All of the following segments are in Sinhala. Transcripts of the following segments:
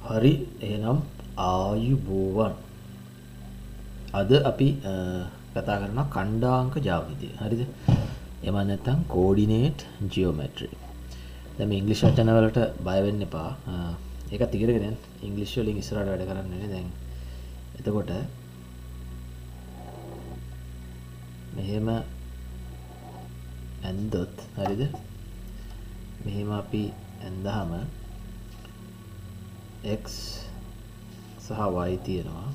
හරි එහෙනම් ආයුබෝවන්. අද අපි කතා කරනවා ඛණ්ඩාංක ජ්‍යාමිතිය. හරිද? එහෙම නැත්නම් කෝඩිනේට් ජියෝමෙට්‍රි. දැන් මේ ඉංග්‍රීසි වචන වලට බය වෙන්න එපා. ඒකත් ඉගෙනගෙන දැන් ඉංග්‍රීසි වලින් ඉස්සරහට වැඩ කරන්න වෙන්නේ දැන්. එතකොට මෙහෙම ඇන්දොත් හරිද? මෙහෙම අපි ඇන්දාම x සහ y තියෙනවා.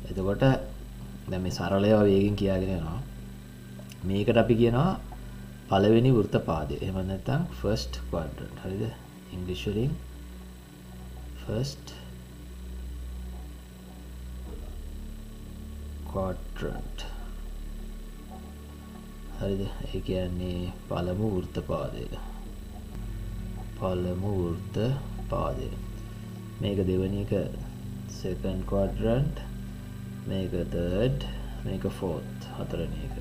එතකොට දැන් මේ සරලව වේගෙන් කියාගෙන යනවා. මේකට අපි කියනවා පළවෙනි වෘත්තපාදය. එහෙම නැත්නම් first quadrant. හරිද? ඉංග්‍රීසි වලින් first quadrant. හරිද? ඒ කියන්නේ පළමු වෘත්තපාදය. පළමු වෘත්තපාදය. මේක දෙවෙනි එක second quadrant, මේක third, මේක fourth හතරවෙනි එක.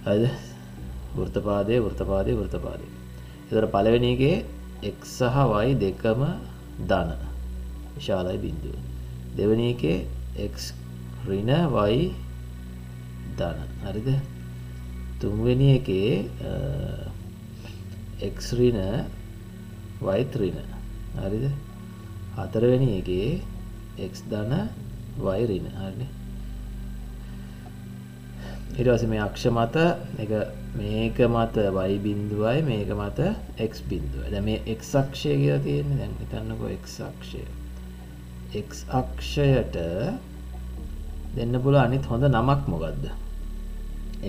හරිද? වෘත්තපාදයේ වෘත්තපාදයේ වෘත්තපාදයේ. ඒතර පළවෙනි එකේ x සහ y දෙකම ධන විශාලයි බිඳුව. දෙවෙනි එකේ x ඍණ y ධන. හරිද? තුන්වෙනි එකේ x ඍණ y ඍණ. හරිද? හතරවෙනි එකේ x ධන y ඍණ. හරිනේ. ඊට පස්සේ මේ අක්ෂ මත මේක මත y බිඳුවයි මේක මත x බිඳුවයි. දැන් මේ x අක්ෂය කියලා තියෙන්නේ. දැන් හිතන්නකෝ x අක්ෂය. x අක්ෂයට දෙන්න පුළුවන් අනිත් හොඳ නමක් මොකද්ද?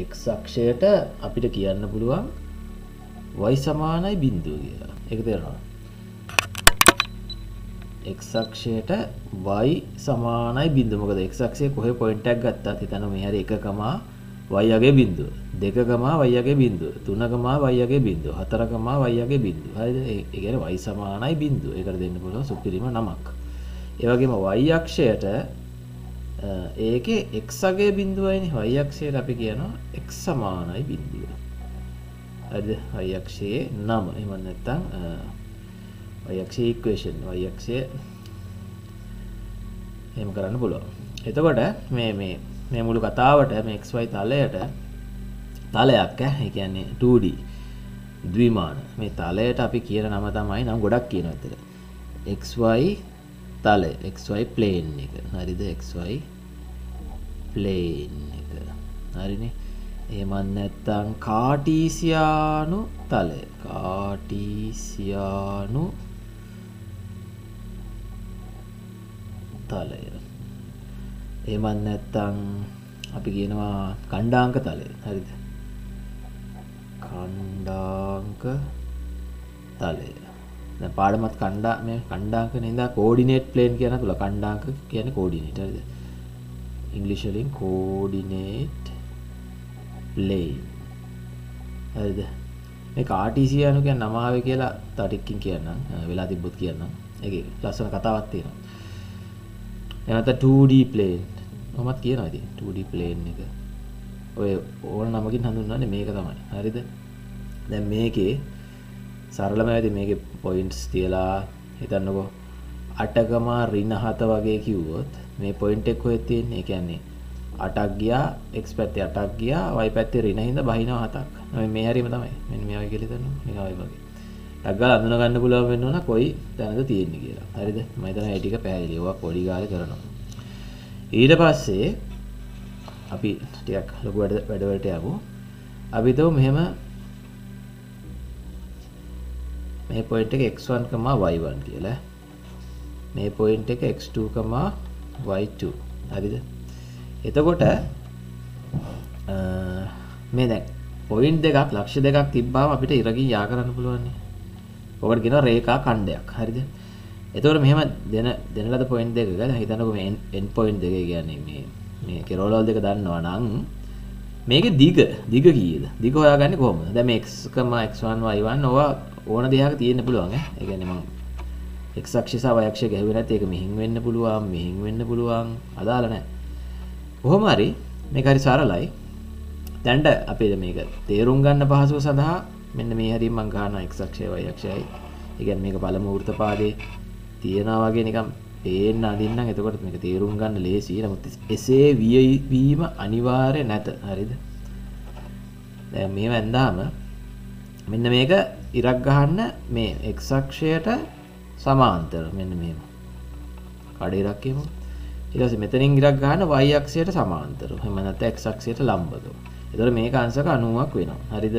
x අක්ෂයට අපිට කියන්න පුළුවන් y සමානයි බිඳුව කියලා. ඒක තේරෙනවද? x අක්ෂයට y සමානයි බිඳුව. මොකද x අක්ෂයේ කොහේ පොයින්ට් එකක් ගත්තත් හිතන්න මේ හරිය 1, y යගේ බිඳුව, 2, y යගේ බිඳුව, 3, y යගේ බිඳුව, 4, y යගේ බිඳුව. හරිද? ඒ කියන්නේ y සමානයි බිඳුව. ඒකට දෙන්න පුළුවන් සුපිරිම නමක්. ඒ වගේම y අක්ෂයට ඒකේ x අගේ බිඳුවයිනේ. y අක්ෂයට අපි කියනවා x සමානයි බිඳුව. හරිද? y අක්ෂයේ නම. එහෙම නැත්නම් y අක්ෂයේ ඉක්වේෂන්. y අක්ෂය එහෙම කරන්න පුළුවන්. එතකොට මේ මුළු කතාවට මේ xy තලයට තලයක් ඒ කියන්නේ 2D ද්විමාන. මේ තලයට අපි කියන නම තමයි නම් ගොඩක් කියනවා ඇත්තට. xy තලය, xy plane එක. හරිද? xy plane එක. හරිනේ. එහෙම නැත්නම් කාටීසියානු තලය. කාටීසියානු තලය. එහෙම නැත්නම් අපි කියනවා ඛණ්ඩාංක තලය. හරිද? ඛණ්ඩාංක තලය. දැන් පාඩමත් මේ ඛණ්ඩාංක නේද? කෝඩිනේට් ප්ලේන් කියන තුල ඛණ්ඩාංක කියන්නේ කෝඩිනේට්. හරිද? ඉංග්‍රීසි වලින් කෝඩිනේට් ප්ලේන්. හරිද? මේ කාටීසියානු කියන නම ආවේ කියලා ටිකකින් කියන්නම්. වෙලා තිබ්බොත් කියන්නම්. ඒකේ ලස්සන කතාවක් තියෙනවා. එනත 2D plane. කොහොමද කියනවා ඉතින් 2D plane එක. ඔය ඕන නමකින් හඳුන්වන්නේ මේක තමයි. හරිද? දැන් මේකේ සරලම වෙදී මේකේ points තියලා හිතන්නකෝ 8,7 වගේ කිව්වොත් මේ point එක කොහෙද තියෙන්නේ? ඒ කියන්නේ 8ක් ගියා x පැත්තේ 8ක් ගියා y පැත්තේ ඍණ හින්දා බහිනවා 7ක්. මේ හැරීම තමයි. මෙන්න මේ වගේ කියලා හිතන්න. මේක වගේ වගේ. ටක් ගාලා අඳුන ගන්න පුළුවන් වෙන්න ඕන කොයි තැනද තියෙන්නේ කියලා. හරිද? මම හිතනවා ඒ ටික පැහැදිලි. ඒවා පොඩි ගාලේ කරනවා. ඊට පස්සේ අපි ටිකක් ලොකු වැඩවලට යමු. අපි හිතමු මෙහෙම මේ පොයින්ට් එක x1, y1 කියලා. මේ පොයින්ට් එක x2, y2. හරිද? එතකොට මේ දැන් පොයින්ට් දෙකක් ලක්ෂ්‍ය දෙකක් තිබ්බාම අපිට ඉරකින් යා කරන්න පුළුවන් නේ. ඔකට කියනවා රේඛා ඛණ්ඩයක්. හරිද? එතකොට මෙහෙම දෙන ලද පොයින්ට් දෙකක දැන් හිතන්නකෝ මේ end point දෙක කියන්නේ මේ කෙරෝලවල් දෙක දන්නවා නම් මේකේ දිග කීයද? දිග හොයාගන්නේ කොහොමද? දැන් මේ x, x1, y1 ඕවා ඕන දෙයක තියෙන්න පුළුවන් ඈ. ඒ කියන්නේ මම x අක්ෂය සහ y අක්ෂය ගැහුවේ නැත්නම් ඒක මෙහින් වෙන්න පුළුවන්, මෙහින් වෙන්න පුළුවන්. අදාළ නැහැ. කොහොම හරි මේක හරි සරලයි. දැන්ට අපි මේක තේරුම් ගන්න පහසුව සඳහා මෙන්න මේ හැරීම මම ගන්නවා x අක්ෂය y අක්ෂයයි. ඒ කියන්නේ මේක පළමු වෘත්තපාදයේ තියනවා වගේ නිකන් පේන්න අඳින්නම් එතකොට මේක තේරුම් ගන්න ලේසියි. නමුත් එසේ වීම අනිවාර්ය නැත. හරිද? දැන් මෙහෙම ඇඳාම මෙන්න මේක ඉරක් ගහන්න මේ x අක්ෂයට සමාන්තර මෙන්න මෙහෙම. කඩ ඉරක් කියමු. ඊට පස්සේ මෙතනින් ඉරක් ගහන්න y අක්ෂයට සමාන්තරව. එහෙම නැත්නම් x අක්ෂයට ලම්බව. එතකොට මේක අංශක 90ක් වෙනවා. හරිද?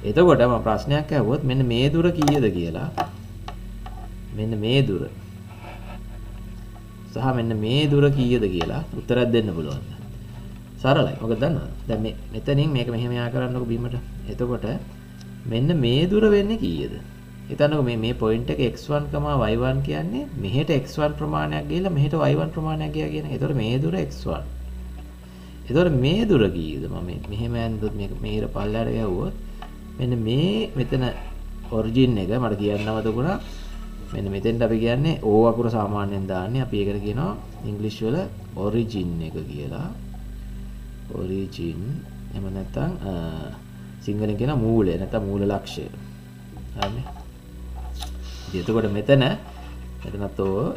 එතකොට මම ප්‍රශ්නයක් අහුවොත් මෙන්න මේ දුර කීයද කියලා. මෙන්න මේ දුර. සහ මෙන්න මේ දුර කීයද කියලා උත්තරයක් දෙන්න පුළුවන්ද? සරලයි. මොකද දන්නවද? දැන් මේ මෙතනින් මේක මෙහෙම යා කරන්නකො බීමට. එතකොට මෙන්න මේ දුර වෙන්නේ කීයද? හිතන්නකො මේ පොයින්ට් එක x1, y1 කියන්නේ මෙහෙට x1 ප්‍රමාණයක් ගිහලා මෙහෙට y1 ප්‍රමාණයක් ගියා කියන එක. එතකොට මේ දුර x1. එතකොට මේ දුර කීයද? මම මෙහෙම ඇන්දොත් මේක මෙහෙර පල්ලයට ගහුවොත් මෙන්න මේ මෙතන ඔරිජින් එක මට කියන්නම දුණා. මෙන්න මෙතෙන්ට අපි කියන්නේ O අකුර සාමාන්‍යයෙන් දාන්නේ. අපි ඒකට කියනවා ඉංග්‍රීසි වල ඔරිජින් එක කියලා. ඔරිජින් එහෙම නැත්නම් සිංහලෙන් කියන මූලය නැත්නම් මූල ලක්ෂ්‍ය. හරිනේ. එතකොට මෙතනත්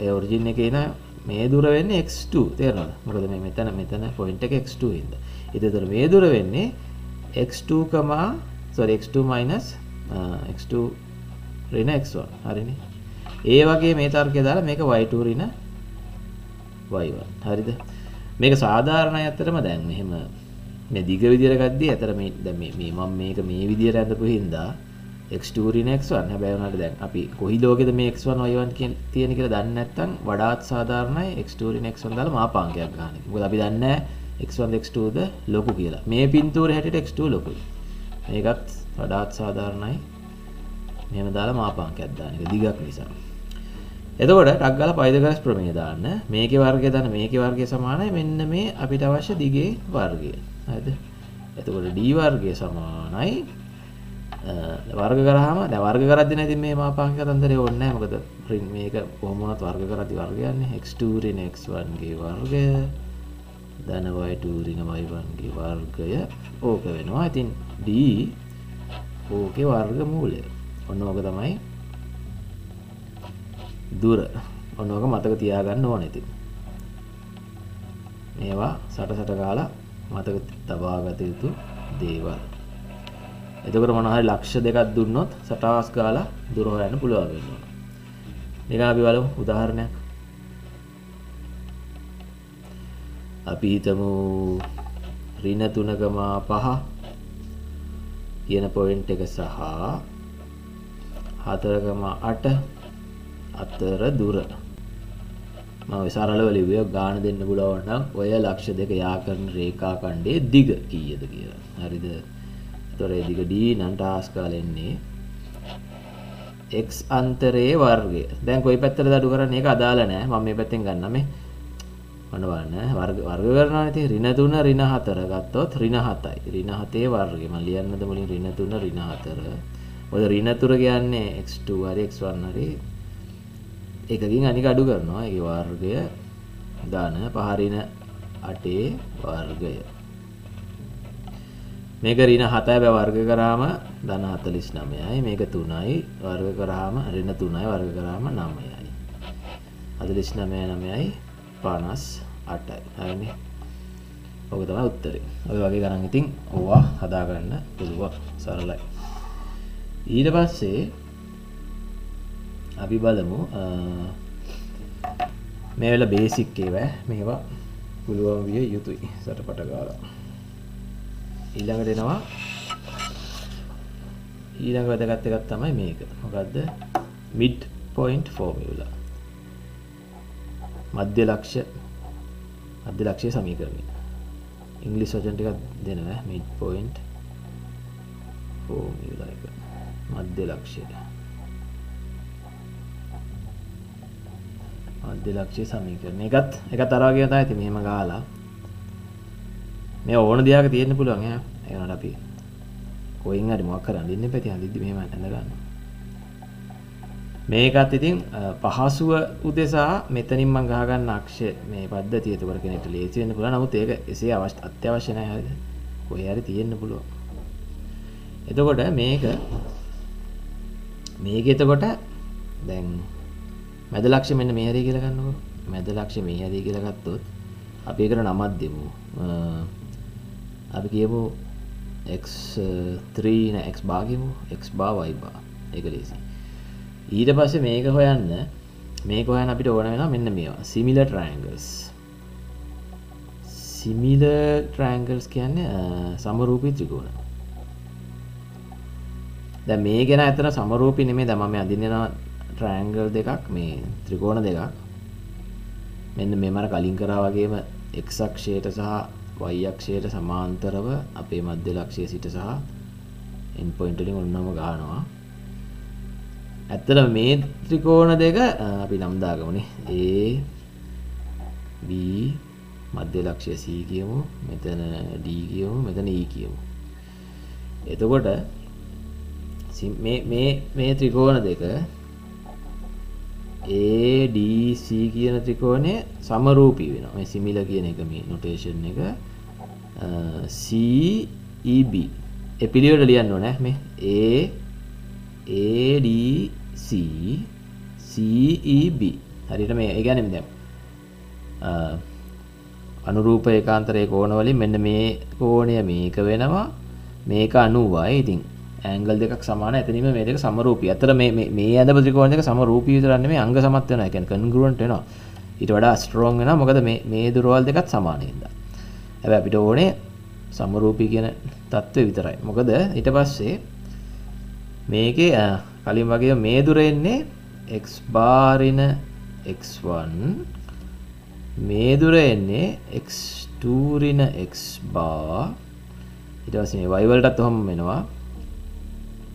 ඒ ඔරිජින් එකේ ඉන මේ දුර වෙන්නේ x2 තේරෙනවද? මොකද මේ මෙතන පොයින්ට් එක x2 ඉඳ. ඒතර මේ දුර වෙන්නේ x2 x2 ඍණ x1 හරිනේ. ඒ වගේ මේ තර්කය දාලා මේක y2 ඍණ y1 හරිද? මේක සාධාරණයි අතරම දැන් මෙහෙම මේ දිග විදියට ගද්දී අතර මේ දැන් මේ මම මේක මේ විදියට ඇඳපු හින්දා x2 ඍණ x1 හැබැයි උනාට දැන් අපි කොයි ලෝකෙද මේ x1 y1 තියෙන කියලා දන්නේ නැත්නම් වඩාත් සාධාරණයි x2 ඍණ x1 දාලා මාපාංකයක් ගන්න එක. මොකද අපි දන්නේ x1 x2ද ලොකු කියලා. මේ පින්තූරේ හැටියට x2 ලොකුයි. මේකත් වඩාත් සාධාරණයි. මෙහෙම දාලා මාපාංකයක් දාන එක දිගක් නිසා. එතකොට ටක් ගාලා පයිදගස් ප්‍රමේය දාන්න. මේකේ වර්ගය දාන්න මේකේ වර්ගය සමානයි මෙන්න මේ අපිට අවශ්‍ය දිගේ වර්ගය. හරිද? එතකොට d වර්ගය සමානයි වර්ග කරාම දැන් වර්ග කරද්දී නැති මේ මාපාංක කතන්දරේ ඕනේ නැහැ. මොකද මේක කොහොම වුණත් වර්ග කරද්දී වර්ගයන්නේ x2 ඍණ x1 ගේ වර්ගය ධන y2 ඍණ y1 ගේ වර්ගය ඕක වෙනවා. ඉතින් d ඕකේ වර්ග මූලය. ඔන්න ඕක තමයි දුර. ඔන්න ඕක මතක තියාගන්න ඕනේ. ඉතින් මේවා සට ගාලා මතක තබා ගත යුතු දේවල්. එතකොට මොනවා හරි ලක්ෂ දෙකක් දුන්නොත් සටහස් ගාලා දුර හොයන්න පුළුවන් වෙනවා. නිකන් අපි බලමු උදාහරණයක්. අපි හිතමු ඍණ 3.5 කියන පොයින්ට් එක සහ 4.8 අතර දුර. මම සරලව ලිව්වේ ගාන දෙන්න පුළුවන් නම් ඔය ලක්ෂ දෙක යා කරන රේඛා ඛණ්ඩයේ දිග කීයද කියලා. හරිද? එතකොට ඒ දිග d නම් ටාස් කාලෙ එන්නේ x අන්තරයේ වර්ගය. දැන් කොයි පැත්තටද අඩු කරන්නේ? ඒක අදාළ නැහැ. මම මේ පැත්තෙන් ගන්නම් මේ. මොන බලන්න වර්ග කරනවා ඉතින් ඍණ 3 ඍණ 4 ගත්තොත් ඍණ 7යි. ඍණ 7ේ වර්ගය. මම ලියන්නද මුලින් ඍණ 3 ඍණ 4. ඔය ඍණ 3 කියන්නේ x2 හරි x1 හරි එකකින් අනික අඩු කරනවා. ඒකේ වර්ගය දාන 5 ඍණ 8ේ වර්ගය. මේක ඍණ 7යි වර්ග කරාම ධන 49යි. මේක 3යි වර්ග කරාම ඍණ 3යි වර්ග කරාම 9යි. 49යි 58යි. හරිනේ. ඔක තමයි උත්තරේ. ඔය වගේ ගණන් ඉතින් ඕවා හදාගන්න පුළුවන්. සරලයි. ඊට පස්සේ අපි බලමු මේ වෙල බේසික් ඒවා මේවා පුළුවන් විය යුතුයි සටපට ගාලා. ඊළඟට එනවා ඊළඟ වැදගත් එකක් තමයි මේක. මොකද්ද? mid point formula. මධ්‍ය ලක්ෂ්‍ය සමීකරණය. ඉංග්‍රීසි වචන ටිකක් දෙනවා mid point formula එක. මධ්‍ය ලක්ෂ්‍ය. මධ්‍ය ලක්ෂ්‍ය සමීකරණය. එකත් අර වගේ තමයි. ඉතින් මෙහෙම ගාලා මේ ඕන දෙයක් තියෙන්න පුළුවන් ඈ. ඒ වුණාට අපි කොයින් හරි මොකක් කරන් දෙන්න එපා. ඉතින් අදිද්දි මෙහෙම ඇඳ ගන්න. මේකත් ඉතින් පහසුව උදෙසා මෙතනින් මම ගහ ගන්න අක්ෂය මේ පද්ධතිය. ඒකට කෙනෙක්ට ලේසි වෙන්න පුළුවන්. නමුත් ඒක එසේ අත්‍යවශ්‍ය නැහැ. හරිද? කොහේ හරි තියෙන්න පුළුවන්. එතකොට මේක එතකොට දැන් මැද ලක්ෂ්‍ය මෙන්න මේ හරිය කියලා ගන්නකො. මැද ලක්ෂ්‍ය මේ හරිය කියලා ගත්තොත් අපි ඒකට නමක් දෙමු. අපි කියමු x3 නේ x bar කියමු. x bar y bar. ඒක ලේසි. ඊට පස්සේ මේක හොයන්න අපිට ඕන වෙනවා මෙන්න මේවා. similar triangles. similar triangles කියන්නේ සමරූපී ත්‍රිකෝණ. දැන් මේ ගැන ඇත්තට සමරූපී නෙමෙයි. දැන් මම අඳින්නවා triangle දෙකක් මේ ත්‍රිකෝණ දෙකක්. මෙන්න මේම අර කලින් කරා වගේම x අක්ෂයට සහ y අක්ෂයට සමාන්තරව අපේ මධ්‍ය ලක්ෂ්‍යය සිට සහ end point වලින් ඔන්නම ගන්නවා. ඇත්තටම මේ ත්‍රිකෝණ දෙක අපි නම් දාගමුනේ. A B මධ්‍ය ලක්ෂ්‍ය C කියමු. මෙතන D කියමු. මෙතන E කියමු. එතකොට මේ ත්‍රිකෝණ දෙක ADC කියන ත්‍රිකෝණය සමරූපී වෙනවා. මේ සිමිලර් කියන එක මේ නොටේෂන් එක CEB. ඒ පිළිවෙලට ලියන්න ඕනේ මේ ADC CEB. හරියට මේ ඒ කියන්නේ දැන් අනුරූප ඒකාන්තරයේ කෝණ වලින් මෙන්න මේ කෝණය මේක වෙනවා. මේක 90යි. ඉතින් ඇන්ගල් දෙකක් සමාන. එතනින්ම මේ දෙක සමරූපී. අතර මේ ඇඳපු ත්‍රිකෝණ දෙක සමරූපී විතරක් නෙමෙයි අංග සමත් වෙනවා. ඒ කියන්නේ කන්ග්‍රුවන්ට් වෙනවා. ඊට වඩා ස්ට්‍රෝං වෙනවා. මොකද මේ දුරවල් දෙකත් සමාන හින්දා. හැබැයි අපිට ඕනේ සමරූපී කියන தත්ත්වය විතරයි. මොකද ඊට පස්සේ මේකේ කලින් වගේ මේ දුර එන්නේ x bar රින x1 මේ දුර එන්නේ x2 රින x bar ඊට පස්සේ මේ y වලටත් ඔහම වෙනවා.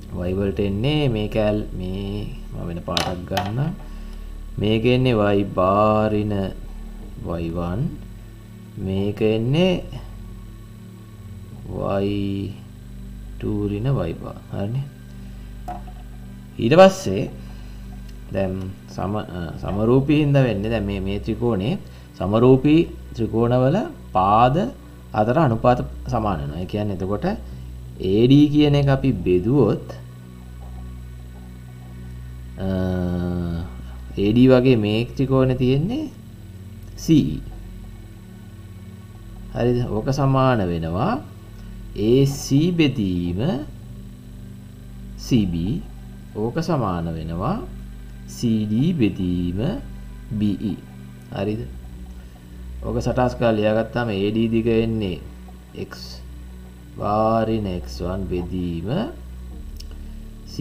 y වලට එන්නේ මේ කැල් මේ මම වෙන පාටක් ගන්න. මේක එන්නේ y bar රින y1 මේක එන්නේ y2 රින y bar. හරිනේ. ඊට පස්සේ දැන් සමරූපී හින්දා වෙන්නේ දැන් මේ ත්‍රිකෝණේ සමරූපී ත්‍රිකෝණවල පාද අතර අනුපාත සමාන වෙනවා. ඒ කියන්නේ එතකොට AD කියන එක අපි බෙදුවොත් AD වගේ මේ ත්‍රිකෝණේ තියෙන්නේ CE. හරිද? ඕක සමාන වෙනවා AC බෙදීම CB. ඕක සමාන වෙනවා CD බෙදීම BE. හරිද? ඕක සටහස් කරලා ලියාගත්තාම AD දිග එන්නේ x bar රින x1 බෙදීම C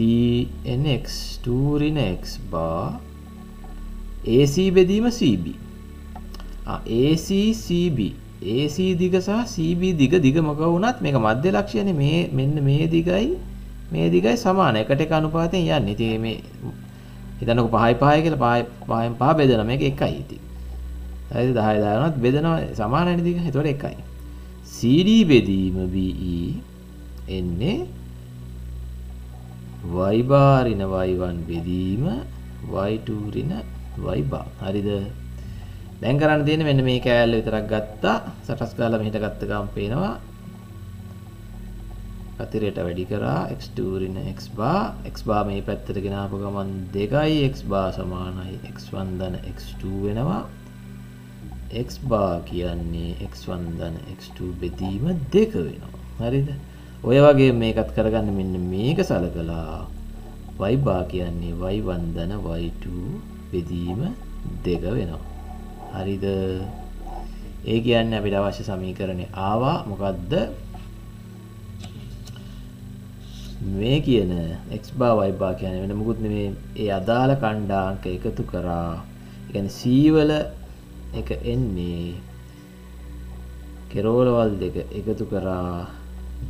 එන්නේ x2 රින x bar AC බෙදීම CB. AC CB AC දිග සහ CB දිග මොක වුණත් මේක මධ්‍ය ලක්ෂ්‍යනේ. මෙන්න මේ දිගයි සමාන. එකට එක අනුපාතයෙන් යන්නේ. ඉතින් මේ හිතන්නකො 5යි 5යි කියලා 5න් 5 බෙදලා මේක 1යි ඉතින්. හරිද? 10 දානවත් බෙදනවා සමානයි දිග. ඒතකොට 1යි. CD බෙදීම BE එන්නේ y bar රින y1 බෙදීම y2 රින y bar. හරිද? දැන් කරන්න තියෙන්නේ මෙන්න මේ කෑල්ල විතරක් ගත්තා. සටස් ගාලා මෙහෙට ගත්ත ගමන් පේනවා අතිරයට වැඩි කරා x2 රින x bar මේ පැත්තට ගෙනාපු ගමන් 2යි x bar සමානයි x1 ධන x2 වෙනවා. x bar කියන්නේ x1 ධන x2 බෙදීම 2 වෙනවා. හරිද? ඔය වගේ මේකත් කරගන්න මෙන්න මේක සලකලා y bar කියන්නේ y1 ධන y2 බෙදීම 2 වෙනවා. හරිද? ඒ කියන්නේ අපිට අවශ්‍ය සමීකරණේ ආවා. මොකද්ද? මේ කියන x bar y bar කියන්නේ වෙන මොකුත් නෙමෙයි. ඒ අදාළ ඛණ්ඩාංක එකතු කරා. ඒ කියන්නේ c වල එක එන්නේ කෙරෝලවල් දෙක එකතු කරා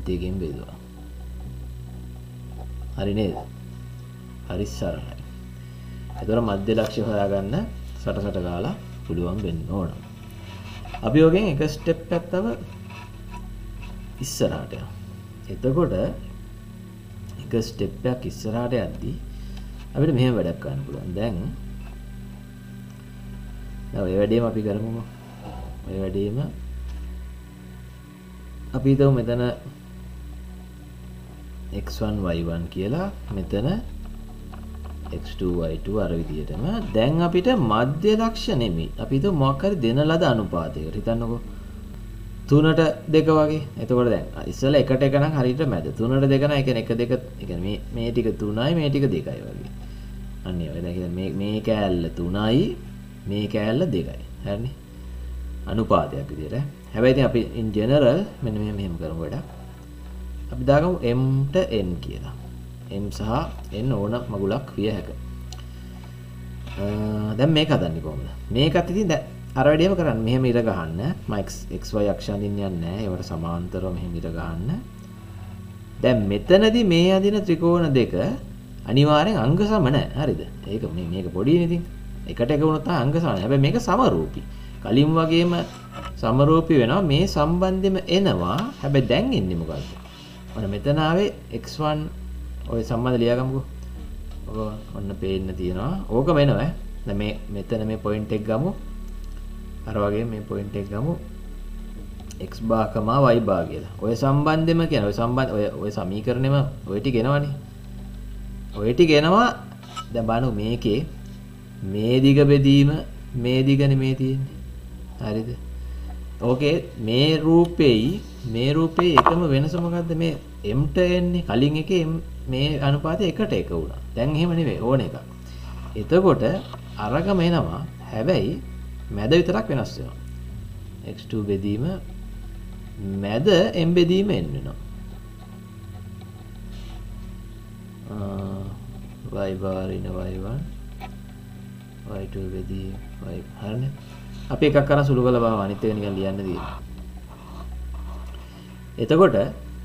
2කින් බෙදුවා. හරි නේද? හරි සරලයි. ඒතර මධ්‍ය ලක්ෂ්‍ය හොයාගන්න සටසට ගාලා පුළුවන් වෙන්න ඕන. අපි ඔගෙන් එක ස්ටෙප් එකක් තව ඉස්සරහට යමු. එතකොට එක ස්ටෙප් එකක් ඉස්සරහට යද්දී අපිට මෙහෙම වැඩක් කරන්න පුළුවන්. දැන් ඔය වැඩේම අපි කරමුම. ඔය වැඩේම අපි හිතමු මෙතන x1 y1 කියලා මෙතන x2 y2 අර විදිහටම. දැන් අපිට මධ්‍ය ලක්ෂ නෙමෙයි. අපි හිතුව මොකක් හරි දෙන ලද අනුපාතයකට. හිතන්නකෝ 3ට 2 වගේ. එතකොට දැන් ඉස්සෙල්ලා 1ට 1 නම් හරියට මැද. 3ට 2 නම් ඒ කියන්නේ 1 2 ඒ කියන්නේ මේ ටික 3යි මේ ටික 2යි වගේ. අන්න ඒ වගේ. දැන් මේ කෑල්ල 3යි මේ කෑල්ල 2යි. හරිනේ. අනුපාතයක් විදියට. හැබැයි ඉතින් අපි in general මෙන්න මෙහෙම කරමු වැඩක්. අපි දාගමු m ට n කියලා. m සහ n ඕන මගුලක් විය හැක. දැන් මේක හදන්නේ කොහොමද? මේකත් ඉතින් දැන් අර වැඩේම කරන්න. මෙහෙම ඉර ගහන්න. xy අක්ෂ අඳින්න යන්නේ නැහැ. ඒවට සමාන්තරව මෙහෙම ඉර ගහන්න. දැන් මෙතනදී මේ අඳින ත්‍රිකෝණ දෙක අනිවාර්යෙන් අංග සම නැහැ. හරිද? ඒක මේක පොඩිනේ ඉතින්. එකට එක වුණොත් තමයි අංග සම නැහැ. හැබැයි මේක සමරූපී. කලින් වගේම සමරූපී වෙනවා. මේ සම්බන්ධෙම එනවා. හැබැයි දැන් එන්නේ මොකද්ද? ඔන්න මෙතන ආවේ x1 ඔය සම්බන්ධ ලියාගමුකෝ. ඔන්න පේන්න තියෙනවා. ඕක වෙනවා. දැන් මේ මෙතන මේ පොයින්ට් එක ගමු. අර වගේ මේ පොයින්ට් එක ගමු. x බා කමා y බා කියලා. ඔය සම්බන්ධෙම කියන ඔය සමීකරණෙම ඔය ටික එනවනේ. ඔය ටික එනවා. දැන් බලන්න මේකේ මේ දිග බෙදීම මේ දිගනේ මේ තියෙන්නේ. හරිද? ඕකේ මේ රූපේ එකම වෙනස මොකද්ද? මේ m ට එන්නේ කලින් එකේ මේ අනුපාතය 1ට 1 වුණා. දැන් එහෙම නෙවෙයි ඕන එකක්. එතකොට අරගම එනවා. හැබැයි මැද විතරක් වෙනස් වෙනවා. x2 බෙදීම මැද m බෙදීම n වෙනවා. y bar in y1 y2 බෙදීම y හරිනේ. අපි එකක් කරන් සුළු කරලා බලමු අනිත් එක නිකන් ලියන්න තියෙනවා. එතකොට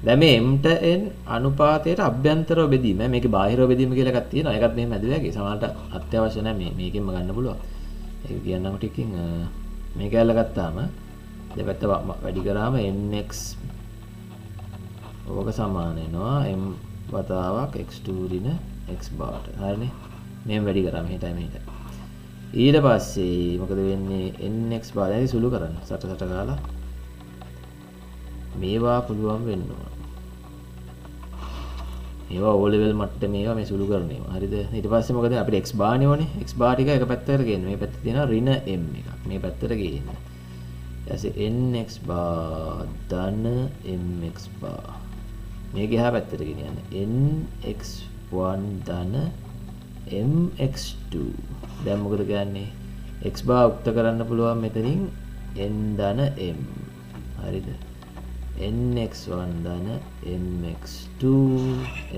දැන් මේ m ට n අනුපාතයට අභ්‍යන්තරව බෙදීම මේකේ බාහිරව බෙදීම කියලා එකක් තියෙනවා. ඒකත් මෙහෙම ඇදුවාගේ. සමහරට අත්‍යවශ්‍ය නැහැ මේකෙන්ම ගන්න පුළුවන්. ඒක කියන්නම ටිකකින් මේ කැලල ගත්තාම දෙපැත්ත වැඩි කරාම nx ඕක සමාන වෙනවා m වතාවක් x2 ඍණ x බාට. හරිනේ. මෙහෙම වැඩි කරාම මෙහෙටයි. ඊට පස්සේ මොකද වෙන්නේ? nx බාර ඇයි සුළු කරන්න. සට ගාලා මේවා පුළුවන් වෙන්න ඕන. මේවා O level මට්ටමේ මේවා මේ සුළු කරන ඒවා. හරිද? ඊට පස්සේ මොකද අපිට x බාරනේ ඕනේ. x බාර ටික එක පැත්තකට ගේන්න. මේ පැත්තේ තියෙනවා ඍණ m එකක්. මේ පැත්තට ගේන්න. ඊටසේ nx බාර ධන mx බාර. මේක එහා පැත්තට ගෙනියන්න. nx1 ධන mx2. දැන් මොකද කියන්නේ? x බාර උක්ත කරන්න පුළුවන් මෙතනින් n ධන m. හරිද? nx1 ධන mx2.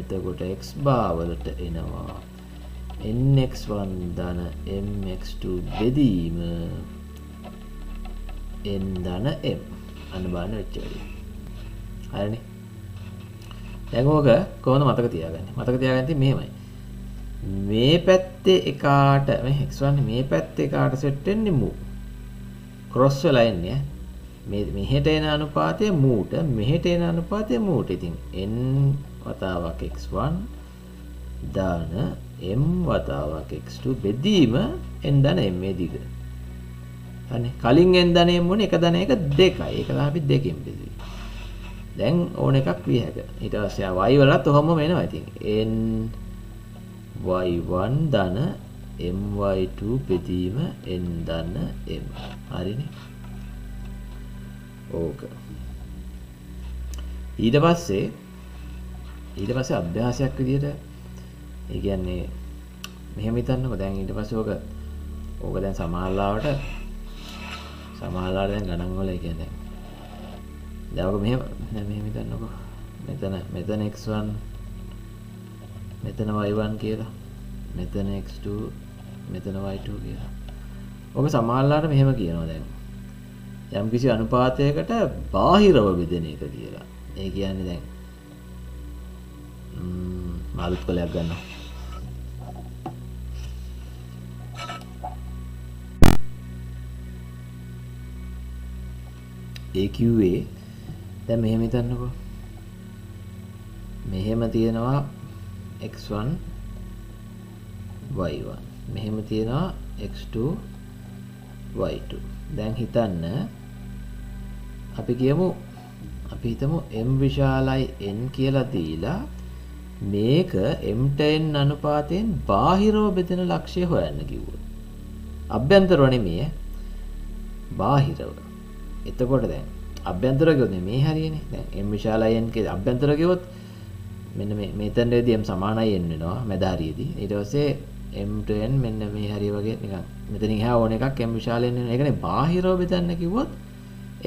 එතකොට x බාර වලට එනවා nx1 ධන mx2 බෙදීම n ධන m. අන්න බලන්න වෙච්ච වැඩේ. හරිනේ. දැන් ඕක කොහොමද මතක තියාගන්නේ? මතක තියාගන්න තියෙන්නේ මෙහෙමයි. මේ පැත්තේ එකාට මේ x1 මේ පැත්තේ එකාට සෙට් වෙන්නේ මූ. ක්‍රොස් වෙලා එන්නේ. මෙහෙට එන අනුපාතය මූට මෙහෙට එන අනුපාතය මූට. ඉතින් n වතාවක් x1 දාන m වතාවක් x2 බෙදීම n ධන m මේ දිග. හරිනේ. කලින් n ධන m වුණේ 1 ධන 1 2යි. ඒක තමයි අපි දෙකෙන් බෙදුවේ. දැන් ඕන එකක් විය හැක. ඊට පස්සේ y වලත් ඔහොම වෙනවා. ඉතින් n y1 ධන my2 බෙදීම n ධන m. හරිනේ. ඕක. ඊට පස්සේ අභ්‍යාසයක් විදියට ඒ කියන්නේ මෙහෙම හිතන්නකෝ. දැන් ඊට පස්සේ ඕක දැන් සමහරලාවට දැන් ගණන් වල ඒ කියන්නේ දැන් ඔක මෙහෙම හිතන්නකෝ. මෙතන x1 මෙතන y1 කියලා. මෙතන x2 මෙතන y2 කියලා. ඔක සමහරලාට මෙහෙම කියනවා දැන්. යම් කිසි අනුපාතයකට බාහිරව බෙදෙන එක කියලා. ඒ කියන්නේ දැන් මාළුත් කොලයක් ගන්නවා. ඒ කිව්වේ දැන් මෙහෙම හිතන්නකෝ. මෙහෙම තියෙනවා x1 y1. මෙහෙම තියෙනවා x2 y2. දැන් හිතන්න අපි හිතමු m විශාලයි n කියලා දීලා මේක mට n අනුපාතයෙන් බාහිරව බෙදෙන ලක්ෂය හොයන්න කිව්වොත්. අභ්‍යන්තරව නෙමෙයි බාහිරව. එතකොට දැන් අභ්‍යන්තරව කියොත් මේ හරියනේ. දැන් m විශාලයි n කේ අභ්‍යන්තරව කියොත් මෙන්න මේ මෙතනදී m සමානයි n වෙනවා මැද හරියේදී. ඊට පස්සේ m to n මෙන්න මේ හරිය වගේ නිකන් මෙතනින් එහා ඕන එකක් m විශාල n වෙනවා. ඒකනේ බාහිරව බෙදන්න කිව්වොත්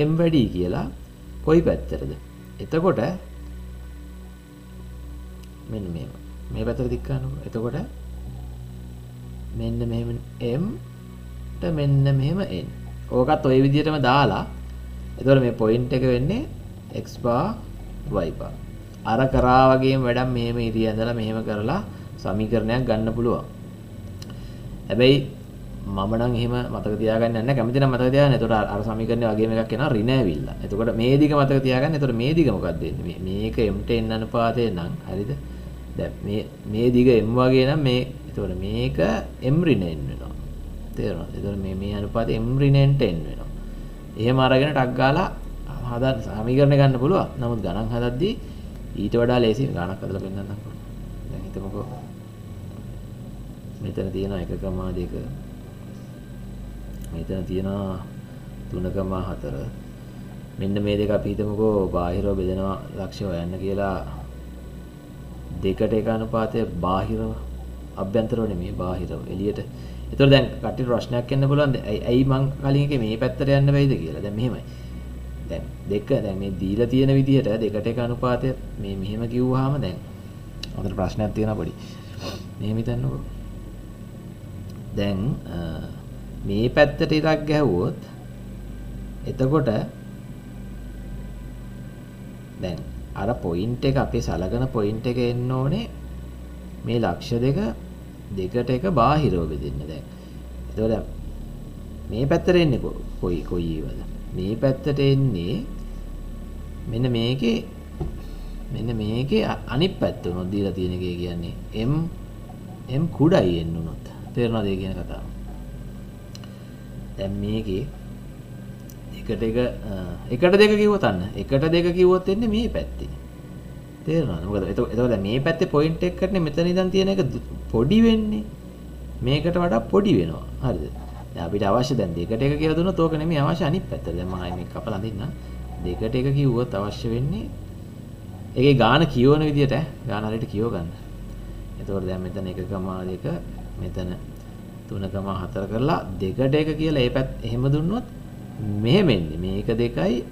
m වැඩි කියලා කොයි පැත්තටද? එතකොට මෙන්න මේ පැත්තට දික් කරනකොට එතකොට මෙන්න මෙහෙම m ට මෙන්න මෙහෙම n. ඕකත් ওই විදිහටම දාලා එතකොට මේ පොයින්ට් එක වෙන්නේ x bar y bar. අර කරා වගේම වැඩක් මෙහෙම ඉරිය ඇඳලා මෙහෙම කරලා සමීකරණයක් ගන්න පුළුවන්. හැබැයි මම නම් එහෙම මතක තියාගන්න නැහැ. කැමති නම් මතක තියාගන්න. එතකොට අර සමීකරණේ වගේම එකක් එනවා ඍණ ඇවිල්ලා. එතකොට මේ දිග මතක තියාගන්න. එතකොට මේ දිග මොකක්ද වෙන්නේ? මේක m ට n අනුපාතය නම් හරිද? දැන් මේ දිග m වගේ නම් මේ එතකොට මේක m ඍණ n වෙනවා. තේරෙනවද? එතකොට මේ අනුපාතය m ඍණ n ට n වෙනවා. එහෙම අරගෙන ටක් ගාලා හදන්න සමීකරණ ගන්න පුළුවන්. නමුත් ගණන් හදද්දී ඊට වඩා ලේසි ගණනක් හදලා පෙන්නන්නම්. දැන් හිතමුකෝ මෙතන තියෙනවා 1,2 මෙතන තියෙනවා 3,4 මෙන්න මේ දෙක අපි හිතමුකෝ බාහිරව බෙදෙනවා ලක්ෂ්‍ය හොයන්න කියලා 2:1 අනුපාතය බාහිරව අභ්‍යන්තරව නෙමෙයි බාහිරව එළියට. ඒතකොට දැන් කට්ටියට ප්‍රශ්නයක් එන්න පුළුවන්. ඇයි මං කලින් එකේ මේ පැත්තට යන්න බැයිද කියලා. දැන් මෙහෙමයි. දැන් මේ දීලා තියෙන විදිහට 2:1 අනුපාතය මේ මෙහෙම කිව්වහම දැන් අතට ප්‍රශ්නයක් තියෙනවා පොඩි. මෙහෙම හිතන්නකෝ. දැන් මේ පැත්තට ඉරක් ගැහුවොත් එතකොට දැන් අර පොයින්ට් එක අපේ සලකන පොයින්ට් එක එන්න ඕනේ මේ ලක්ෂ දෙක 2:1 බාහිරව බෙදෙන්න. දැන් එතකොට මේ පැත්තට එන්නේ කොයි ඒවද? මේ පැත්තට එන්නේ මෙන්න මේකේ අනිත් පැත්ත උනොත් දීලා තියෙන එකේ කියන්නේ m කුඩයි එන්න උනොත්. තේරෙනවද ඒ කියන කතාව? දැන් මේකේ 1:2 කිව්වොත් අන්න 1:2 කිව්වොත් එන්නේ මේ පැත්තේ. තේරෙනවද? මොකද එතකොට මේ පැත්තේ පොයින්ට් එකකටනේ මෙතන ඉඳන් තියෙන එක පොඩි වෙන්නේ. මේකට වඩා පොඩි වෙනවා. හරිද? දැන් අපිට අවශ්‍ය දැන් 2:1 කියලා දුන්නොත් ඕක නෙමෙයි අවශ්‍ය අනිත් පැත්ත. දැන් මම මේක කපලා අඳින්න. 2:1 කිව්වොත් අවශ්‍ය වෙන්නේ ඒකේ ගාන කියවන විදියට ගාන හරියට කියව ගන්න. එතකොට දැන් මෙතන 1,2 මෙතන 3,4 කරලා 2:1 කියලා ඒ පැත්ත එහෙම දුන්නොත් මෙහෙම එන්නේ. මේක 2යි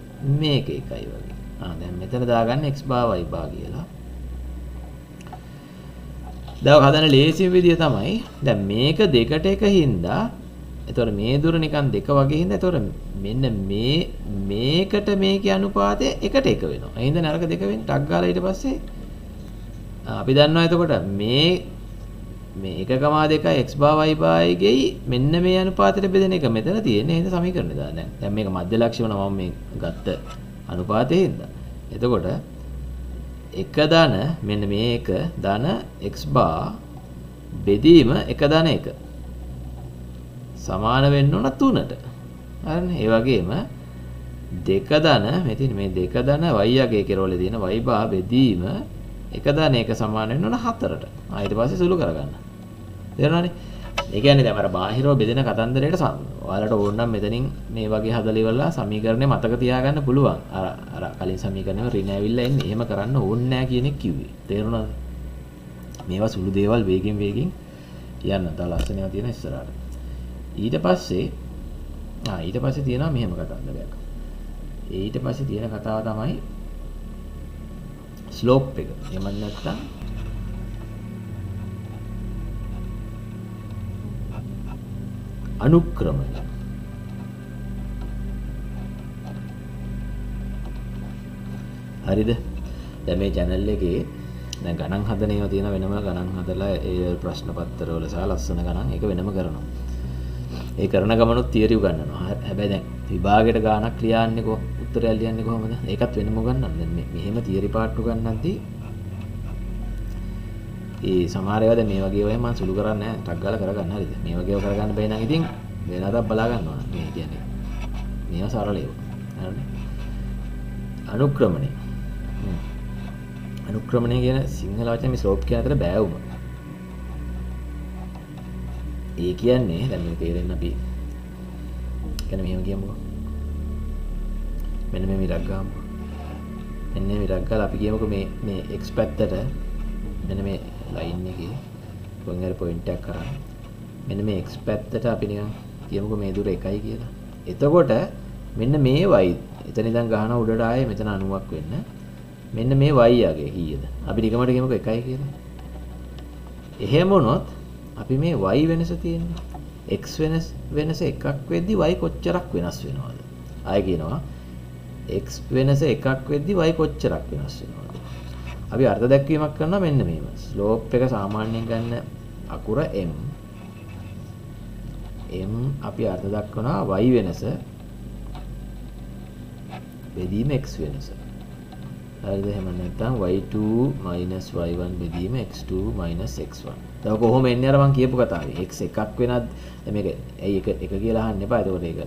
මේක 1යි වගේ. දැන් මෙතන දාගන්න x bar y bar කියලා. දැන් හදන ලේසිම විදිය තමයි දැන් මේක 2:1 හින්දා එතකොට මේ දුර නිකන් 2 වගේ හින්දා එතකොට මෙන්න මේකට මේකේ අනුපාතය 1:1 වෙනවා. එහෙනම් නරක 2 වෙන්නේ ටක් ගාලා ඊට පස්සේ අපි දන්නවා එතකොට මේ 1,2 x bar y bar ගෙයි මෙන්න මේ අනුපාතයට බෙදෙන එක මෙතන තියෙන්නේ. එහෙනම් සමීකරණය දාන්න. දැන් මේක මධ්‍ය ලක්ෂ්‍ය වුණා මම මේ ගත්ත අනුපාතයේ හින්දා. එතකොට 1 ධන මෙන්න මේක ධන x bar බෙදීම 1 ධන 1 සමාන වෙන්න ඕන 3ට. හරිනේ? ඒ වගේම 2 ධන මෙතන මේ 2 ධන y යගේ කෙරවලේ තියෙන y bar බෙදීම 1 ධන 1 සමාන වෙන්න ඕන 4ට. ඊට පස්සේ සුළු කරගන්න. තේරුණානේ? ඒ කියන්නේ දැන් අර බාහිරව බෙදෙන කතන්දරයට ඔයාලට ඕන නම් මෙතනින් මේ වගේ හදලා ඉවරලා සමීකරණය මතක තියාගන්න පුළුවන්. අර කලින් සමීකරණෙම ඍණ ඇවිල්ලා එන්නේ. එහෙම කරන්න ඕනේ නැහැ කියන එක කිව්වේ. තේරුණාද? මේවා සුළු දේවල් වේගෙන් කියන්න තව ලස්සනව තියෙන ඉස්සරහට. ඊට පස්සේ තියෙනවා මෙහෙම කතන්දරයක්. ඊට පස්සේ තියෙන කතාව තමයි ස්ලෝප් එක. එහෙම නැත්නම් අනුක්‍රමය. හරිද? දැන් මේ channel එකේ දැන් ගණන් හදන ඒවා තියෙන වෙනම ගණන් හදලා ඒ ප්‍රශ්න පත්‍ර වල සහ ලස්සන ගණන් ඒක වෙනම කරනවා. ඒ කරන ගමනොත් තියරි උගන්වනවා. හැබැයි දැන් විභාගයට ගානක් ලියන්නේ උත්තරය ලියන්නේ කොහොමද? ඒකත් වෙනම උගන්වන්න. දැන් මෙහෙම තියරි පාර්ට් උගන්වද්දී ඒ සමහර ඒවා දැන් මේ වගේ ඒවා මම සුළු කරන්නේ නැහැ. ටක් ගාලා කරගන්න හරිද? මේ වගේ ඒවා කරගන්න බැහැ නම් ඉතින් වෙනදාක් බලා ගන්න ඕන. මේ කියන්නේ මේවා සරල ඒවා. හරිනේ? අනුක්‍රමණය. අනුක්‍රමණය කියන සිංහල වචනේ මේ ස්ලෝප් කියන අතර බෑවුම. ඒ කියන්නේ දැන් මේක තේරෙන්න අපි කියන්නේ මෙහෙම කියමුකෝ. මෙන්න මේ මිරක් ගාමු. මෙන්න මේ මිරක් ගාලා අපි කියමුකෝ මේ x පැත්තට මෙන්න මේ ලයින් එකේ කොහෙන් හරි පොයින්ට් එකක් කරා. මෙන්න මේ x පැත්තට අපි නිකන් කියමුකෝ මේ දුර 1යි කියලා. එතකොට මෙන්න මේ y එතන ඉඳන් ගහන උඩට ආයේ මෙතන 90ක් වෙන්න. මෙන්න මේ y යගේ කීයද? අපි නිකමට කියමුකෝ 1යි කියලා. එහෙම වුණොත් අපි මේ y වෙනස තියෙන්නේ. x වෙනස එකක් වෙද්දි y කොච්චරක් වෙනස් වෙනවද? ආයෙ කියනවා x වෙනස එකක් වෙද්දි y කොච්චරක් වෙනස් වෙනවද? අපි අර්ථ දැක්වීමක් කරනවා මෙන්න මේව. ස්ලෝප් එක සාමාන්‍යයෙන් ගන්න අකුර m. m අපි අර්ථ දක්වනවා y වෙනස බෙදීම x වෙනස. හරිද? එහෙම නැත්නම් y2 y1 බෙදීම x2 x1. දැන් කොහොම එන්නේ අර මම කියපු කතාවේ. x එකක් වෙනත් මේක ඇයි එක කියලා අහන්න එපා. එතකොට ඒක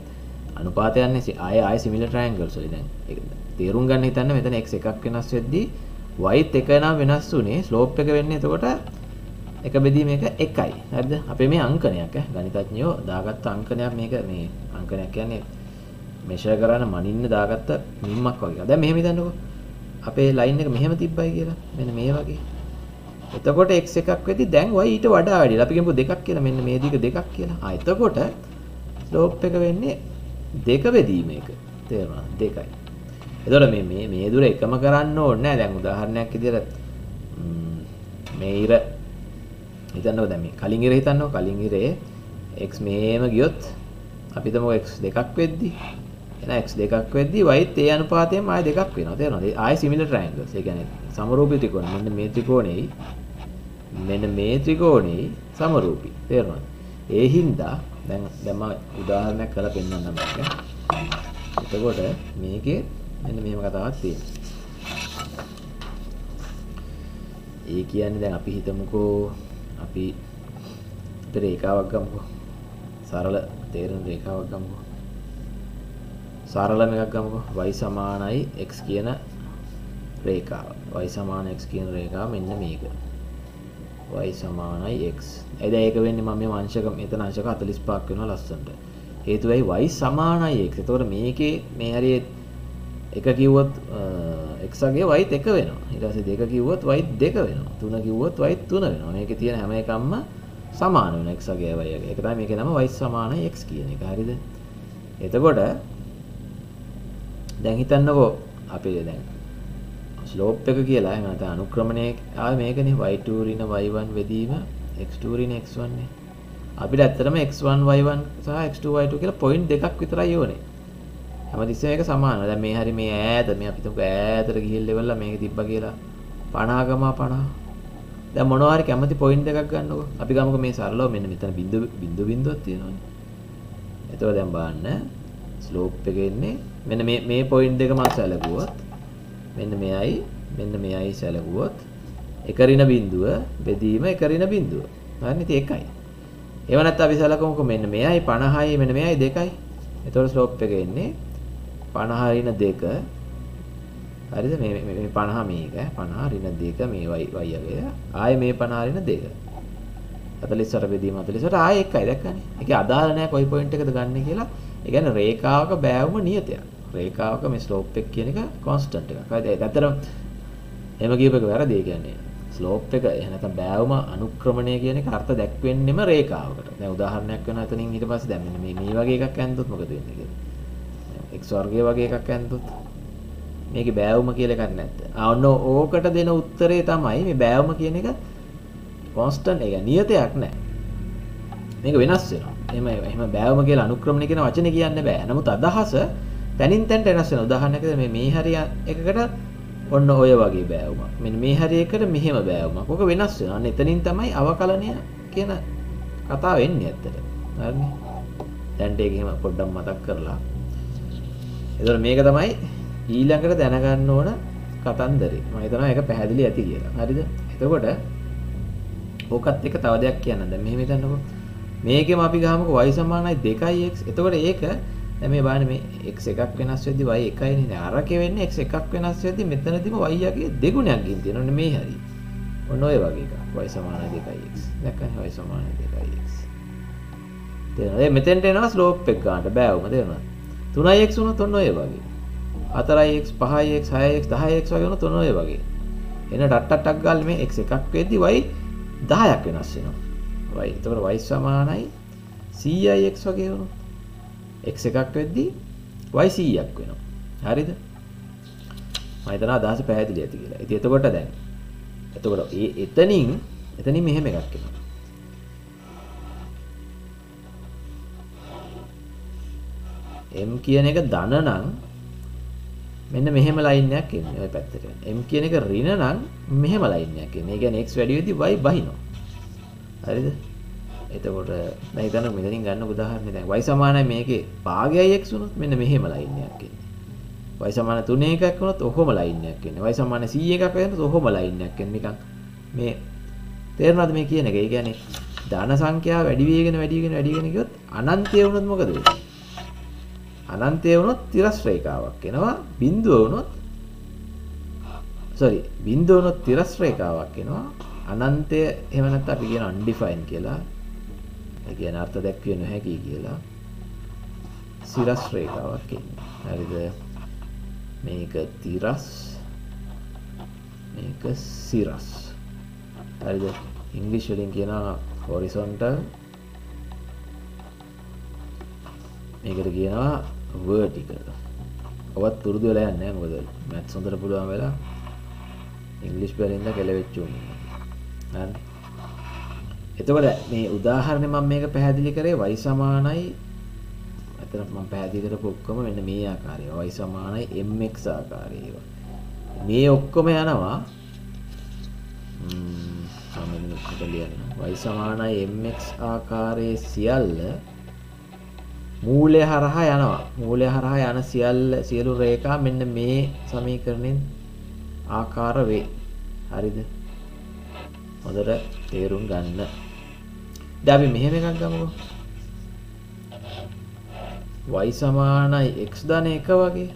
අනුපාතයන්නේ ආය සිමිලර් ට්‍රයැන්ගල්ස් වලින් දැන් ඒක තේරුම් ගන්න හිතන්න මෙතන x එකක් වෙනස් වෙද්දී y එක නම් වෙනස් උනේ ස්ලෝප් එක වෙන්නේ එතකොට එක බෙදීම එක 1යි. හරිද? අපේ මේ අංකනයක් ගණිතඥයෝ දාගත්ත අංකනයක් මේක මේ අංකනයක් කියන්නේ මෙෂර් කරන මනින්න දාගත්ත මිම්මක් වගේ. දැන් මෙහෙම හිතන්නකෝ. අපේ ලයින් එක මෙහෙම තිබ්බයි කියලා. මෙන්න මේ වගේ. එතකොට x එකක් වෙද්දි දැන් y ඊට වඩා වැඩිලා. අපි කියමු 2ක් කියලා. මෙන්න මේ දිග 2ක් කියලා. එතකොට ස්ලෝප් එක වෙන්නේ 2 බෙදීම 1. තේරුණාද? 2යි. එතකොට මේ දුර එකම කරන්න ඕනේ නෑ. දැන් උදාහරණයක් විදියට මේ ඉර හිතන්නකෝ දැන් මේ කලින් ඉර හිතන්නකෝ. කලින් ඉරේ x මෙහෙම ගියොත් අපි හිතමු x 2ක් වෙද්දි එහෙනම් x 2ක් වෙද්දි y ඒ අනුපාතයෙන් ආය 2ක් වෙනවා. තේරෙනවද? ආය සිමිලර් ට්‍රයැන්ගල්ස්. ඒ කියන්නේ සමරූපී ත්‍රිකෝණ. මෙන්න මේ ත්‍රිකෝණෙයි මෙන්න මේ ත්‍රිකෝණෙයි සමරූපී. තේරෙනවද? ඒ හින්දා දැන් මම උදාහරණයක් කරලා පෙන්නන්නම් මේක. එතකොට මේකේ මෙන්න මෙහෙම කතාවක් තියෙනවා. ඒ කියන්නේ දැන් අපි හිතමුකෝ අපි රේඛාවක් ගමුකෝ. සරල තේරෙන රේඛාවක් ගමුකෝ. සරලම එකක් ගමුකෝ. y සමානයි x කියන රේඛාව. y සමාන x කියන රේඛාව මෙන්න මේක. y සමානයි x. එද ඒක වෙන්නේ මම මේ අංශක මෙතන අංශක 45ක් වෙනවා ලස්සනට. හේතුවයි y සමානයි x. එතකොට මේකේ මේ හරිය එක කිව්වොත් x ගේ y 1 වෙනවා. ඊට පස්සේ දෙක කිව්වොත් y 2 වෙනවා. තුන කිව්වොත් y 3 වෙනවා. මේකේ තියෙන හැම එකක්ම සමාන වෙනවා x ගේ y ගේ. ඒක තමයි මේකේ නම y සමානයි x කියන එක. හරිද? එතකොට දැන් හිතන්නකෝ අපි දැන් ස්ලෝප් එක කියලා එහෙම නැත්නම් අනුක්‍රමණය ආවේ මේකනේ y2 ඍණ y1 වෙදීම x2 ඍණ x1 නේ. අපිට ඇත්තටම x1 y1 සහ x2 y2 කියලා පොයින්ට් දෙකක් විතරයි ඕනේ. හැමතිස්සෙම ඒක සමානයි. දැන් මේ හරි මේ ඈත මේ අපි තුක ඈතට ගිහිල්ලා ඉවරලා මේක තිබ්බා කියලා 50 50. දැන් මොනවා හරි කැමති පොයින්ට් දෙකක් ගන්නකො. අපි ගමුකෝ මේ සරලව මෙන්න මෙතන බිඳුවක් තියෙනවානේ. එතකොට දැන් බලන්න ස්ලෝප් එක එන්නේ මෙන්න මේ පොයින්ට් දෙක මම සැලකුවොත් මෙන්න මෙයයි සැලකුවොත් එක ඍණ බිඳුව බෙදීම එක ඍණ බිඳුව. හරිනේ ඉතින් එකයි. ඒව නැත්නම් අපි සැලකමුකෝ මෙන්න මෙයයි 50යි මෙන්න මෙයයි 2යි. එතකොට ස්ලෝප් එක එන්නේ 50 ඍණ 2. හරිද? මේ 50 මේක 50 ඍණ 2 මේ y යගේ. ආයේ මේ 50 ඍණ 2. 48 බෙදීම 48 ආයේ එකයි දැක්කනේ. ඒකේ අදාළ නැහැ කොයි පොයින්ට් එකද ගන්න කියලා. ඒ කියන්නේ රේඛාවක බෑවුම නියතයක්. රේඛාවක මේ ස්ලෝප් එක කියන එක කොන්ස්ටන්ට් එකක්. හරිද? ඇත්තටම එහෙම කියප එක වැරදි. ඒ කියන්නේ ස්ලෝප් එක එහෙම නැත්නම් බෑවුම අනුක්‍රමණය කියන එක අර්ථ දැක්වෙන්නෙම රේඛාවකට. දැන් උදාහරණයක් වෙනවා එතනින් ඊට පස්සේ දැන් මෙන්න මේ වගේ එකක් ඇන්දොත් මොකද වෙන්නේ කියලා. x වර්ගය වගේ එකක් ඇන්දොත් මේකේ බෑවුම කියලා එකක් නැත්ද? ඔන්න ඕකට දෙන උත්තරේ තමයි මේ බෑවුම කියන එක කොන්ස්ටන්ට් එක නියතයක් නෑ. මේක වෙනස් වෙනවා. එහෙම බෑවුම කියලා අනුක්‍රමණය කියන වචනේ කියන්න බෑ. නමුත් අදහස තනින් තනට වෙනස් වෙනවා. උදාහරණයකට මේ හරිය එකකට ඔන්න ඔය වගේ බෑවුමක්. මෙන්න මේ හරිය එකට මෙහෙම බෑවුමක්. ඔක වෙනස් වෙනවා. අන්න එතනින් තමයි අවකලනය කියන කතාව එන්නේ ඇත්තට. හරිනේ. දැන් ඒක එහෙම පොඩ්ඩක් මතක් කරලා. එතකොට මේක තමයි ඊළඟට දැනගන්න ඕන කතන්දරේ. මම හිතනවා ඒක පැහැදිලි ඇති කියලා. හරිද? එතකොට ඕකත් එක තව දෙයක් කියන්න. දැන් මෙහෙම හිතන්නකෝ. මේකෙම අපි ගහමුකෝ y සමානයි 2x. එතකොට ඒක දැන් මේ බලන්න මේ x එකක් වෙනස් වෙද්දි y එකයිනේ. දැන් අරකේ වෙන්නේ x එකක් වෙනස් වෙද්දි මෙතනදිම y යගේ දෙගුණයක් ගින් තියෙනවනේ මේ හරිය. ඔන්න ඔය වගේ එකක්. y සමානයි 2x. දැක්කනේ y සමානයි 2x. තේරෙනවද? මෙතෙන්ට එනවා ස්ලෝප් එක ගන්නට බෑවම තේරෙනවද? 3x වුණොත් ඔන්න ඔය වගේ. 4x 5x 6x 10x වගේ වුණොත් ඔන්න ඔය වගේ. එන ටක් ගාලා මේ x එකක් වෙද්දි y 10ක් වෙනස් වෙනවා. y. එතකොට y සමානයි 100ix වගේ වුණොත් x එකක් වෙද්දි y 100ක් වෙනවා. හරිද? මම හිතනවා අදහස පැහැදිලි ඇති කියලා. ඉතින් එතකොට දැන් එතකොට එතනින් මෙහෙම එකක් එනවා. m කියන එක ධන නම් මෙන්න මෙහෙම ලයින් එකක් එන්නේ ওই පැත්තට. m කියන එක ඍණ නම් මෙහෙම ලයින් එකක් එන්නේ. ඒ කියන්නේ x වැඩි වෙද්දි y බහිනවා. හරිද? එතකොට දැන් හිතන්න මෙතනින් ගන්න උදාහරණයක් දැන් y සමානයි මේකේ භාගයයි x වුණොත් මෙන්න මෙහෙම ලයින් එකක් එන්නේ. y සමාන 3 එකක් වුණොත් ඔහොම ලයින් එකක් එන්නේ. y සමාන 100 එකක් වෙනකොට ඔහොම ලයින් එකක් එන්නේ. නිකන් මේ තේරෙනවද මේ කියන එක? ඒ කියන්නේ ධන සංඛ්‍යාව වැඩි වෙගෙන ගියොත් අනන්තය වුණොත් මොකද වෙන්නේ? අනන්තය වුණොත් තිරස් රේඛාවක් එනවා. බිඳුව වුණොත් තිරස් රේඛාවක් එනවා. අනන්තය එහෙම නැත්නම් අපි කියන undefined කියලා. ඒ කියන්නේ අර්ථ දැක්විය නොහැකි කියලා. සිරස් රේඛාවක් එන්නේ. හරිද? මේක තිරස් මේක සිරස්. හරිද? ඉංග්‍රීසි වලින් කියනවා horizontal. මේකට කියනවා vertical. ඔවත් පුරුදු වෙලා යන්නේ නැහැ මොකද මැත්ස් හොඳට පුළුවන් වෙලා ඉංග්‍රීසි වලින් ඉඳලා කෙලවෙච්චු උනේ. හරි. එතකොට මේ උදාහරණය මම මේක පැහැදිලි කරේ y සමානයි අතන මම පැහැදිලි කරපු ඔක්කොම මෙන්න මේ ආකාරය. y සමානයි mx ආකාරය ඒවා. මේ ඔක්කොම යනවා මම මෙතන ලියනවා. y සමානයි mx ආකාරයේ සියල්ල මූලය හරහා යනවා. මූලය හරහා යන සියලු රේඛා මෙන්න මේ සමීකරණයෙන් ආකාර වේ. හරිද? හොඳට තේරුම් ගන්න. දැන් අපි මෙහෙම එකක් ගමුකෝ. y සමානයි x ධන 1 වගේ.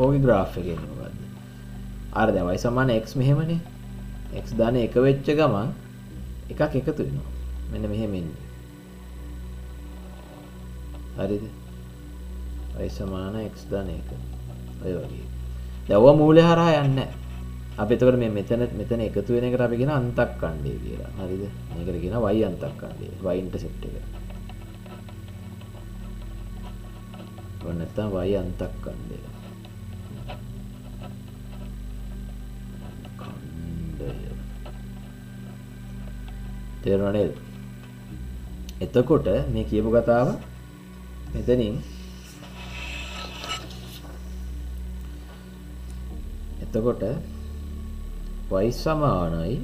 ඕකේ graph එක එන්නේ මොකද්ද? අර දැන් y සමාන x මෙහෙමනේ. x ධන 1 වෙච්ච ගමන් එකක් එකතු වෙනවා. මෙන්න මෙහෙම එන්නේ. හරිද? y සමාන x ධන 1. ඔය වගේ. දැන් ඔය මූලය හරහා යන්නේ නැහැ. අපි එතකොට මේ මෙතන එකතු වෙන එකට අපි කියන අන්තක්ඛණ්ඩය කියලා. හරිද? මේකට කියනවා y අන්තක්ඛණ්ඩය. y ඉන්ටර්සෙප්ට් එක. ඔන්න නැත්තම් y අන්තක්ඛණ්ඩය. තේරුණා නේද? එතකොට මේ කියපු කතාව මෙතනින් එතකොට y සමානයි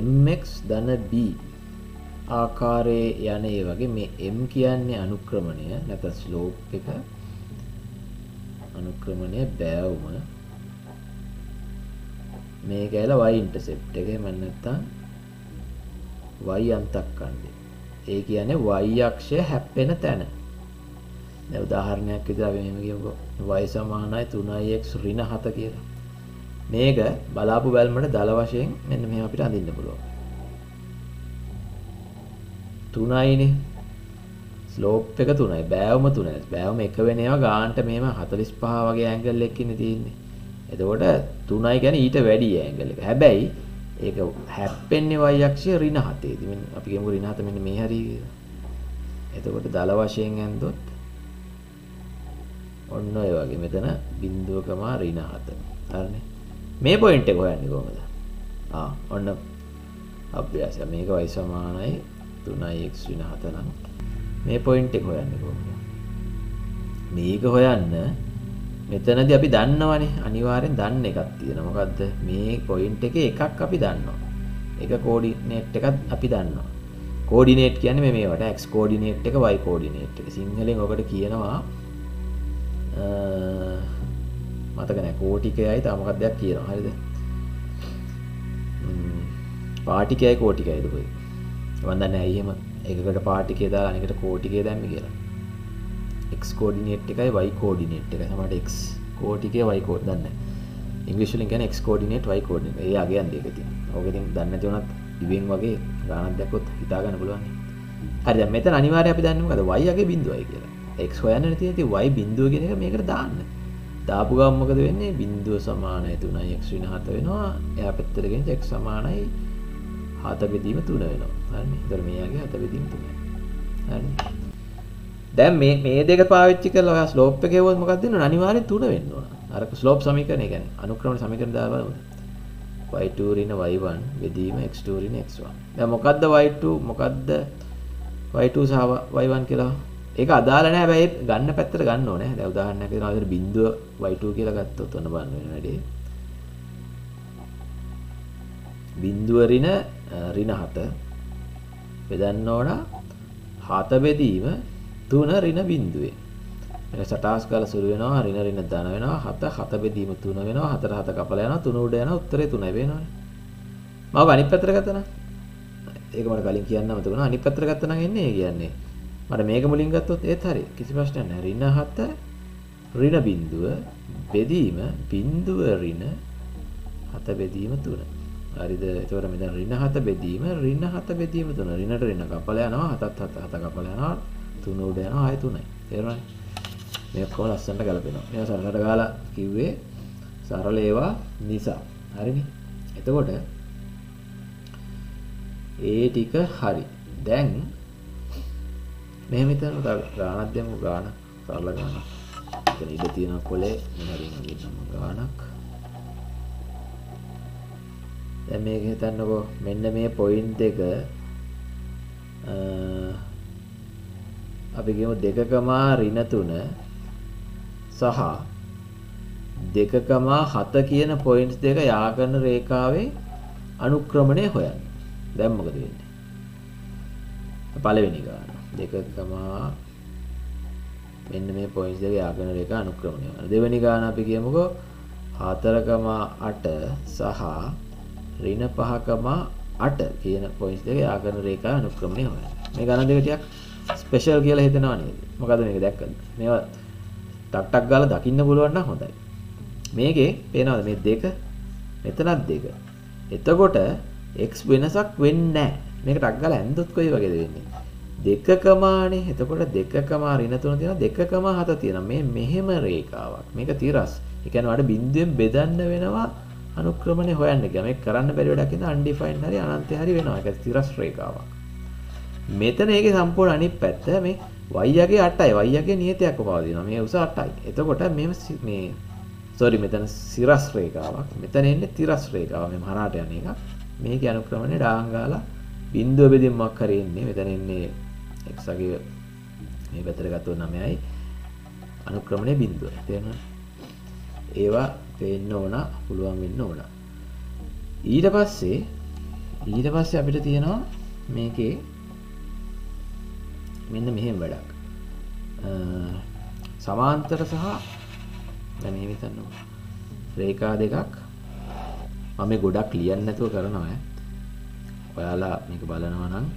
mx ධන b ආකාරයේ යන ඒ වගේ මේ m කියන්නේ අනුක්‍රමණය නැත්නම් ස්ලෝප් එක අනුක්‍රමණය බෑවුම මේක ඇවිල්ලා y ඉන්ටර්සෙප්ට් එක එහෙම නැත්නම් y අන්තක්ඛණ්ඩය. ඒ කියන්නේ y අක්ෂය හැප්පෙන තැන. දැන් උදාහරණයක් විදිහට අපි මෙහෙම කියමුකෝ. y සමානයි 3x ඍණ 7 කියලා. මේක බලාපු බැලමට දල වශයෙන් මෙන්න මෙහෙම අපිට අඳින්න පුළුවන්. 3යිනේ. ස්ලෝප් එක 3යි. බෑවුම 3යි. බෑවුම එක වෙන ඒවා ගානට මෙහෙම 45 වගේ ඇන්ගල් එකකින් තියෙන්නේ. එතකොට 3යි කියන්නේ ඊට වැඩි ඇන්ගල් එක. හැබැයි ඒක හැප්පෙන්නේ y අක්ෂය ඍණ 7ේදී. මෙන්න අපි කියමුකෝ ඍණ 7 මෙන්න මේ හරිය කියලා. එතකොට දල වශයෙන් ඇන්දොත් ඔන්න ඔය වගේ මෙතන බිඳුවකම ඍණ 7. හරිනේ. මේ පොයින්ට් එක හොයන්නේ කොහොමද? ඔන්න අභ්‍යාසය. මේක y සමානයි 3x ඍණ 7 නම් මේ පොයින්ට් එක හොයන්නේ කොහොමද? මේක හොයන්න මෙතනදී අපි දන්නවනේ අනිවාර්යෙන් දන්න එකක් තියෙනවා. මොකද්ද? මේ පොයින්ට් එකේ එකක් අපි දන්නවා. එක කෝඩිනේට් එකක් අපි දන්නවා. කෝඩිනේට් කියන්නේ මේවට x කෝඩිනේට් එක y කෝඩිනේට් එක. සිංහලෙන් ඔකට කියනවා මතක නැහැ කෝටිකයයි තව මොකක්ද දෙයක් කියනවා. හරිද? පාටිකයයි කෝටිකයයි දුකයි. මම දන්නේ නැහැ එහෙම එකකට පාටිකය දාලා අනිකට කෝටිකය දැම්මේ කියලා. x coordinate එකයි y coordinate එකයි සමහරට x කෝටිකේ y කෝඩ් දන්නේ නැහැ ඉංග්‍රීසි වලින් කියන්නේ x coordinate y coordinate ඒ අගයන් දෙක තියෙනවා ඕක ඉතින් දන්නේ නැති වුණත් ඉවෙන් වගේ ගානක් දැක්කොත් හිතා ගන්න පුළුවන් හරි දැන් මෙතන අනිවාර්යයෙන් අපි දන්නේ මොකද y අගේ බිඳුවයි කියලා x හොයන්න තියෙන ඉතින් y බිඳුව කියන එක මේකට දාන්න දාපු ගමන් මොකද වෙන්නේ බිඳුව සමානයි 3යි x ඍණ 7 වෙනවා එයා පැත්තට ගෙනිච්ච x සමානයි 7 බෙදීම 3 වෙනවා හරිනේ ඒතර මෙයාගේ 7 බෙදීම 3යි හරිනේ දැන් මේ දෙක පාවිච්චි කරලා ඔයා ස්ලෝප් එක හෙවුවොත් මොකක්ද වෙන්නේ අනිවාර්යෙන් 3 වෙන්න ඕන අර ස්ලෝප් සමීකරණය කියන්නේ අනුක්‍රම සමීකරණ දාලා බලමු y2 ඍණ y1 බෙදීම x2 ඍණ x1 දැන් මොකද්ද y2 මොකද්ද y2 සහ y1 කියලා ඒක අදාළ නැහැ හැබැයි ගන්න පැත්තට ගන්න ඕනේ දැන් උදාහරණයක් දෙනවා විතර බිඳුව y2 කියලා ගත්තොත් ඔන්න බලන්න වෙන වැඩේ බිඳුව ඍණ 7 බෙදන්න ඕන 7 බෙදීම 3 ඍණ බිඳුවේ එන සටහස් කාලා සුළු වෙනවා ඍණ ධන වෙනවා 7 බෙදීම 3 වෙනවා 4 කපලා යනවා 3 උඩ යනවා උත්තරේ 3යි වෙනවනේ මම අනිත් පැත්තට ගත්තා නම් ඒක මට කලින් කියන්න මතක වුණා අනිත් පැත්තට ගත්තා නම් එන්නේ කියන්නේ මට මේක මුලින් ගත්තොත් ඒත් හරි කිසි ප්‍රශ්නයක් නැහැ ඍණ 7 ඍණ බිඳුව බෙදීම බිඳුව ඍණ 7 බෙදීම 3 හරිද එතකොට මෙතන ඍණ 7 බෙදීම ඍණ 7 බෙදීම 3 ඍණට ඍණ කපලා යනවා 7 කපලා යනවා 3 උඩ යනවා ආයෙ 3යි තේරුණානේ මේක කොහොම ලස්සනට ගලපෙනවා මේවා සරලට ගාලා කිව්වේ සරල ඒවා නිසා හරිනේ එතකොට ඒ ටික හරි දැන් මෙහෙම හිතන්න ගානක් දෙමු ගාන සරල ගානක් එතන ඉඳ තියෙන කොලේ මෙහෙරින් ගියම ගානක් දැන් මේක හිතන්නකෝ මෙන්න මේ පොයින්ට් දෙක අපි කියමු 2,3 සහ 2,7 කියන පොයින්ට්ස් දෙක යා කරන රේඛාවේ අනුක්‍රමණය හොයන්න. දැන් මොකද වෙන්නේ? පළවෙනි ගාන 2, මෙන්න මේ පොයින්ට්ස් දෙක යා කරන රේඛා අනුක්‍රමණය හොයන්න. දෙවෙනි ගාන අපි කියමුකෝ 4,8 සහ ඍණ 5,8 කියන පොයින්ට්ස් දෙක යා කරන රේඛා අනුක්‍රමණය හොයන්න. මේ ගණන් දෙක ටිකක් ස්පෙෂල් කියලා හිතනවා නේද? මොකද මේක දැක්කද? මේවා ටක් ටක් ගාලා දකින්න පුළුවන් නම් හොඳයි. මේකේ පේනවද මේ දෙක? මෙතනත් දෙක. එතකොට x වෙනසක් වෙන්නේ නැහැ. මේක ටක් ගාලා ඇන්දොත් කොයි වගේද වෙන්නේ? 2කමානේ. එතකොට 2, ඍණ 3 තියෙනවා 2,7 තියෙනවා. මේ මෙහෙම රේඛාවක්. මේක තිරස්. ඒ කියන්නේ වඩ බිඳුවෙන් බෙදන්න වෙනවා අනුක්‍රමණය හොයන්න කියලා. මේක කරන්න බැරි වැඩක් ඉඳන් undefined හරි අනන්තය හරි වෙනවා. ඒක තිරස් රේඛාවක්. මෙතන ඒකේ සම්පූර්ණ අනිත් පැත්ත මේ y යගේ 8යි y යගේ නියතයක්ව පවතිනවා මේ උස 8යි එතකොට මේ මෙතන සිරස් රේඛාවක් මෙතන එන්නේ තිරස් රේඛාව මේ හරහාට යන එක මේකේ අනුක්‍රමණය ඩාන් ගාලා බිඳුව බෙදීමක් හරි එන්නේ මෙතන එන්නේ x යගේ මේ පැත්තට ගත්තොත් 9යි අනුක්‍රමණය බිඳුව තේරෙනවද ඒවා පේන්න ඕන පුළුවන් වෙන්න ඕන ඊට පස්සේ අපිට තියෙනවා මේකේ මෙන්න මෙහෙම වැඩක් සමාන්තර සහ දැන් මේ හිතන්නකො රේඛා දෙකක් මම මේ ගොඩක් ලියන්න නැතුව කරනවා ඔයාලා මේක බලනවා නම්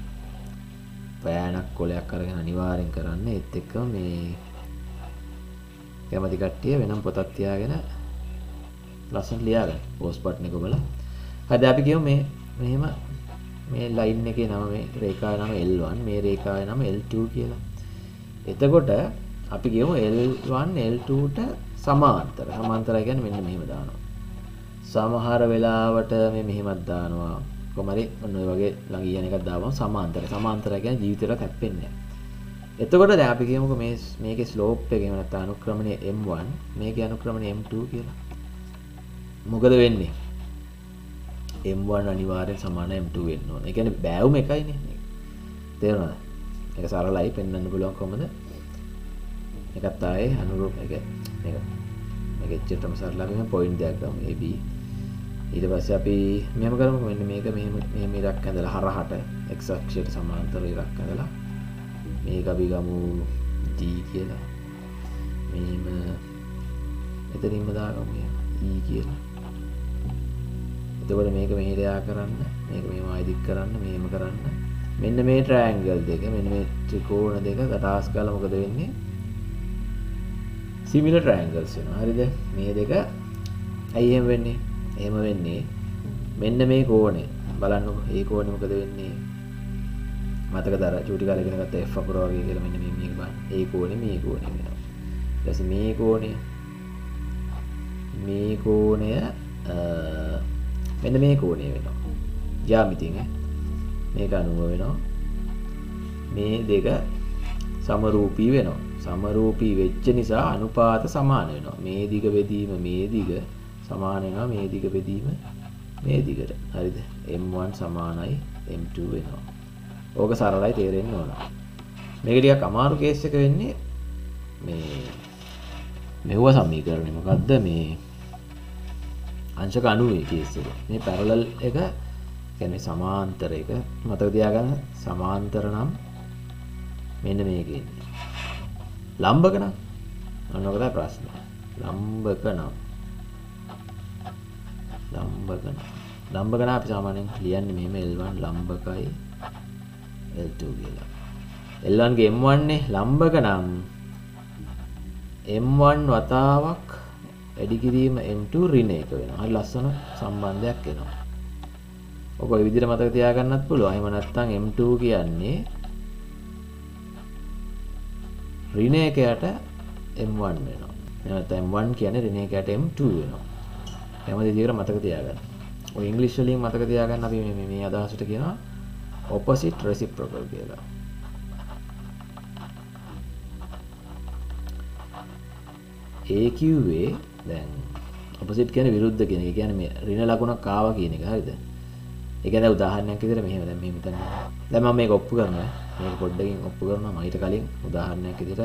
පෑනක් කොලයක් අරගෙන අනිවාර්යෙන් කරන්න ඒත් එක්කම මේ කැමති කට්ටිය වෙනම පොතක් තියාගෙන ලස්සන ලියාගන්න පෝස්ට් බටන් එක ඔබලා හරි අපි කියමු මෙහෙම මේ ලයින් එකේ නම මේ රේඛාවේ නම L1 මේ රේඛාවේ නම L2 කියලා. එතකොට අපි කියමු L1 L2ට සමාන්තර. සමාන්තරය කියන්නේ මෙන්න මෙහෙම දානවා. සමහර වෙලාවට මේ මෙහෙමත් දානවා. කොහමරි ඔන්න ඔය වගේ ළඟ යන එකක් දාවම සමාන්තර. සමාන්තරය කියන්නේ ජීවිතේට හැප්පෙන්නේ නැහැ. එතකොට දැන් අපි කියමුකෝ මේකේ ස්ලෝප් එක එහෙම නැත්නම් අනුක්‍රමණය M1 මේකේ අනුක්‍රමණය M2 කියලා. මොකද වෙන්නේ? M1 අනිවාර්යෙන් සමාන M2 වෙන්න ඕන. ඒ කියන්නේ බෑවුම එකයිනේ. තේරුණාද? ඒක සරලයි පෙන්වන්න පුළුවන් කොහොමද? එකත් ආයේ අනුරූප මේක එච්චරටම සරලයි මේ පොයින්ට් දෙකක් ගමු AB. ඊට පස්සේ අපි මෙහෙම කරමුකෝ මෙන්න මේක මෙහෙම ඉරක් ඇඳලා හරහට x අක්ෂයට සමාන්තර ඉරක් ඇඳලා මේක අපි ගමු D කියලා. මෙහෙම එතනින්ම දාගමු E කියලා. එතකොට මේක මෙහෙට යා කරන්න මේක මෙහෙම ආයිදික් කරන්න මෙහෙම කරන්න මෙන්න මේ ට්‍රයැන්ගල් දෙක මෙන්න මේ ත්‍රිකෝණ දෙක කටාස් කරලා මොකද වෙන්නේ similar triangles වෙනවා. හරිද? මේ දෙක ඇයි එහෙම වෙන්නේ? එහෙම වෙන්නේ මෙන්න මේ කෝණය. බලන්නකො. මේ කෝණය මොකද වෙන්නේ? මතකද අර චූටි කාලේ ඉගෙන ගත්ත f අකුර වගේ කියලා මෙන්න මේක බලන්න. ඒ කෝණය මේ කෝණය වෙනවා. ඊට පස්සේ මේ කෝණය මෙන්න මේ කෝණය වෙනවා. ජ්‍යාමිතියෙන් මේක 90 වෙනවා. මේ දෙක සමරූපී වෙනවා. සමරූපී වෙච්ච නිසා අනුපාත සමාන වෙනවා. මේ දිග බෙදීම මේ දිග සමාන වෙනවා මේ දිග බෙදීම මේ දිගට. හරිද? m1 සමානයි m2 වෙනවා. ඕක සරලයි තේරෙන්න ඕන. මේක ටිකක් අමාරු කේස් එක වෙන්නේ මේ මෙව සමීකරණය මොකද්ද මේ අංශක 90 කේස් එක. මේ පැරලල් එක කියන්නේ සමාන්තර එක මතක තියාගන්න. සමාන්තර නම් මෙන්න මේක ඉන්නේ. ලම්බක නම් අන්න ඔක තමයි ප්‍රශ්නේ. ලම්බක නම් අපි සාමාන්‍යයෙන් ලියන්නේ මෙහෙම L1 ලම්බකයි L2 කියලා. L1 ගේ M1 නේ ලම්බක නම් M1 වතාවක් වැඩි කිරීම M2 ඍණ 1 වෙනවා. හරි ලස්සන සම්බන්ධයක් එනවා. ඔක ඔය විදිහට මතක තියාගන්නත් පුළුවන්. එහෙම නැත්නම් M2 කියන්නේ ඍණ 1ට M1 වෙනවා. එහෙම නැත්නම් M1 කියන්නේ ඍණ 1ට M2 වෙනවා. හැම දෙයකට මතක තියාගන්න. ඔය ඉංග්‍රීසි වලින් මතක තියාගන්න අපි මේ අදහසට කියනවා opposite reciprocal කියලා. AQA දැන් opposite කියන්නේ විරුද්ධ කියන එක. ඒ කියන්නේ මේ ඍණ ලකුණක් ආවා කියන එක. හරිද? ඒ කියන්නේ උදාහරණයක් විදිහට මෙහෙම දැන් මෙහෙම හිතන්න. දැන් මම මේක ඔප්පු කරනවා. මේක පොඩ්ඩකින් ඔප්පු කරනවා. මම ඊට කලින් උදාහරණයක් විදිහට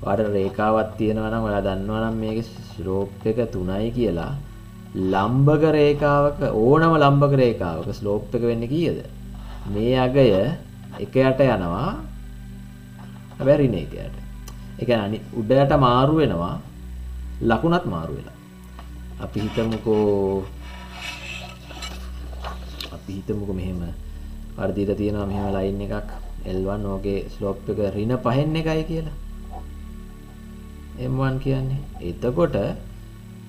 ඔයාලට රේඛාවක් තියෙනවා නම් ඔයා දන්නවා නම් මේකේ ස්ලෝප් එක 3යි කියලා. ලම්බක රේඛාවක ඕනම ලම්බක රේඛාවක ස්ලෝප් එක වෙන්නේ කීයද? මේ අගය 1යට යනවා. හැබැයි ඍණ 1යට. ඒ කියන්නේ උඩයට මාරු වෙනවා. ලකුණත් මාරු වෙලා. අපි හිතමුකෝ මෙහෙම වර්ධිත තියෙනවා මෙහෙම ලයින් එකක් L1 ඕකේ ස්ලෝප් එක ඍණ 5න් එකයි කියලා. M1 කියන්නේ. එතකොට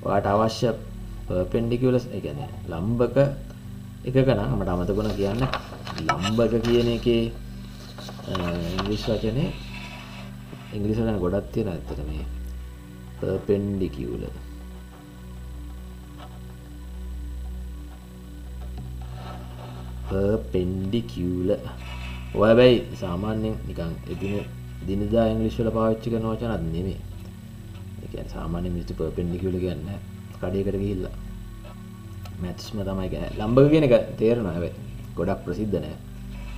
ඔයාට අවශ්‍ය perpendicular ඒ කියන්නේ ලම්බක එකක නම් මට අමතක වුණා කියන්න ලම්බක කියන එකේ ඉංග්‍රීසි වචනේ ඉංග්‍රීසි වලින් ගොඩක් තියෙනවා ඇත්තට මේ perpendicular ඔය හැබැයි සාමාන්‍යයෙන් නිකන් දිනදා ඉංග්‍රීසි වල පාවිච්චි කරන වචනක් නෙමෙයි. ඒ කියන්නේ සාමාන්‍ය මිනිස්සු perpendicular කියන්නේ කඩේකට ගිහිල්ලා මැත්ස්ම තමයි කියන්නේ. ලම්බක කියන එක තේරෙනවා හැබැයි ගොඩක් ප්‍රසිද්ධ නෑ.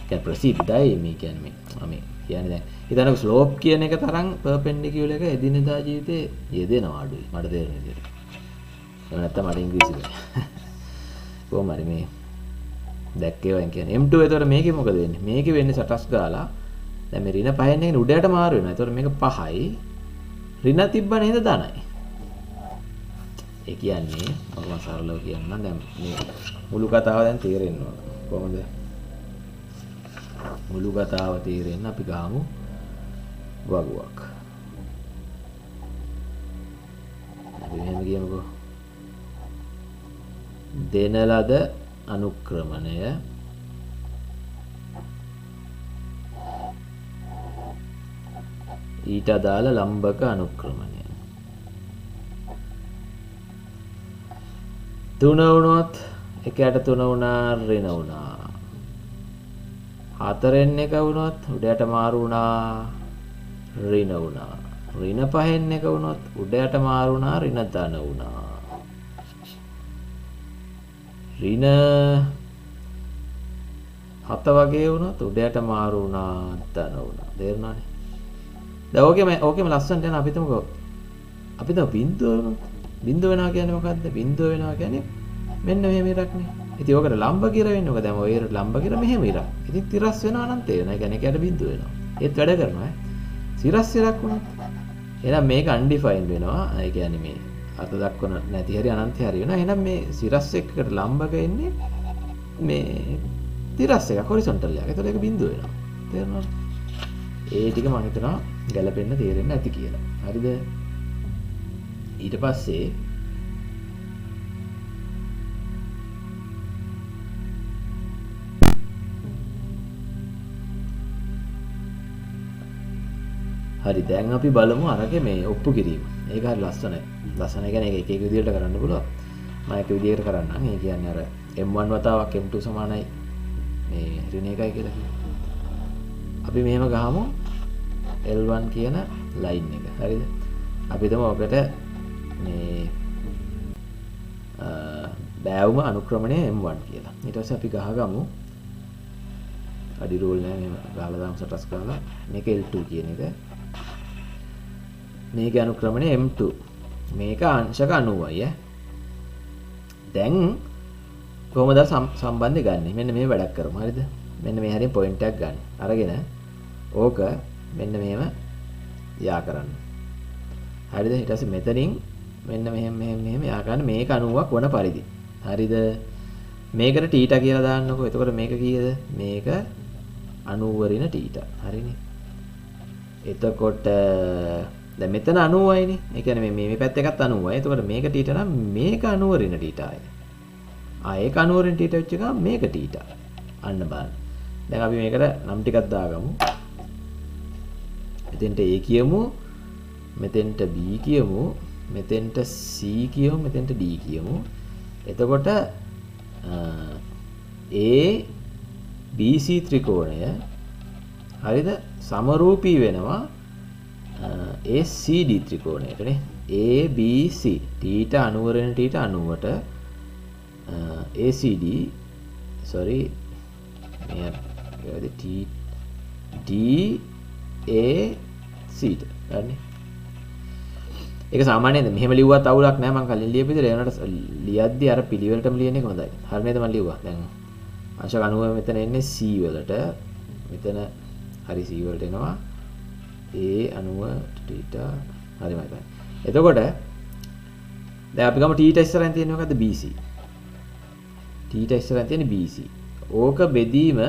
කියන්නේ ප්‍රසිද්ධයි මේ කියන්නේ මේ කියන්නේ දැන් හිතන්නකෝ ස්ලෝප් කියන එක තරම් perpendicular එක එදිනෙදා ජීවිතේ යෙදෙනවා අඩුයි. මට තේරෙන විදිහට. එහෙම නැත්නම් මට ඉංග්‍රීසි බෑ. කොහොම හරි මේ දැක්කේ වයින් කියන්නේ M2 එතකොට මේකේ මොකද වෙන්නේ? මේකේ වෙන්නේ සටස් ගාලා දැන් මේ ඍණ 5න් එකනේ උඩයට මාරු වෙනවා. එතකොට මේක 5යි ඍණ තිබ්බ නේද ධනයි. ඒ කියන්නේ මම සරලව කියන්නම් දැන් මේ මුළු කතාව දැන් තේරෙන්න ඕන. කොහොමද? මුළු කතාව තේරෙන්න අපි ගාමු වගුවක්. අපි මෙහෙම කියමුකෝ. දෙන ලද අනුක්‍රමණය ඊට අදාළ ලම්බක අනුක්‍රමණය 3 වුණොත් 1ට 3 වුණා ඍණ වුණා. 4න් 1 වුණොත් උඩයට මාරු වුණා ඍණ වුණා. ඍණ 5න් 1 වුණොත් උඩයට මාරු වුණා ඍණ ධන වුණා. ඍණ 7 වගේ වුණොත් උඩයට මාරු වුණා ධන වුණා. තේරුණානේ? දැන් ඕකෙම ලස්සනට යන අපි හිතමුකෝ. අපි තව බිඳුව වුණොත් බිඳුව වෙනවා කියන්නේ මොකද්ද? බිඳුව වෙනවා කියන්නේ මෙන්න මෙහෙම ඉරක්නේ. ඉතින් ඕකට ලම්බ කිර වෙන්නේ මොකද? දැන් ඔය ලම්බ කිර මෙහෙම ඉරක්. ඉතින් තිරස් වෙනවා නම් තේරෙනවා. ඒ කියන්නේ ඒකට බිඳුව වෙනවා. ඒත් වැඩ කරනවා ඈ. සිරස් ඉරක් වුණොත් එහෙනම් මේක undefined වෙනවා. ඒ කියන්නේ මේ අත දක්වන නැති හැරි අනන්ත හැරි වෙනවා. එහෙනම් මේ සිරස් එකකට ලම්බක එන්නේ මේ තිරස් එක horizontal එකක්. ඒතකොට ඒක බිඳුව වෙනවා. තේරෙනවද? ඒ ටික මම හිතනවා ගැලපෙන්න තේරෙන්න ඇති කියලා. හරිද? ඊට පස්සේ හරි දැන් අපි බලමු අරගේ මේ ඔප්පු කිරීම. ඒක හරි ලස්සනයි. ලස්සන කියන්නේ ඒක එක විදිහට කරන්න පුළුවන්. මම එක විදිහකට කරන්නම්. ඒ කියන්නේ අර M1 වතාවක් M2 සමානයි මේ ඍණ එකයි කියලා කියනවා. අපි මෙහෙම ගහමු L1 කියන ලයින් එක. හරිද? අපි හිතමු ඔකට මේ බෑවුම අනුක්‍රමණය M1 කියලා. ඊට පස්සේ අපි ගහගමු අඩි රෝල් නෑ මෙහෙම ගහලා දාමු සටස් කරලා මේක L2 කියන එක. මේකේ අනුක්‍රමණය M2. මේක අංශක 90යි ඈ. දැන් කොහොමද සම්බන්ධය ගන්නෙ? මෙන්න මේ වැඩක් කරමු. හරිද? මෙන්න මේ හැරෙන් පොයින්ට් එකක් ගන්න. අරගෙන ඕක මෙන්න මෙහෙම යා කරන්න. හරිද? ඊට පස්සේ මෙතනින් මෙන්න මෙහෙම යා ගන්න මේක 90ක් වන පරිදි. හරිද? මේකට θ කියලා දාන්නකො. එතකොට මේක කීයද? මේක 90 ඍණ θ. හරිනේ. එතකොට දැන් මෙතන 90යිනේ. ඒ කියන්නේ මේ පැත්ත එකත් 90යි. එතකොට මේක θ නම් මේක 90 ඍණ θයි. ඒක 90 ඍණ θ වෙච්ච එක මේක θ. අන්න බලන්න. දැන් අපි මේකට නම් ටිකක් දාගමු. මෙතෙන්ට A කියමු. මෙතෙන්ට B කියමු. මෙතෙන්ට C කියමු. මෙතෙන්ට D කියමු. එතකොට ABC ත්‍රිකෝණය හරිද සමරූපී වෙනවා ACD ත්‍රිකෝණයටනේ. ABC θ 90 ඍණ θ 90ට ACD sorry මේ DAC ට ගන්නේ. ඒක සාමාන්‍යයෙන් මෙහෙම ලිව්වත් අවුලක් නැහැ. මම කලින් ලියපු විදිහට ඒනට ලියද්දි අර පිළිවෙලටම ලියන එක හොඳයි. හරි නේද මම ලිව්වා. දැන් අංශක 90 මෙතන එන්නේ C වලට. මෙතන හරි C වලට එනවා. A 90 θ හරිමයි තමයි. එතකොට දැන් අපි ගමු θ ඉස්සරහින් තියෙන මොකද්ද BC. θ ඉස්සරහින් තියෙන්නේ BC. ඕක බෙදීම